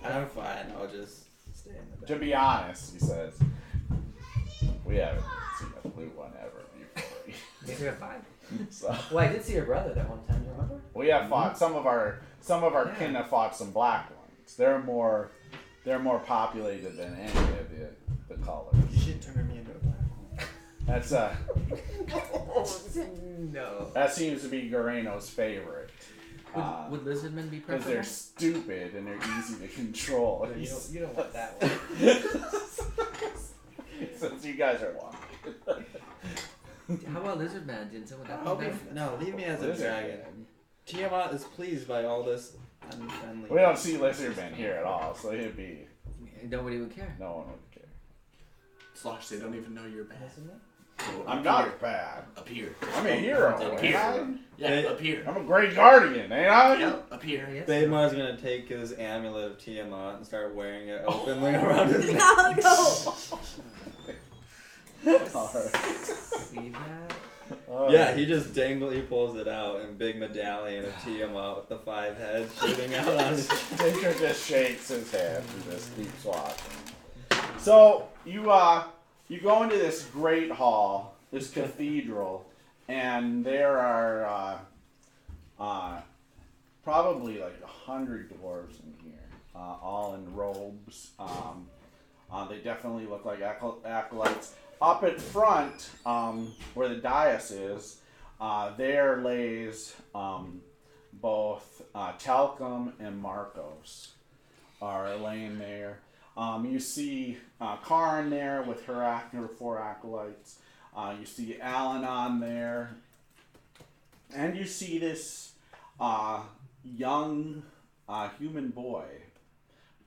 I'm fine. I'll just stay in the back. To be honest, he says, we haven't seen a blue one ever before. Maybe you're fine. So Well, I did see your brother that one time. Do you remember? we have fought some of our Yeah. kin have fought some black ones. They're more populated than any of the colors. You should turn me into a black hole. That's No. that seems to be Gareno's favorite. Would lizardmen be Because preferable? they're stupid and they're easy to control. No, He's- you don't want that one. Since you guys are walking. How about lizardman, Jinta? Would that I'll be be, better? no, leave me as a Lizard. dragon. Tiamat is pleased by all this unfriendly. We don't see lizardmen here at all, so he'd be Nobody would care. no one would care. Slosh, they don't even know you're bad. Lizardman? So I'm appear. not bad. Appear. I'm a hero, Appear. ain't Yeah, They- appear. I? I'm a great guardian, ain't I? Yep, appear. Yes. Baymar's gonna take his amulet of Tiamat and start wearing it openly around his neck. No, no. Alright. See that? Yeah, he just he pulls it out and big medallion of Tiamat with the 5 heads shooting out on his Tinker just shakes his head and just keeps watching. So you go into this great hall, this cathedral, and there are probably like 100 dwarves in here, all in robes. They definitely look like acolytes. Up at front, where the dais is, there lays both Talcum and Marcos are laying there. You see Karin there with her 4 acolytes. You see Alan on there. And you see this young human boy,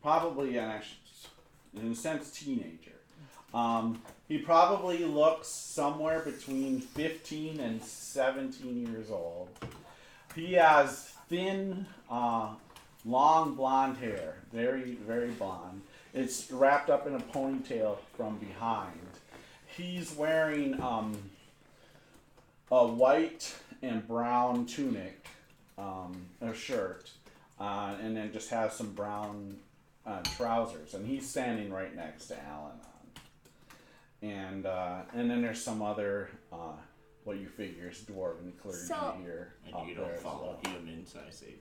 probably in a sense teenager. He probably looks somewhere between 15 and 17 years old. He has thin, long blonde hair, very, very blonde. It's wrapped up in a ponytail from behind. He's wearing a white and brown tunic, a shirt, and then just has some brown trousers. And he's standing right next to Alan. And then there's some other, what you figure is dwarven clergy here. And you don't follow humans, I say.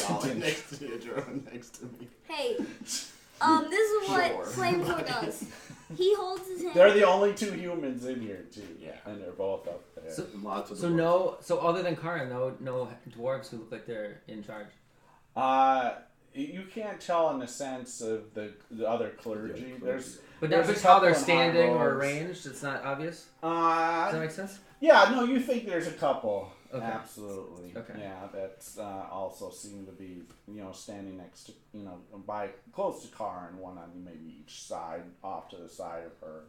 Alan next to you, Jerome next to me. Hey, this is what Flamethrower does. He holds his hand. They're the only 2 humans in here too. Yeah. And they're both up there. So other than Karin, no dwarves who look like they're in charge. You can't tell in the sense of the other clergy. There's how they're standing or arranged, it's not obvious. Does that make sense? Yeah, no, you think there's a couple. Okay. Absolutely. Okay. Yeah, that's also seem to be, standing next to, close to Karin, one on maybe each side, off to the side of her.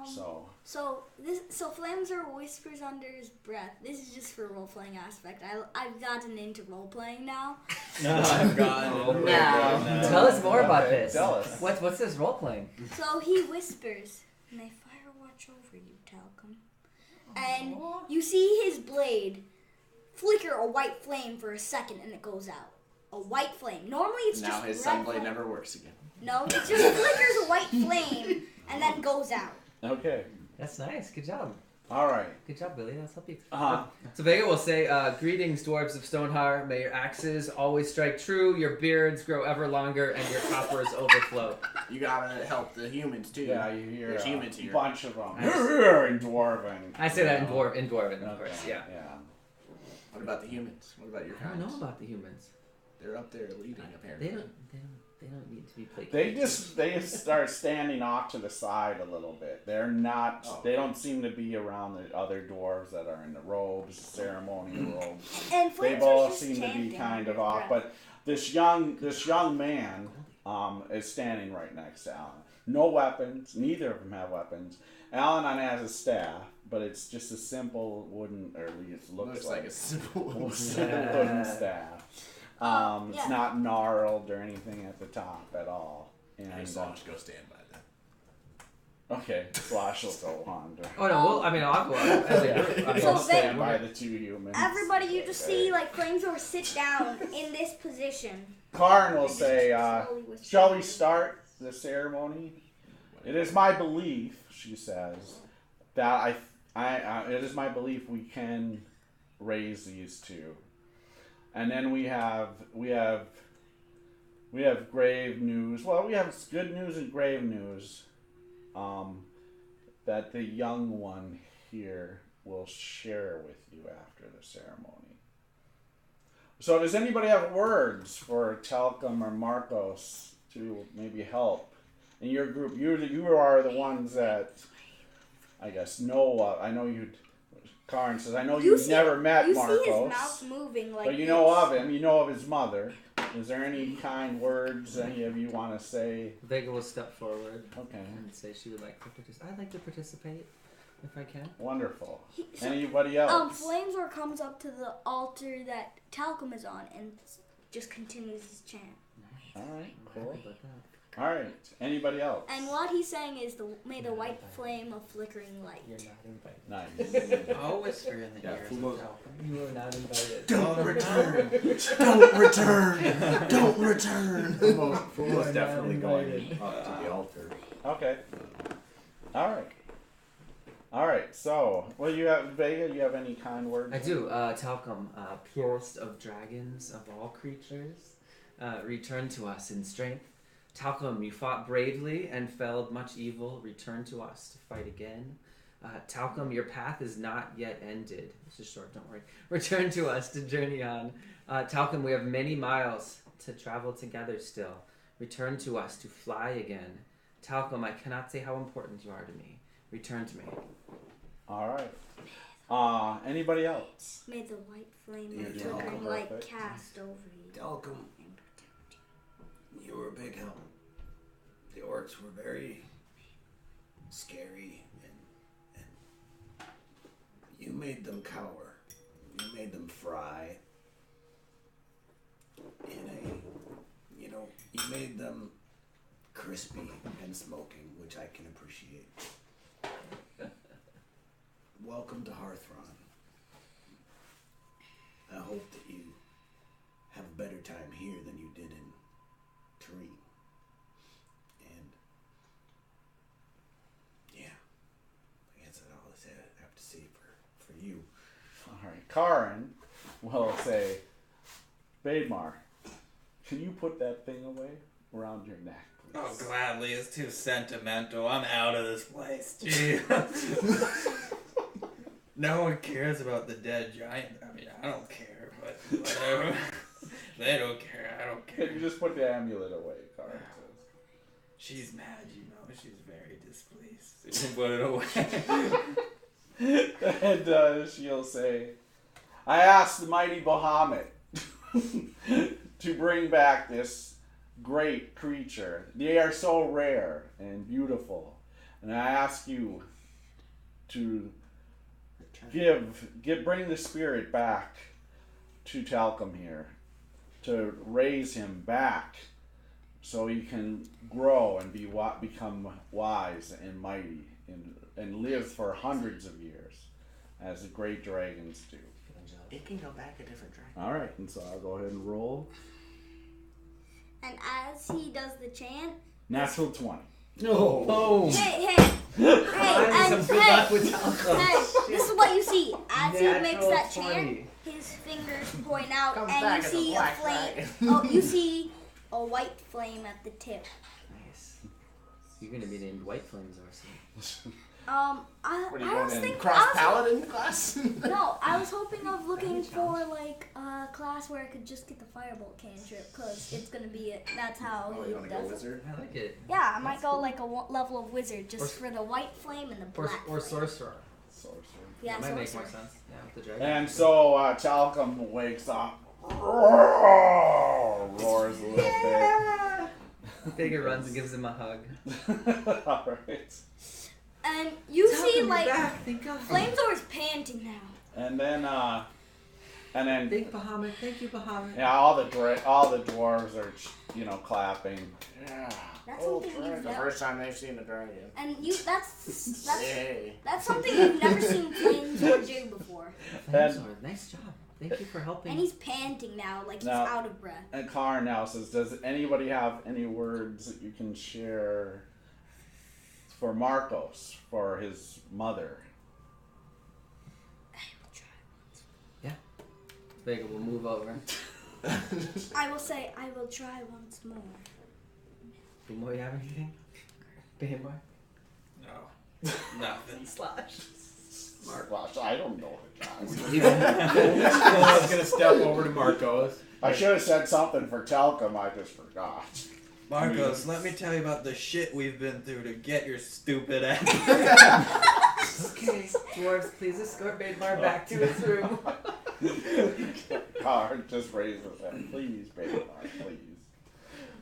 So Flamethrower whispers under his breath. This is just for role playing aspect. I've gotten into role playing now. I've gotten Now, tell us more about this. Tell us. What's this role playing? So he whispers, "May fire watch over you, Talcum." And you see his blade flicker a white flame for a second, and it goes out. A white flame. Normally it's now just his red sunblade flame. never works again. No, it just flickers a white flame and then goes out. Okay. That's nice. Good job. All right. Good job, Billy. That's help you. Uh-huh. So Vega will say, "Greetings, dwarves of Stonehar. May your axes always strike true, your beards grow ever longer, and your coppers overflow." You gotta help the humans too. Yeah, you hear There's humans here. a bunch of them. In Dwarven. I say that in Dwarven, of course. Yeah. What about the humans? What about your I kind? don't know about the humans. They're up there leading apparently. They don't need to be placated. They start standing off to the side a little bit. They're not. Oh. They don't seem to be around the other dwarves that are in the robes, ceremonial robes. And They Flamethrower's both just seem to be chanting kind under of his off. breath. But this young man is standing right next to Alan. No weapons. Neither of them have weapons. Alan has a staff, but it's just a simple wooden, or at least looks like a simple wooden staff. It's not gnarled or anything at the top at all. And Slosh, go stand by them. okay, Slosh will go on. Oh no, I'll go up as a group. So I'll stand by the 2 humans. Everybody, you just see Flamethrower sit down in this position. Karin will say, Slowly whisper. "Shall we start the ceremony?" "It is my belief," she says, "that it is my belief we can raise these 2. And then we have grave news. Well, we have good news and grave news. That the young one here will share with you after the ceremony. So, does anybody have words for Talcum or Marcos to maybe help in your group? You are the ones that I guess know. I know you. Karin says, "I know you've never met Marcos, see his mouth moving like but you know of him. You know of his mother. Is there any kind words any of you want to say?" Vega will step forward. Okay. And say she would like to participate. I'd like to participate if I can. Wonderful. Anybody else? Flamethrower comes up to the altar that Talcum is on and just continues his chant. All right. I'm Cool. happy about that. All right. Anybody else? And what he's saying is, "May the white flame of flickering light." You're not invited. Nice. I'll whisper in the ears of Talcum. You are not invited. Don't return! Don't return! Don't return! Fumo's definitely going up to the altar. Okay. All right. All right. So, well, you have Vega. You have any kind words? I do. Talcum, purest of dragons of all creatures, return to us in strength Talcum, you fought bravely and felled much evil. Return to us to fight again. Talcum, your path is not yet ended. This is short, don't worry. Return to us to journey on. Talcum, we have many miles to travel together still. Return to us to fly again. Talcum, I cannot say how important you are to me. Return to me. All right. Anybody else? May the white flame Yeah, of yeah. flickering light Perfect. cast over you. Talcum, you were a big help. The orcs were very scary, and you made them cower. You made them fry. You made them crispy and smoking, which I can appreciate. Welcome to Hearthron. I hope that you have a better time here than you did in Terrain. And yeah, I guess that's all I have to say for you. All right. Karin will say, Baidmar, can you put that thing away around your neck, please? Oh, gladly. It's too sentimental. I'm out of this place. Gee. No one cares about the dead giant. I mean, I don't care, but whatever. They don't care. I don't care. Can you just put the amulet away, Karin says. She's mad, you know. She's very displeased. So you can put it away. And she'll say, I asked the mighty Bahamut to bring back this great creature. They are so rare and beautiful. And I ask you to bring the spirit back to Talcum here, to raise him back so he can grow and become wise and mighty and live for hundreds of years as the great dragons do. It can go back a different direction. All right, and so I'll go ahead and roll. And as he does the chant, Natural 20. No. Boom. hey, Finally, and some good luck with Talcum. hey, this is what you see. As he makes Natural that 20. chant, his fingers point out, Comes and back you as a see a black flame. dragon. Oh, you see a white flame at the tip. Nice. You're gonna be named White Flames, Orson. What are you I going was in? thinking. Cross paladin class? No, I was hoping of looking for like a class where I could just get the firebolt cantrip, cause it's gonna be it. That's how Oh, he you want to go does it. wizard? I like it. Yeah, I might go like a level of wizard just Or- for the white flame and the black. Or flame. sorcerer. Sorcerer. Yeah, That might make more sorcerer. sense. Yeah, with the dragon. And so Talcum wakes up, roars a little bit. Vega runs and gives him a hug. All right. And you see Talcum, like you're back. Thank God. Flamesaur's panting now. And then Thank Bahamut. Thank you, Bahamut. yeah, all the dwarves are clapping. Yeah. That's Oh, something right, you've the never. first time they've seen a dragon. And that's Yay. that's something you've never seen Flamesor do before. Flamesword, nice job. Thank you for helping. And he's panting now, like he's Now- out of breath. And Karin now says, does anybody have any words that you can share for Marcos, for his mother? Vega will move over. I will say, I will try once more. Boy, you have anything? Bam boy? No. Nothing. Slash. Marcos, I don't know the guy. I was gonna step over to Marcos. I should have said something for Talcum, I just forgot. Marcos, let me tell you about the shit we've been through to get your stupid ass. Okay, dwarves, please escort Baidmar back to his room. Karin just raises his hand. Please, Baidmar,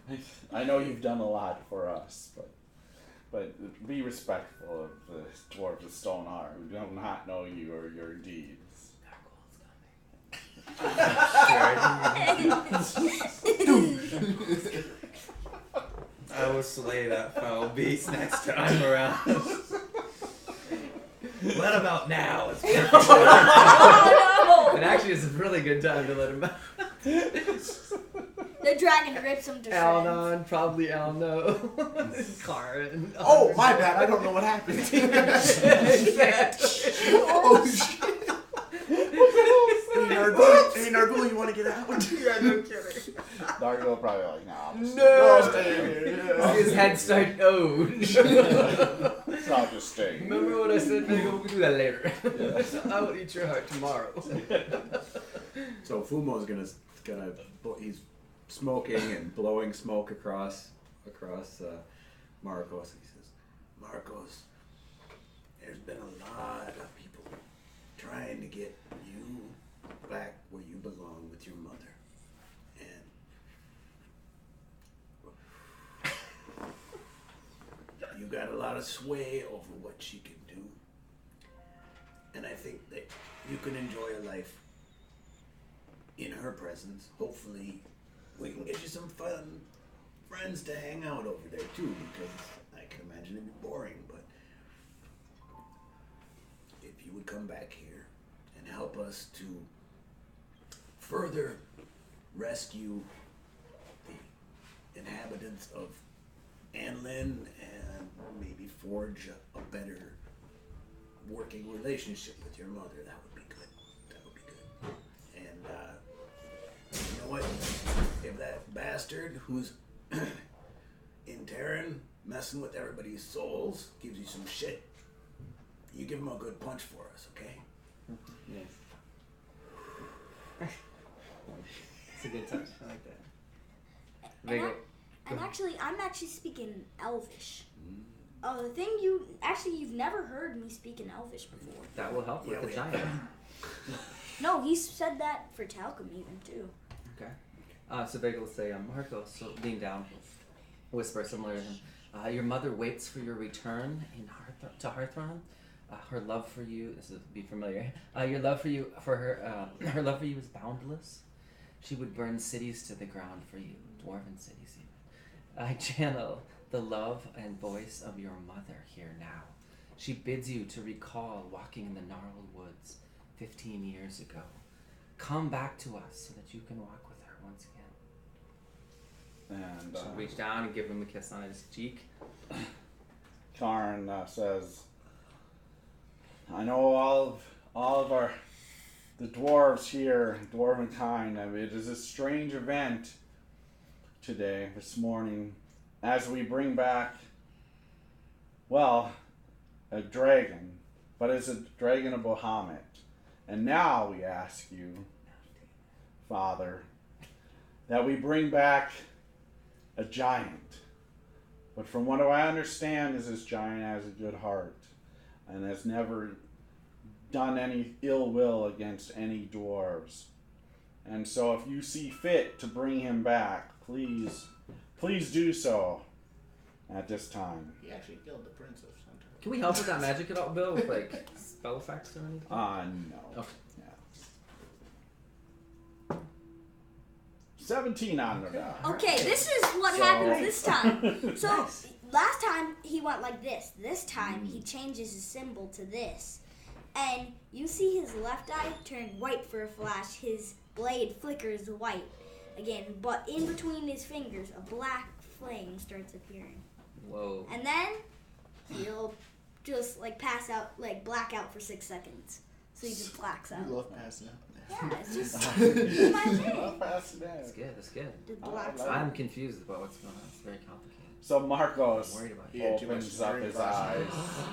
please. I know you've done a lot for us, but be respectful of the dwarves of Stonehar who do not know you or your deeds. I will slay that foul beast next time around. Let him out now. It's perfect. Oh It actually is a really good time to let him out. no! The dragon rips him to shreds. Alnon, probably Alno. Karin. Oh, my bad. I don't know what happened. Exactly. Oh, shit. Nargul, you want to get out? Yeah, no kidding. Nargul probably like, nah, I'm just No, stay here. His head start. Oh. I'll just stay. Remember what I said, Vega? We can do that later. I will eat your heart tomorrow. So Fumo's he's smoking and blowing smoke across Marcos. He says, Marcos, there's been a lot of people trying to get you back where you belong with your mother. And you got a lot of sway over what she can do. And I think that you can enjoy a life in her presence. Hopefully we can get you some fun friends to hang out over there too, because I can imagine it'd be boring, but if you would come back here and help us to further rescue the inhabitants of Anlin and maybe forge a better working relationship with your mother, that would be good. That would be good. And you know what? If that bastard who's in Terran messing with everybody's souls gives you some shit, you give him a good punch for us, okay? Yes. It's a good touch. I like that. Vega. And actually, I'm actually speaking Elvish. The thing you've never heard me speak in Elvish before. That will help with the giant. No, he said that for Talcum even too. Okay. So Vega will say, Marcos, so lean down, whisper similar to him. Your mother waits for your return to Hearthron. Her love for you, this will be familiar. Your love for you, her love for you is boundless. She would burn cities to the ground for you, dwarven cities even. I channel the love and voice of your mother here now. She bids you to recall walking in the gnarled woods 15 years ago. Come back to us so that you can walk with her once again. And So reach down and give him a kiss on his cheek. Karn says, I know all of the dwarves here, dwarven kind. I mean, it is a strange event today, this morning, as we bring back, well, a dragon, but it's a dragon of Bahamut. And now we ask you, Father, that we bring back a giant. But from what I understand is this giant has a good heart and has never done any ill will against any dwarves. And so if you see fit to bring him back, please do so at this time. He actually killed the Prince of Centaur. Can we help with that magic at all, Bill? With like spell effects or anything? No. Okay. Yeah. 17 on the die. Okay, this is what happens this time. So last time he went like this. This time he changes his symbol to this. And you see his left eye turn white for a flash. His blade flickers white again. But in between his fingers, a black flame starts appearing. Whoa. And then he'll just like pass out, like black out for 6 seconds. So he just blacks out. You love passing out. Yeah, it's just it's my thing. That's good, that's good. Just blacks like out. I'm confused about what's going on. It's very complicated. So Marcos I'm worried about He had too much opens up screen his glasses. eyes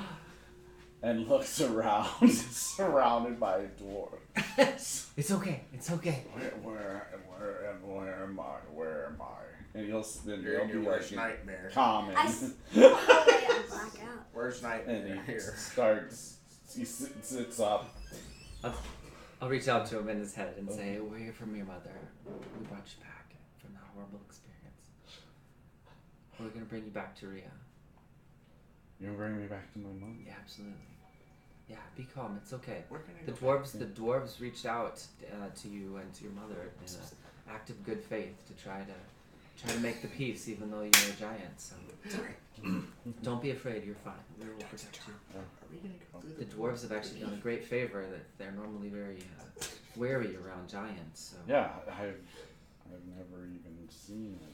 and looks around, surrounded by dwarves. It's okay, it's okay. Where am I? And he'll spin. You're in your be worst like nightmare. common. Oh, yeah, black out. Worst nightmare And he here. starts. He sits up. I'll reach out to him in his head and say, we're here from your mother. We brought you back from that horrible experience. We're going to bring you back to Ria. You gonna bring me back to my mom? Yeah, absolutely. Yeah, be calm. It's okay. Where can I The go? dwarves reached out to you and to your mother in an act of good faith to try to make the peace, even though you're a giant. So don't be afraid. You're fine. We will protect you. Are we gonna go through The dwarves have actually done a great favor that they're normally very wary around giants. So Yeah, I've never even seen a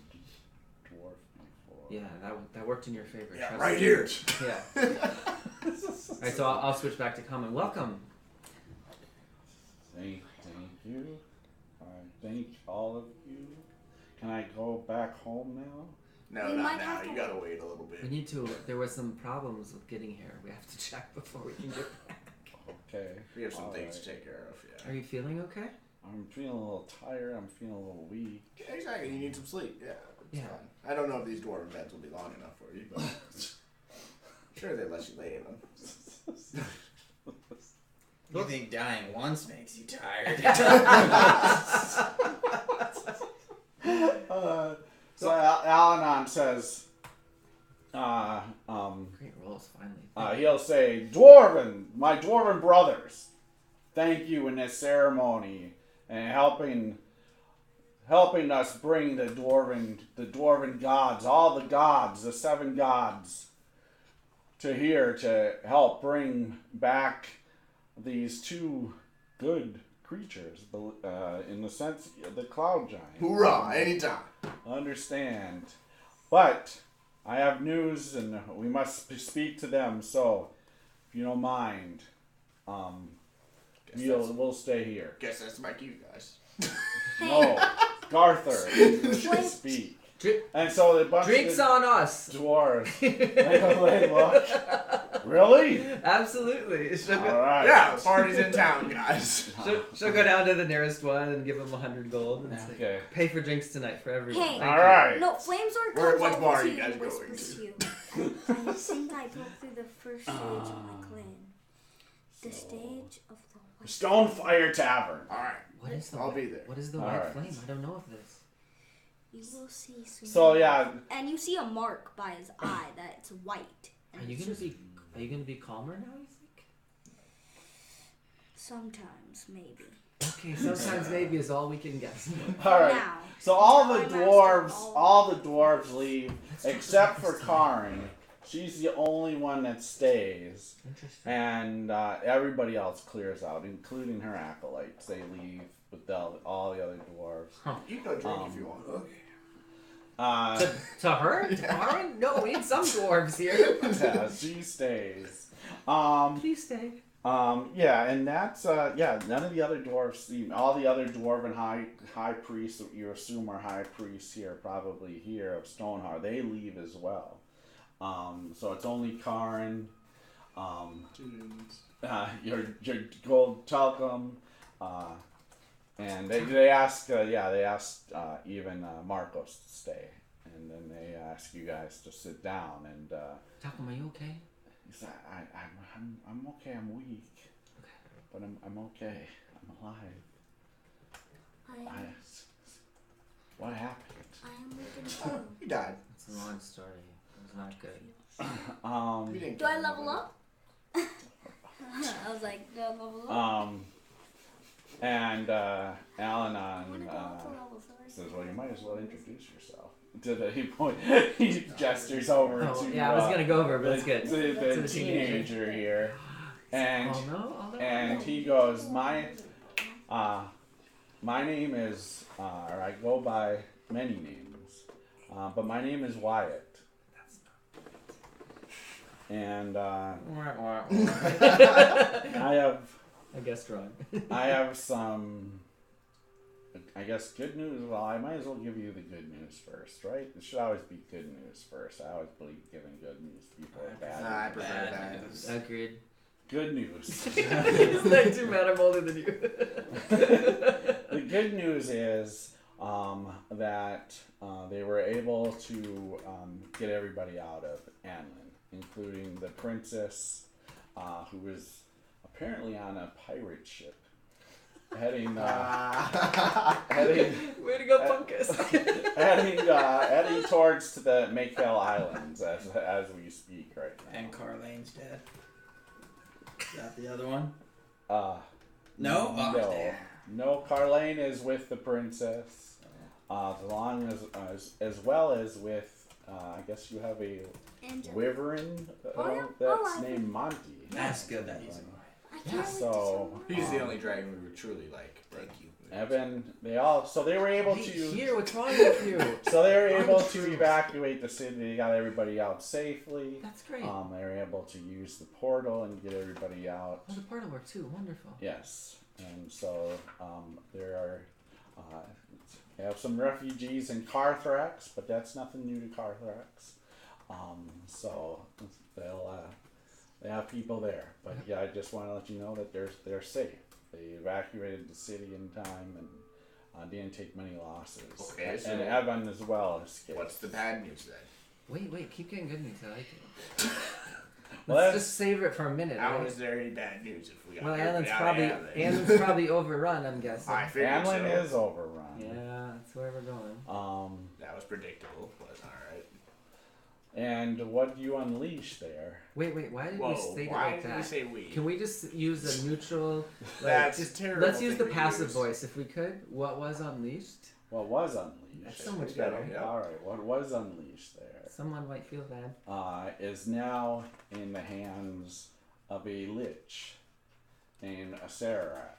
dwarf before. yeah, that worked in your favor. Yeah, Trust right me. here. Yeah. All right, so I'll switch back to common. Welcome. Thank you. I thank all of you. Can I go back home now? No, We not might now. have to You gotta wait a little bit. We need to. There were some problems with getting here. We have to check before we can get back. Okay. We have some all things right. to take care of. Are you feeling okay? I'm feeling a little tired. I'm feeling a little weak. Yeah, exactly. You need some sleep. Yeah. It's Yeah. fine. I don't know if these dwarven beds will be long enough for you, but sure they let you lay in them. You think dying once makes you tired? So Alanon says, Great rolls, finally. he'll say, my dwarven brothers, thank you in this ceremony and helping us bring the dwarven gods, all the gods, the 7 gods, to here to help bring back these 2 good creatures, in the sense the cloud giant. Hoorah! Anytime. Understand, but I have news, and we must speak to them. So, if you don't mind, we'll stay here. Guess that's my cue, guys. No, Garther, you should speak. And so the bunch Drinks of on us. dwarves. They look. Really? Absolutely. She'll go, All right. Yeah, the party's in town, guys. she'll go down to the nearest one and give him 100 gold and say, Okay. pay for drinks tonight for everyone. Hey. Thank All you." right. No, Flamesword Where- comes what over bar to are you you guys and going whispers to? to you. I think I broke through the first stage of my clan. The stage of the white. Stonefire Tavern. All right. What is the I'll white, be there. What is the All white right. flame? I don't know of this. You will see soon. So yeah, And you see a mark by his eye that's white. Are And you it's gonna just- be? Are you gonna be calmer now? You think? Sometimes, maybe. Okay, sometimes maybe is all we can guess. all right. Now. So all Now the I master dwarves, all- all the dwarves leave except for Karin. She's the only one that stays, Interesting. and everybody else clears out, including her acolytes. They leave with all the other dwarves. You can go drink if you want. Okay. To her? To Karin? No, we need some dwarves here. Yeah, she stays. Please stay. Yeah, and that's none of the other dwarves leave. All the other dwarven high priests that you assume are high priests here, probably here of Stonehar, they leave as well. So it's only Karin, your gold Talcum, and they asked even Marcos to stay, and then they ask you guys to sit down, and Talcum, are you okay? he's like, I'm okay, I'm weak, but I'm okay, I'm alive. What happened? I am looking too. You died. It's a long story. It's not good. We didn't Do I kill level anybody. up? I was like, do I level up? And I want to Alanon go up to level 3. says, "Well, you might as well introduce yourself." He gestures over Oh, to yeah, I was gonna go over, but it's good. the To the teenager here, and Oh no. and he goes, my name is, or I go by many names, but my name is Wyatt. And I guessed wrong. have some, I guess, good news. Well, I might as well give you the good news first, right? It should always be good news first. I always believe giving good news to people are bad. I prefer Bad that. news. Agreed. Good news. He's like 2 men are older than you. The good news is that they were able to get everybody out of Anlin, including the princess, who was apparently on a pirate ship, heading Way to go, Punkus. heading towards to the Maykel Islands as we speak right now. And Carlane's dead. Is that the other one? No, No? Oh, damn. no. Carlane is with the princess, as well as with. I guess you have a Angel. wyvern yeah. that's I named Monty. That's good that he's alive. I can't wait to So He's the only dragon we were truly like. Thank you. Evan, they were able to. Here, what's wrong with you? So they were able to evacuate the city. They got everybody out safely. That's great. They were able to use the portal and get everybody out. Oh, the portal worked too. Wonderful. Yes. and so there are we have some refugees in Carthrax, but that's nothing new to Carthrax. So they have people there, but yeah, I just want to let you know that they're safe. They evacuated the city in time and didn't take many losses. Okay, so and Evan as well escaped. what's the bad news then? Wait, keep getting good news. I like it. Well, Let's that's- just savor it for a minute. How Right? is there any bad news if we got Well, everybody Anlin's probably overrun. I'm guessing. I figured Anlin so. is overrun. Yeah, that's where we're going. That was predictable, but alright. And what do you unleash there? Wait, why did Whoa, we state it why like did that? we say we? Can we just use a neutral? That's just, terrible let's use the thing to passive use. voice if we could. What was unleashed? What was unleashed? That's so much better. Yeah. All right, what was unleashed there Someone might feel bad. is now in the hands of a lich named Acerak.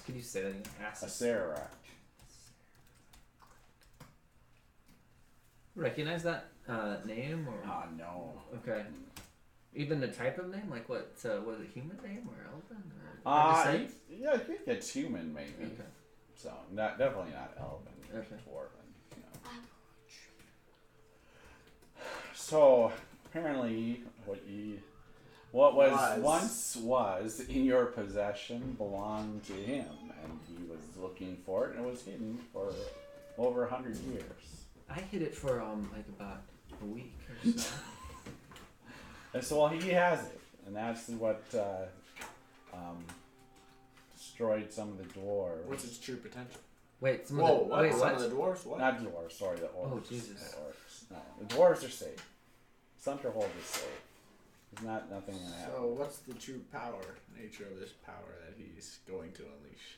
Could you say that again? Acerak. Recognize that name or? Ah, no. Okay. Even the type of name, like what? Was it human name or elven? Or hard to say? Yeah, I think it's human, maybe. Okay. So, definitely not elven. Okay. Dwarven. You know. So, apparently, what once was in your possession belonged to him, and he was looking for it, and it was hidden for over 100 years. I hid it for like about a week or so. And so, well, he has it, and that's what destroyed some of the dwarves. What's its true potential? Wait, some Whoa, of the, what? wait, Some what? of the dwarves? What? Not dwarves, sorry, the orcs. Oh, Jesus. The orcs. No, the dwarves are safe. Sunderhold is safe. There's nothing gonna happen. So what's the true nature of this power that he's going to unleash?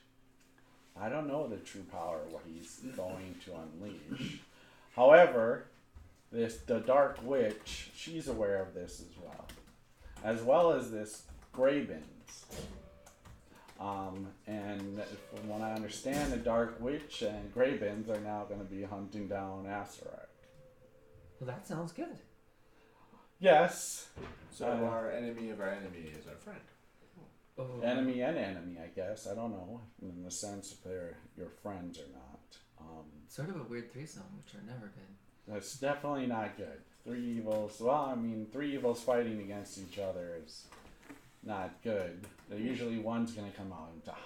I don't know the true power what he's going to unleash. However, the Dark Witch, she's aware of this as well as this Grabins. And from what I understand, the Dark Witch and Grabins are now going to be hunting down Acerak. Well, that sounds good. Yes. So our enemy of our enemy is our friend. Oh. Enemy and enemy, I guess. I don't know in the sense if they're your friends or not. Sort of a weird threesome, which are never good. That's definitely not good. Three evils. Well, I mean, three evils fighting against each other is not good. Usually one's going to come out on top.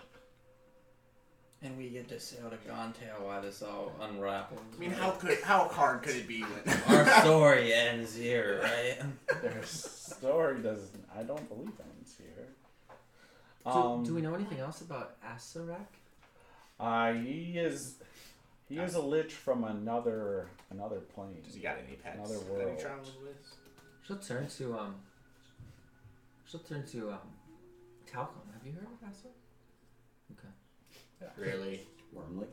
And we get to sail to Gontail while this all unravels. I mean, how hard could it be when Our story ends here, right? Their story doesn't. I don't believe ends here. Do we know anything else about Acerak? He is a lich from another plane. Does he got any pets Another that world. he travels with? She'll turn to Talcum. Have you heard of Acerak? Okay. Really? Wormly?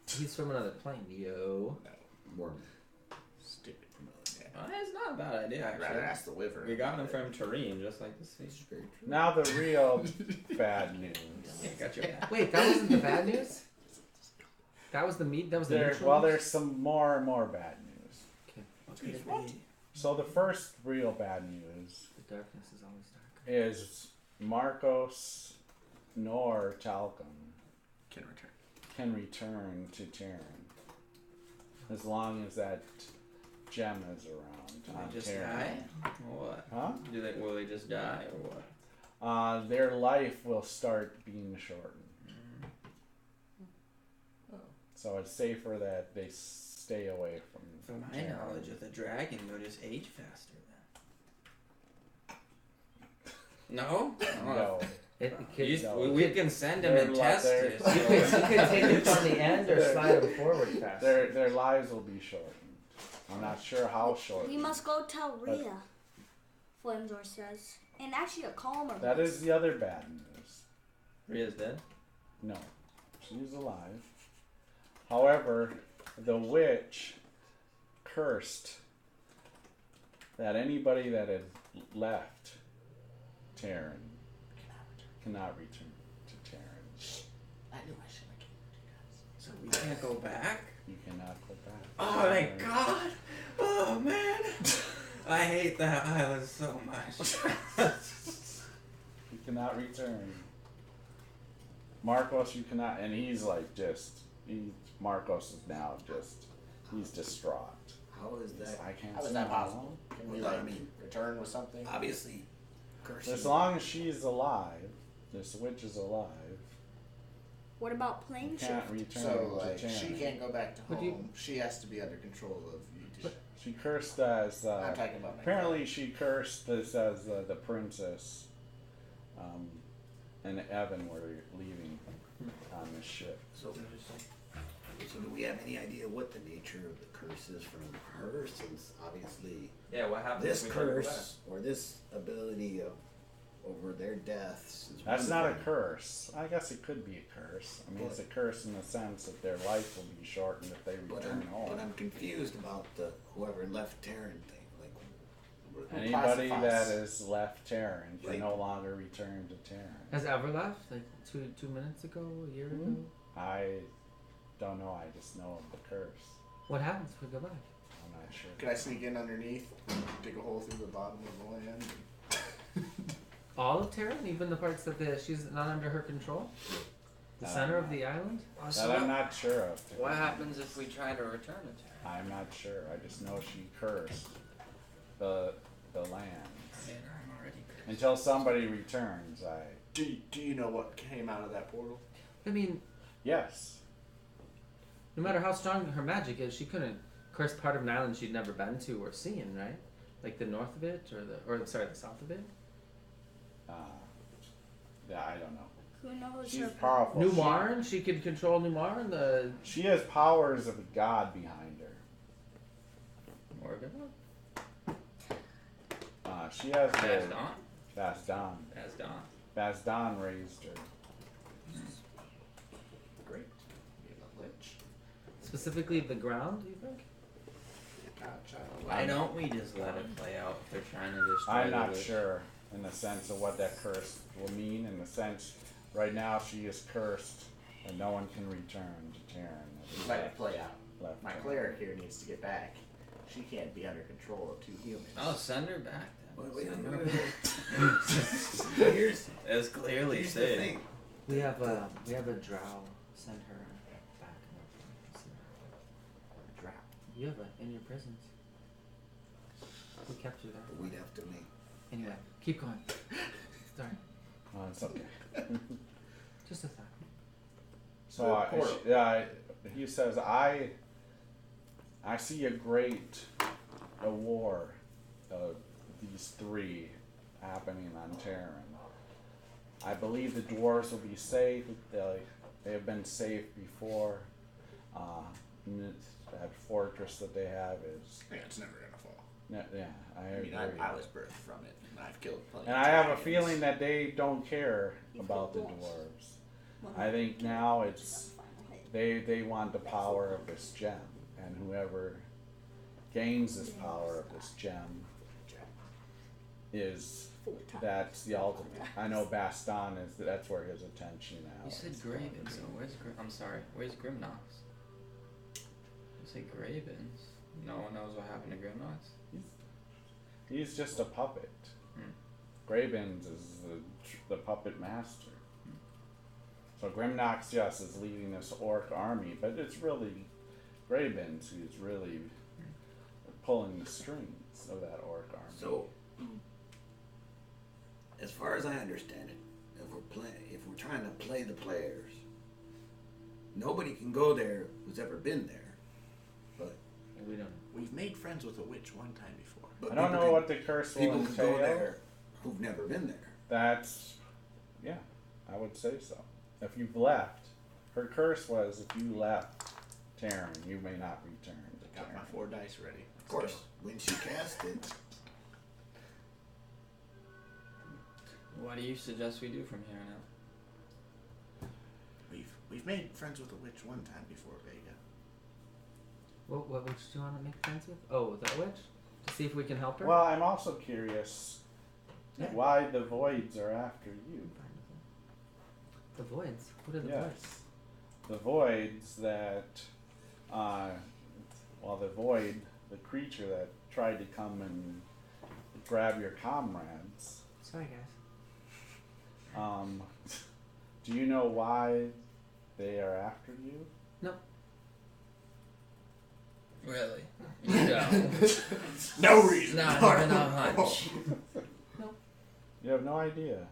He's from another plane, yo. Wormly. Stupid. Yeah. Well, that's not a bad idea, I'd rather actually. ask the wyvern. We got him from Turin, just like the sea. Now the real bad news. Yeah, got your back. Wait, that wasn't the bad news? That was the meat? That was the neutral news? There's some more bad news. Okay. What could it be? So the first real bad news The darkness is always darker. is Marcos nor Talcum Can return. can return to Terran as long as that gem is around. Do on they just Terran. die? Or what? Huh? Will they just die or what? Their life will start being shortened. So it's safer that they stay away from. From my Terran. knowledge of the dragon, you'll just age faster then. No? No. It could, No. We can send him They're and li- test they're- it. you could take it from the end or slide them forward faster. Their lives will be shortened. I'm not sure how short. We must go tell Rhea, Flamesor says. And actually a calmer That voice. is the other bad news. Rhea's dead? No, she's alive. However, the witch cursed that anybody that had left Terran cannot return to Terran. I knew I should have told you guys. So we can't go back? You cannot go back. Oh my god! Oh man! I hate that island so much. You cannot return. Marcos, you cannot, and he's like Marcos is now just, he's distraught. How is that? I can't How see is that him possible? Can we Well, I like mean, return with something? Obviously, cursing. As long as she's alive, this witch is alive, What about you plane can't shift? return So to like Terran. she can't go back to Would home. you- She has to be under control of you. She cursed as, I'm talking about my apparently she cursed this as the princess, and Evan were leaving on the ship. So do we have any idea what the nature of the curse is from her? Since obviously Yeah, what happens this if we don't go curse or this ability of over their deaths is That's one not a thing. curse. I guess it could be a curse. I mean, it's a curse in the sense that their life will be shortened if they return home. I'm confused about the whoever left Terran thing. Like, Anybody classifies- that is left Terran can Like- no longer return to Terran. Has ever left? Like two minutes ago, a year ago? I don't know. I just know of the curse. What happens if we go back? I'm not sure. Can I sneak in underneath, dig a hole through the bottom of the land? All of Terran, even the parts that she's not under her control? The center of the island? That I'm not sure of. What happens if we try to return to Terra? I'm not sure. I just know she cursed the lands. Man, I'm already cursed. Until somebody returns, Do you know what came out of that portal? I mean, yes. no matter how strong her magic is, she couldn't curse part of an island she'd never been to or seen, right? Like the north of it, or the south of it. Yeah, I don't know. Who knows She's her powerful. New Marn, she could control New Marn. The She has powers of a god behind her. Morgan? She has That's the Dawn. Basdan. That's Dawn. Basdan raised her. Great. You're the lich. specifically the ground. Do you think? Why don't we just let it play out if they're trying to destroy I'm the not witch? sure in the sense of what that curse will mean. In the sense, right now she is cursed and no one can return to Terran. Let it play out. Left My Terran. clearic here needs to get back. She can't be under control of two humans. Oh, send her back then. Wait, Send wait, her wait, back. Here's As clearly the said. thing. We have a drow. Send her back. Drow. You have in your prisons. We kept you there. We'd have to make. Anyway, keep going. Sorry, Oh, it's okay. just a thought. So he says, I see a great war of these three happening on Terran. I believe the dwarves will be safe. They have been safe before. That fortress that they have is. Yeah, it's never gonna fall. Yeah, I I mean, agree. I was birthed from it, and I've killed plenty. And of I have a dragons. feeling that they don't care about the dwarves. I think now it's they want the power of this gem, and whoever gains this power of this gem is that's the ultimate. I know Baston that's where his attention now. You said is. Gravens, so where's I'm sorry, where's Grimnox? You said Gravens. No one knows what happened to Grimnox? He's just a puppet. Hmm. Gravens is the puppet master. So Grimnox, yes, is leading this orc army, but it's really Gravens who's really pulling the strings of that orc army. So, as far as I understand it, if we're trying to play the players, nobody can go there who's ever been there. But We don't. We've made friends with a witch one time before. but I don't people know can- what the curse will people can go entail. there who've never been there. That's, yeah, I would say so. If you've left, her curse was if you left Terran, you may not return to Got my Terran. 4 dice ready. Of course, when she cast it, What do you suggest we do from here on out? We've made friends with a witch one time before, Vega. What witch do you want to make friends with? Oh, that witch? To see if we can help her? Well, I'm also curious Yeah. why the voids are after you. The voids. What are the Yes. voids? The voids that, the void, the creature that tried to come and grab your comrades, Sorry, guys. Do you know why they are after you? Really? You don't. No reason. Not even a hunch. You have no idea.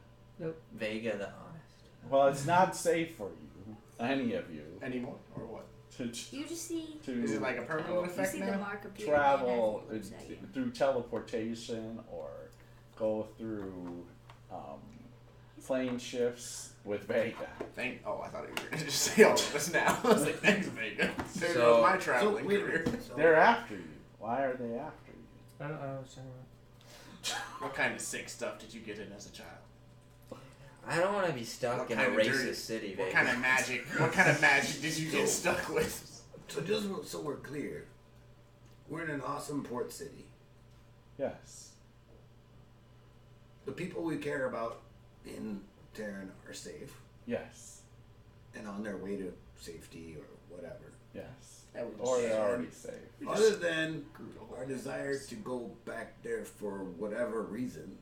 Vega the Honest. Well, it's not safe for you, any of you, Anymore? Or what? to You just see. Is it like a permanent You effect see the now? mark appear. travel again as it looks at you. through teleportation or go through plane shifts with Vega. Oh, I thought you were going to just say all of us now. I was like, thanks, Vega. There So- goes my traveling wait a career. minute. So, They're after you. Why are they after you? I don't know. What kind of sick stuff did you get in as a child? I don't want to be stuck What in a kind of racist dirty- city, What Vega. kind of magic? What kind of magic did you get stuck with? so just so we're clear, we're in an awesome port city. Yes. The people we care about in Terran are safe Yes. and on their way to safety or whatever. Yes. That was Or they're And already safe. Other than our desire to go back there for whatever reason,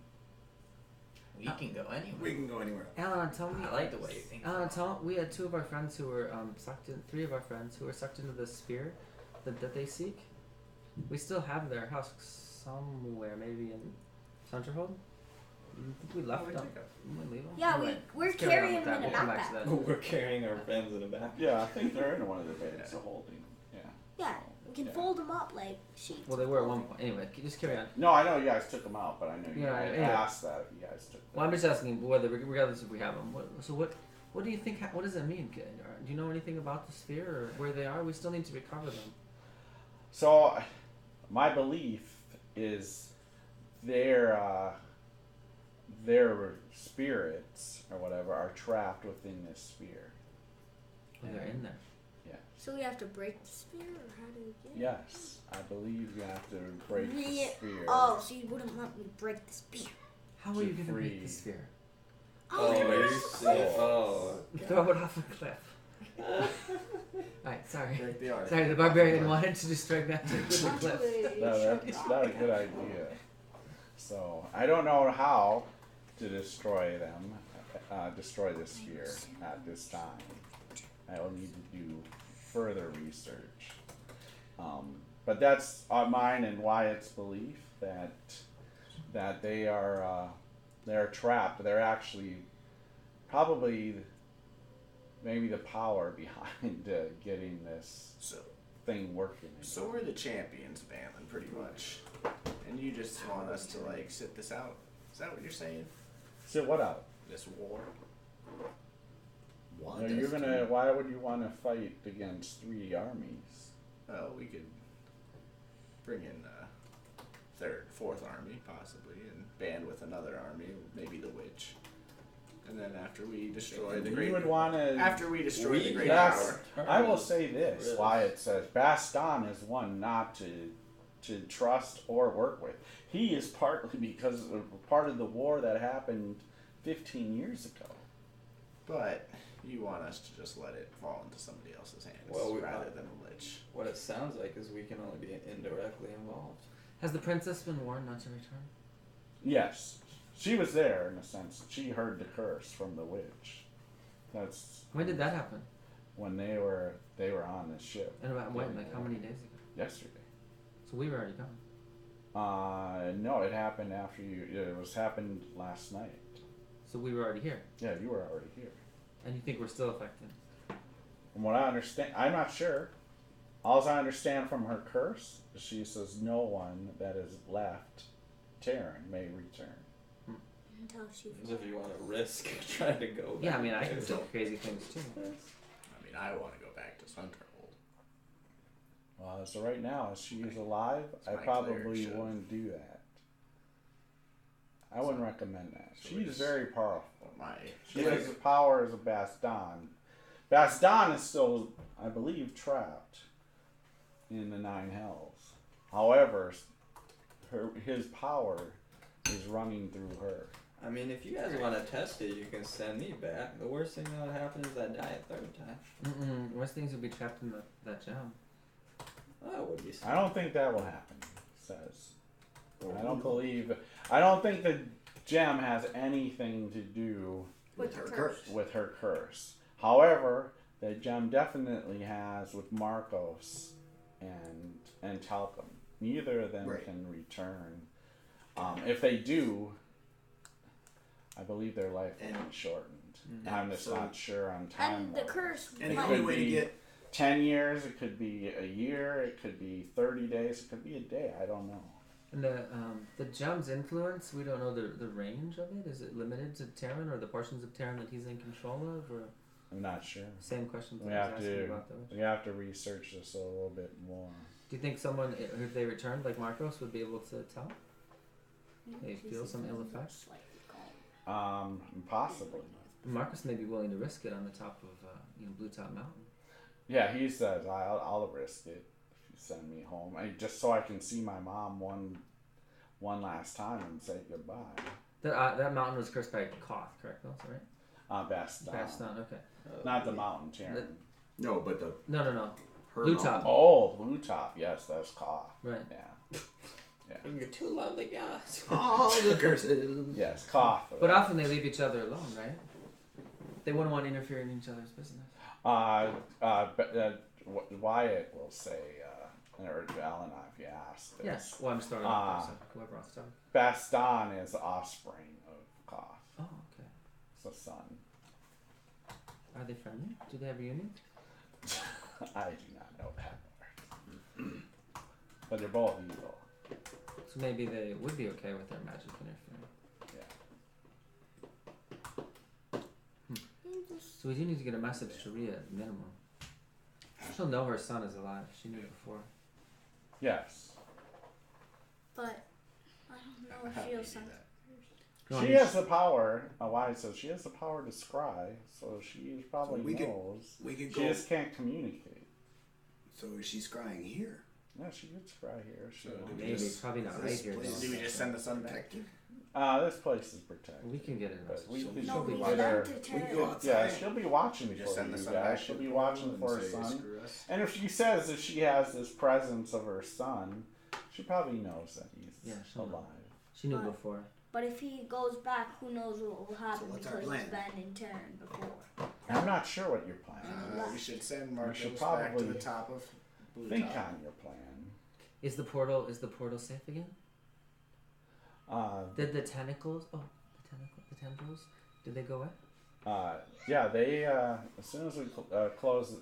We can go anywhere. we can go anywhere. Alan, tell me. I like the way you think. Alan, we had two of our friends who were sucked in. 3 of our friends who were sucked into the sphere that they seek. We still have their house somewhere, maybe in Centerhold. I think we left them. Didn't we leave them? Yeah, Anyway, we're let's carry on carrying with them that. in a We'll come back to backpack. that. We're carrying our friends in the back. Yeah, I think they're in one of the beds holding. Yeah. Yeah, we can Yeah. fold them up like sheets. Well, they were at one point. Anyway, just carry on. No, I know you guys took them out, but I know you Yeah, guys yeah. asked that if you guys took them. Well, I'm just asking whether, regardless if we have them. What do you think? What does that mean? Do you know anything about the sphere or where they are? We still need to recover them. So, my belief is their spirits or whatever are trapped within this sphere. They're in there. So we have to break the sphere, or how do we get it? Yes, I believe you have to break the Re- sphere. Oh, so you wouldn't let me break the sphere? How are you going to break Free. the sphere? Oh, Oh. Throw it off a cliff. Alright, sorry. Break the arc. Sorry, the barbarian wanted to just strike back to the cliff. That's not a good idea. So, I don't know how to destroy them, destroy the sphere at this time. I will need to do further research. But that's mine and Wyatt's belief that they're trapped. They're actually probably maybe the power behind getting this So, thing working. so we're the champions, Valen, pretty much. And you just want us to, like, sit this out? Is that what you're saying? So what out? This war? No, you're gonna. Why would you want to fight against 3 armies? Oh, we could bring in a 3rd, 4th army, possibly, and band with another army, maybe the Witch. And then after we destroy the You Great... would want to. After we destroy the Great That's, Power. I will say this: Wyatt says Baston is one not to trust or work with. He is partly because of part of the war that happened 15 years ago. But you want us to just let it fall into somebody else's hands Well, rather than a Lich. What it sounds like is we can only be indirectly involved. Has the princess been warned not to return? Yes, she was there in a sense. She heard the curse from the witch. That's When did that happen? when they were on the ship And about when? Like how many days ago? yesterday. So we were already gone. No, it happened after you. It was happened last night. So we were already here. Yeah, you were already here. And you think we're still affected? From what I understand, I'm not sure. All I understand from her curse, is she says no one that is left Terran may return. Until she As if you want to risk trying to go. Yeah, I back mean, I to- can do crazy things too. I mean, I want to go back to Sunderhold. Well, so right now, as she is alive, It's I my probably cleric wouldn't do that. I wouldn't recommend that. So we're She's just- very powerful. My She has the power as a Baston. Baston is still, I believe, trapped in the 9 Hells. However, his power is running through her. I mean, if you guys want to test it, you can send me back. The worst thing that would happen is I die a 3rd time. Worst things would be trapped in that gem. That would be. I don't think that will happen, says. I don't think the gem has anything to do With her the curse. with her curse. However, the gem definitely has with Marcos and Talcum. Neither of them Right. can return. If they do, I believe their life will be shortened. I'm just so- not sure on time. And the curse. And the It only could way to be get 10 years, it could be a year, it could be 30 days, it could be a day, I don't know. And the gem's influence, we don't know the range of it. Is it limited to Terran or the portions of Terran that he's in control of, or I'm not sure. same questions We I was have asking to about those? we have to research this a little bit more. Do you think someone, if they returned like Marcos, would be able to tell? They feel some ill effects? Possibly. Marcus may be willing to risk it on the top of Blue Top Mountain. Yeah, he says I'll risk it if you send me home. Just so I can see my mom one last time and say goodbye. That mountain was cursed by Koth, correct? Also, right? Baston. Baston, okay. Not the mountain, Terran. no, but the No. her Blue mountain. Top. Oh, Blue Top. Yes, that's Koth. Right. Yeah. You're two lovely guys. All the curses. Yes, Koth. But often they leave each other alone, right? They wouldn't want to interfere in each other's business. Wyatt will say, or Alan, if you ask. this. Yes. Well, I'm starting off there, so whoever wants to start. Baston is the offspring of Koth. Oh, okay. It's a son. Are they friendly? Do they have reunions? I do not know that part. But they're both evil. So maybe they would be okay with their magic interfering. So we do need to get a message to Rhea at minimum. She'll know her son is alive. She knew before. Yes. But I don't know How if do she'll you do send. that? She has the power. Wyatt says she has the power to scry, so she probably So we could- knows. We could She go. just can't communicate. So is she scrying here? Yeah, she could scry here. If she So wants. do Maybe Yes. probably not right This here. place- though. Do we just send the son back? Protected? This place is protected. We can get it. But we, So we No, she'll we be went with her. to We Terran. go outside. Yeah, she'll be watching We for just send you the son guys. back. She'll to be the watching portal for her and say, son. "Screw us." And if she says that she has this presence of her son, she probably knows that he's Yeah, she'll know. alive. She knew But- before. But if he goes back, who knows what will happen what's our because he's plan? been in Terran before. I'm not sure what your plan is. We should send We Marcos should back to probably the top of Blue Think Top. on your plan. Is the portal safe again? Did the tentacles? Oh, the tendrils. Did they go away? Yeah, they as soon as we closed,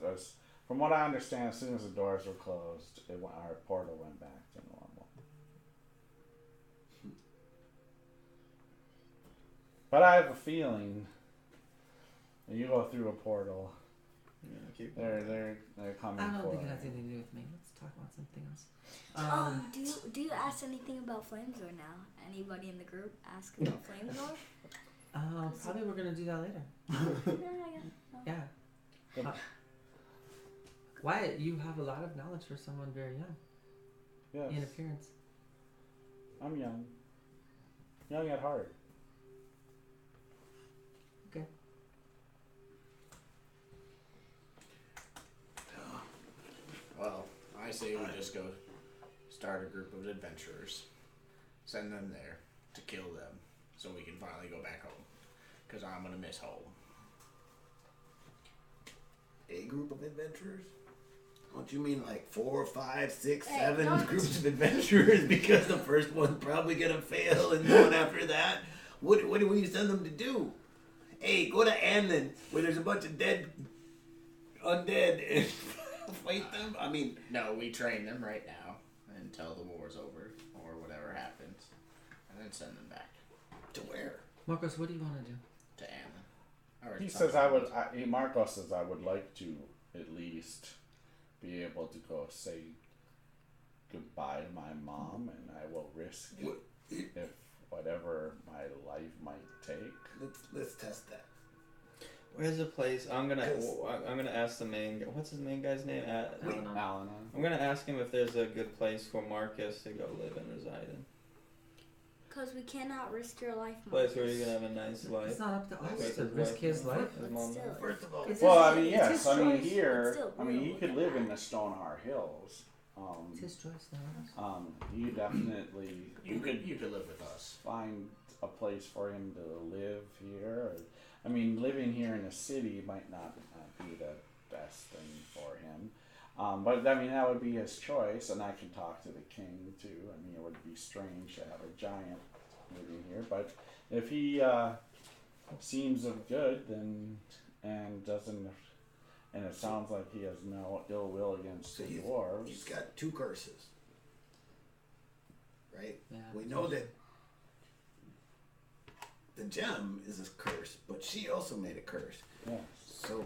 from what I understand, as soon as the doors were closed, our portal went back to normal. But I have a feeling when you go through a portal, they're coming I don't for think it has you. anything to do with me. Let's talk about something else. Do you ask anything about flamethrower now? Anybody in the group ask about flamethrower? Probably we're gonna do that later. Yeah. Wyatt, you have a lot of knowledge for someone very young in Yes, appearance. I'm young. Young at heart. Well, I say we just go start a group of adventurers, send them there to kill them, so we can finally go back home. Cause I'm gonna miss home. A group of adventurers? Don't you mean like 4, 5, 6, Hey, 7 don't- groups of adventurers? Because the first one's probably gonna fail, and the one after that. What do we send them to do? Hey, go to Anlin, where there's a bunch of undead, and fight them. I mean, No, we train them right now until the war's over or whatever happens, and then send them back to where? Marcos, what do you want to do? to Ammon. Or He something. says I would. Marcos says I would like to at least be able to go say goodbye to my mom, and I will risk What? if whatever my life might take. Let's test that. Where's the place? I'm gonna ask the main guy. What's his main guy's name? Alan, I'm gonna ask him if there's a good place for Marcus to go live and reside in. Because we cannot risk your life, Place where Marcus. you're gonna have a nice life. It's not up to us With to his risk wife. his life. His But mom. still, First of all, it's well, I his- mean, it's yes, his I mean choice. here. It's still I mean, you real. could live in the Stonehar Hills. It's his choice, not ours. You definitely You could live with us. find a place for him to live here. I mean, living here in a city might not be the best thing for him. But I mean, that would be his choice, and I can talk to the king too. I mean, it would be strange to have a giant living here, but if he seems of good, then and doesn't, and it sounds like he has no ill will against the dwarves. He's got 2 curses, right? Yeah. We know that the gem is a curse, but she also made a curse. Yes. So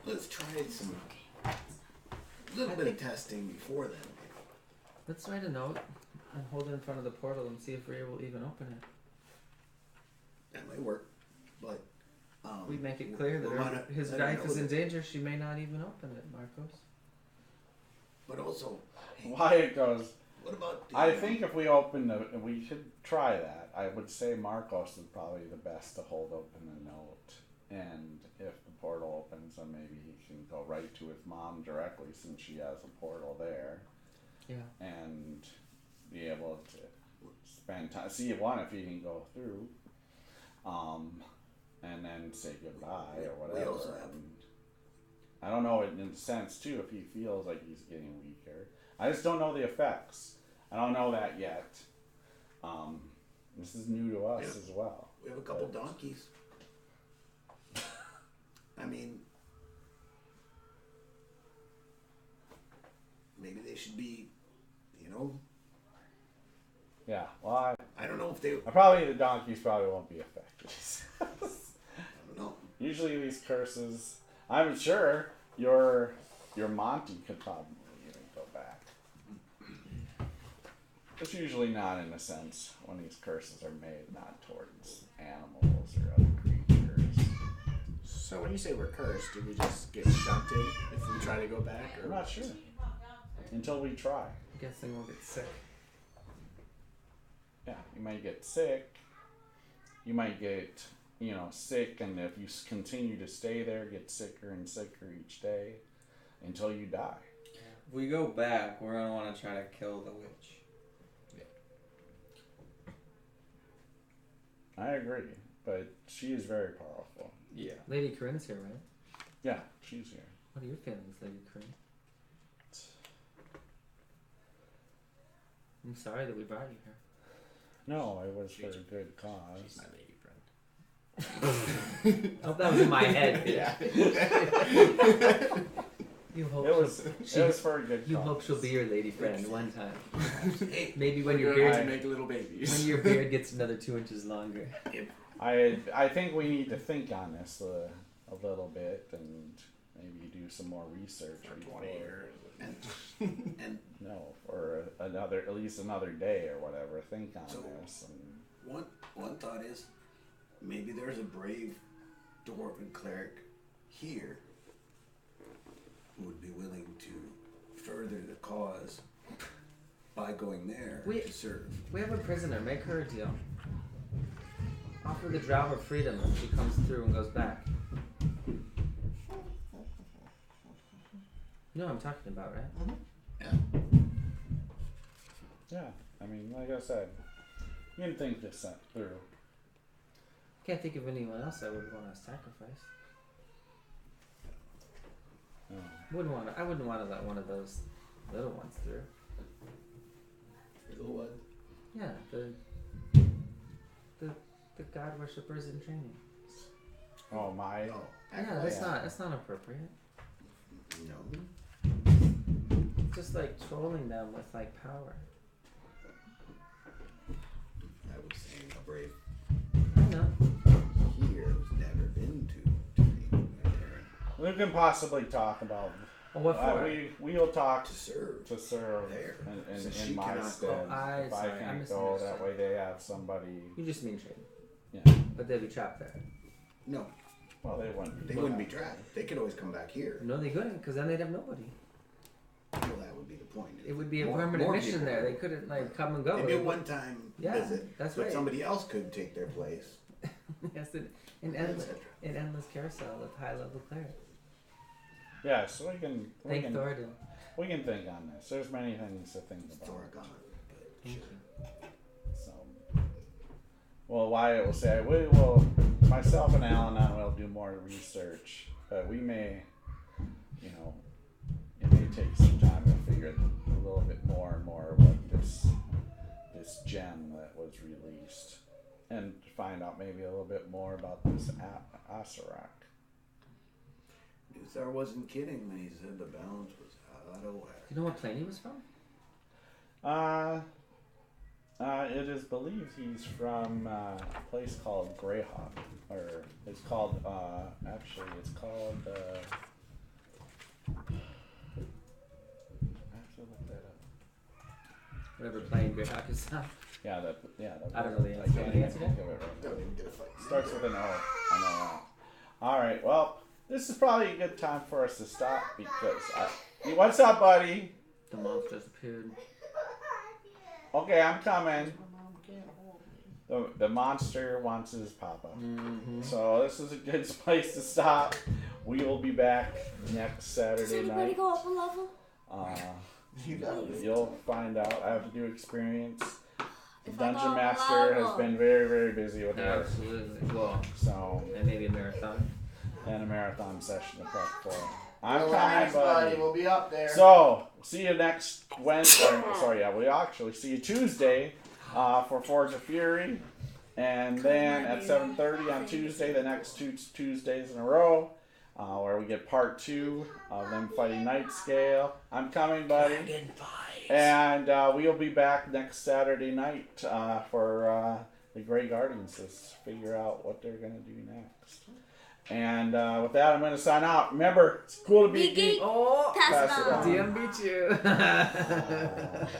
let's try some little bit of testing before then. Let's write a note and hold it in front of the portal and see if we're able to even open it. That might work, but We make it clear that his life is in danger. She may not even open it, Marcos. But also, Why it goes? what about? I think if we we should try that. I would say Marcos is probably the best to hold open the note, and if the portal opens, then maybe he can go right to his mom directly, since she has a portal there. Yeah. And be able to spend time. See if he can go through, and then say goodbye or whatever. We also have. And I don't know in a sense too if he feels like he's getting weaker. I just don't know the effects. I don't know that yet. This is new to us as well. We have a couple donkeys. I mean, maybe they should be, Yeah. Well, I don't know if they. the donkeys probably won't be affected. I don't know. Usually these curses, I'm sure your Monty could probably even go back. It's usually not in a sense when these curses are made, not towards animals or other creatures. So when you say we're cursed, do we just get shunted if we try to go back? Or I'm not sure. Until we try. I'm guessing we'll get sick. Yeah, you might get sick. You might get, sick, and if you continue to stay there, get sicker and sicker each day until you die. If we go back, we're gonna want to try to kill the witch. I agree, but she is very powerful. Yeah. Lady Corinne's here, right? Yeah, she's here. What are your feelings, Lady Corinne? I'm sorry that we brought you here. No, it was for a good cause. She's my lady friend. Oh, that was in my head. Yeah. You hope It was for a good you cause. hope she'll be your lady friend one time. Hey, Maybe when your We're going to beard make little babies. when your beard gets another 2 inches longer. I think we need to think on this a little bit and maybe do some more research For before. 20 years. and No, for at least another day or whatever. Think on So- this. And one thought is, maybe there's a brave dwarven cleric here who would be willing to further the cause by going there to serve. We have a prisoner. Make her a deal. Offer the drow her freedom if she comes through and goes back. You know what I'm talking about, right? Yeah. yeah, I mean, like I said, you can think this through. Can't think of anyone else I would want to sacrifice. No. I wouldn't want to let one of those little ones through. Little one. Yeah, the god worshippers in training. Oh my! No. Yeah, that's not appropriate. No. Just like trolling them with like power. I was saying a brave I know. here who's never been to me We can possibly talk about. Well, what for? We'll talk to serve. to serve There. in So she in my cannot stead. go. If I Sorry, I can't go, that misunderstood. way they have somebody. You just mean trading. Yeah. But they'd be trapped there. No, Well, they wouldn't. they wouldn't be trapped. They could always come back here. No, they couldn't, because then they'd have nobody. Well, that would be the point. It would be a More- permanent more mission people. there. They couldn't like come and go. It'd be a one-time Yeah, visit. that's but right. somebody else could take their place. Yes, an endless carousel of high-level clerics. Yeah, so we can Thank Thoradin. we can think on this. There's many things to think about. Thorgon. Thank Sure. you. So, well, Wyatt will say we will myself and Al-Anon will do more research, but we may, it may take some time to figure a little bit more and more what this gem that was released, and to find out maybe a little bit more about this Asarak. Newthar wasn't kidding when he said the balance was out of whack. You know what plane he was from? It is believed he's from a place called Greyhawk, or it's called, actually, it's called, I have to look that up. Whatever plane Greyhawk is on. Yeah, I don't know the I answer. can't The even answer? think of it right now. Don't even get a fight. Starts with an O. I know that. All right. Well, this is probably a good time for us to stop because what's up, buddy? The monsters appeared. Okay, I'm coming. The monster wants his papa. Mm-hmm. So this is a good place to stop. We will be back next Does Saturday anybody night. go up a level? You'll find out. I have to do experience. The If I Dungeon go Master has level. been very, very busy with her. Absolutely. Well, So, and maybe a marathon. and a marathon session to prep for. I'm coming, Relax, buddy. buddy. We'll be up there. So, see you next Wednesday. Sorry, yeah, we'll actually see you Tuesday for Forge of Fury. And then at 7:30 on Tuesday, the next two Tuesdays in a row, where we get part 2 of them fighting Night Scale. I'm coming, buddy. And we'll be back next Saturday night for the Grey Guardians to figure out what they're going to do next. And with that, I'm going to sign out. Remember, it's cool to be Be geek. Oh, Pass it Pass it on. on. DM beat you.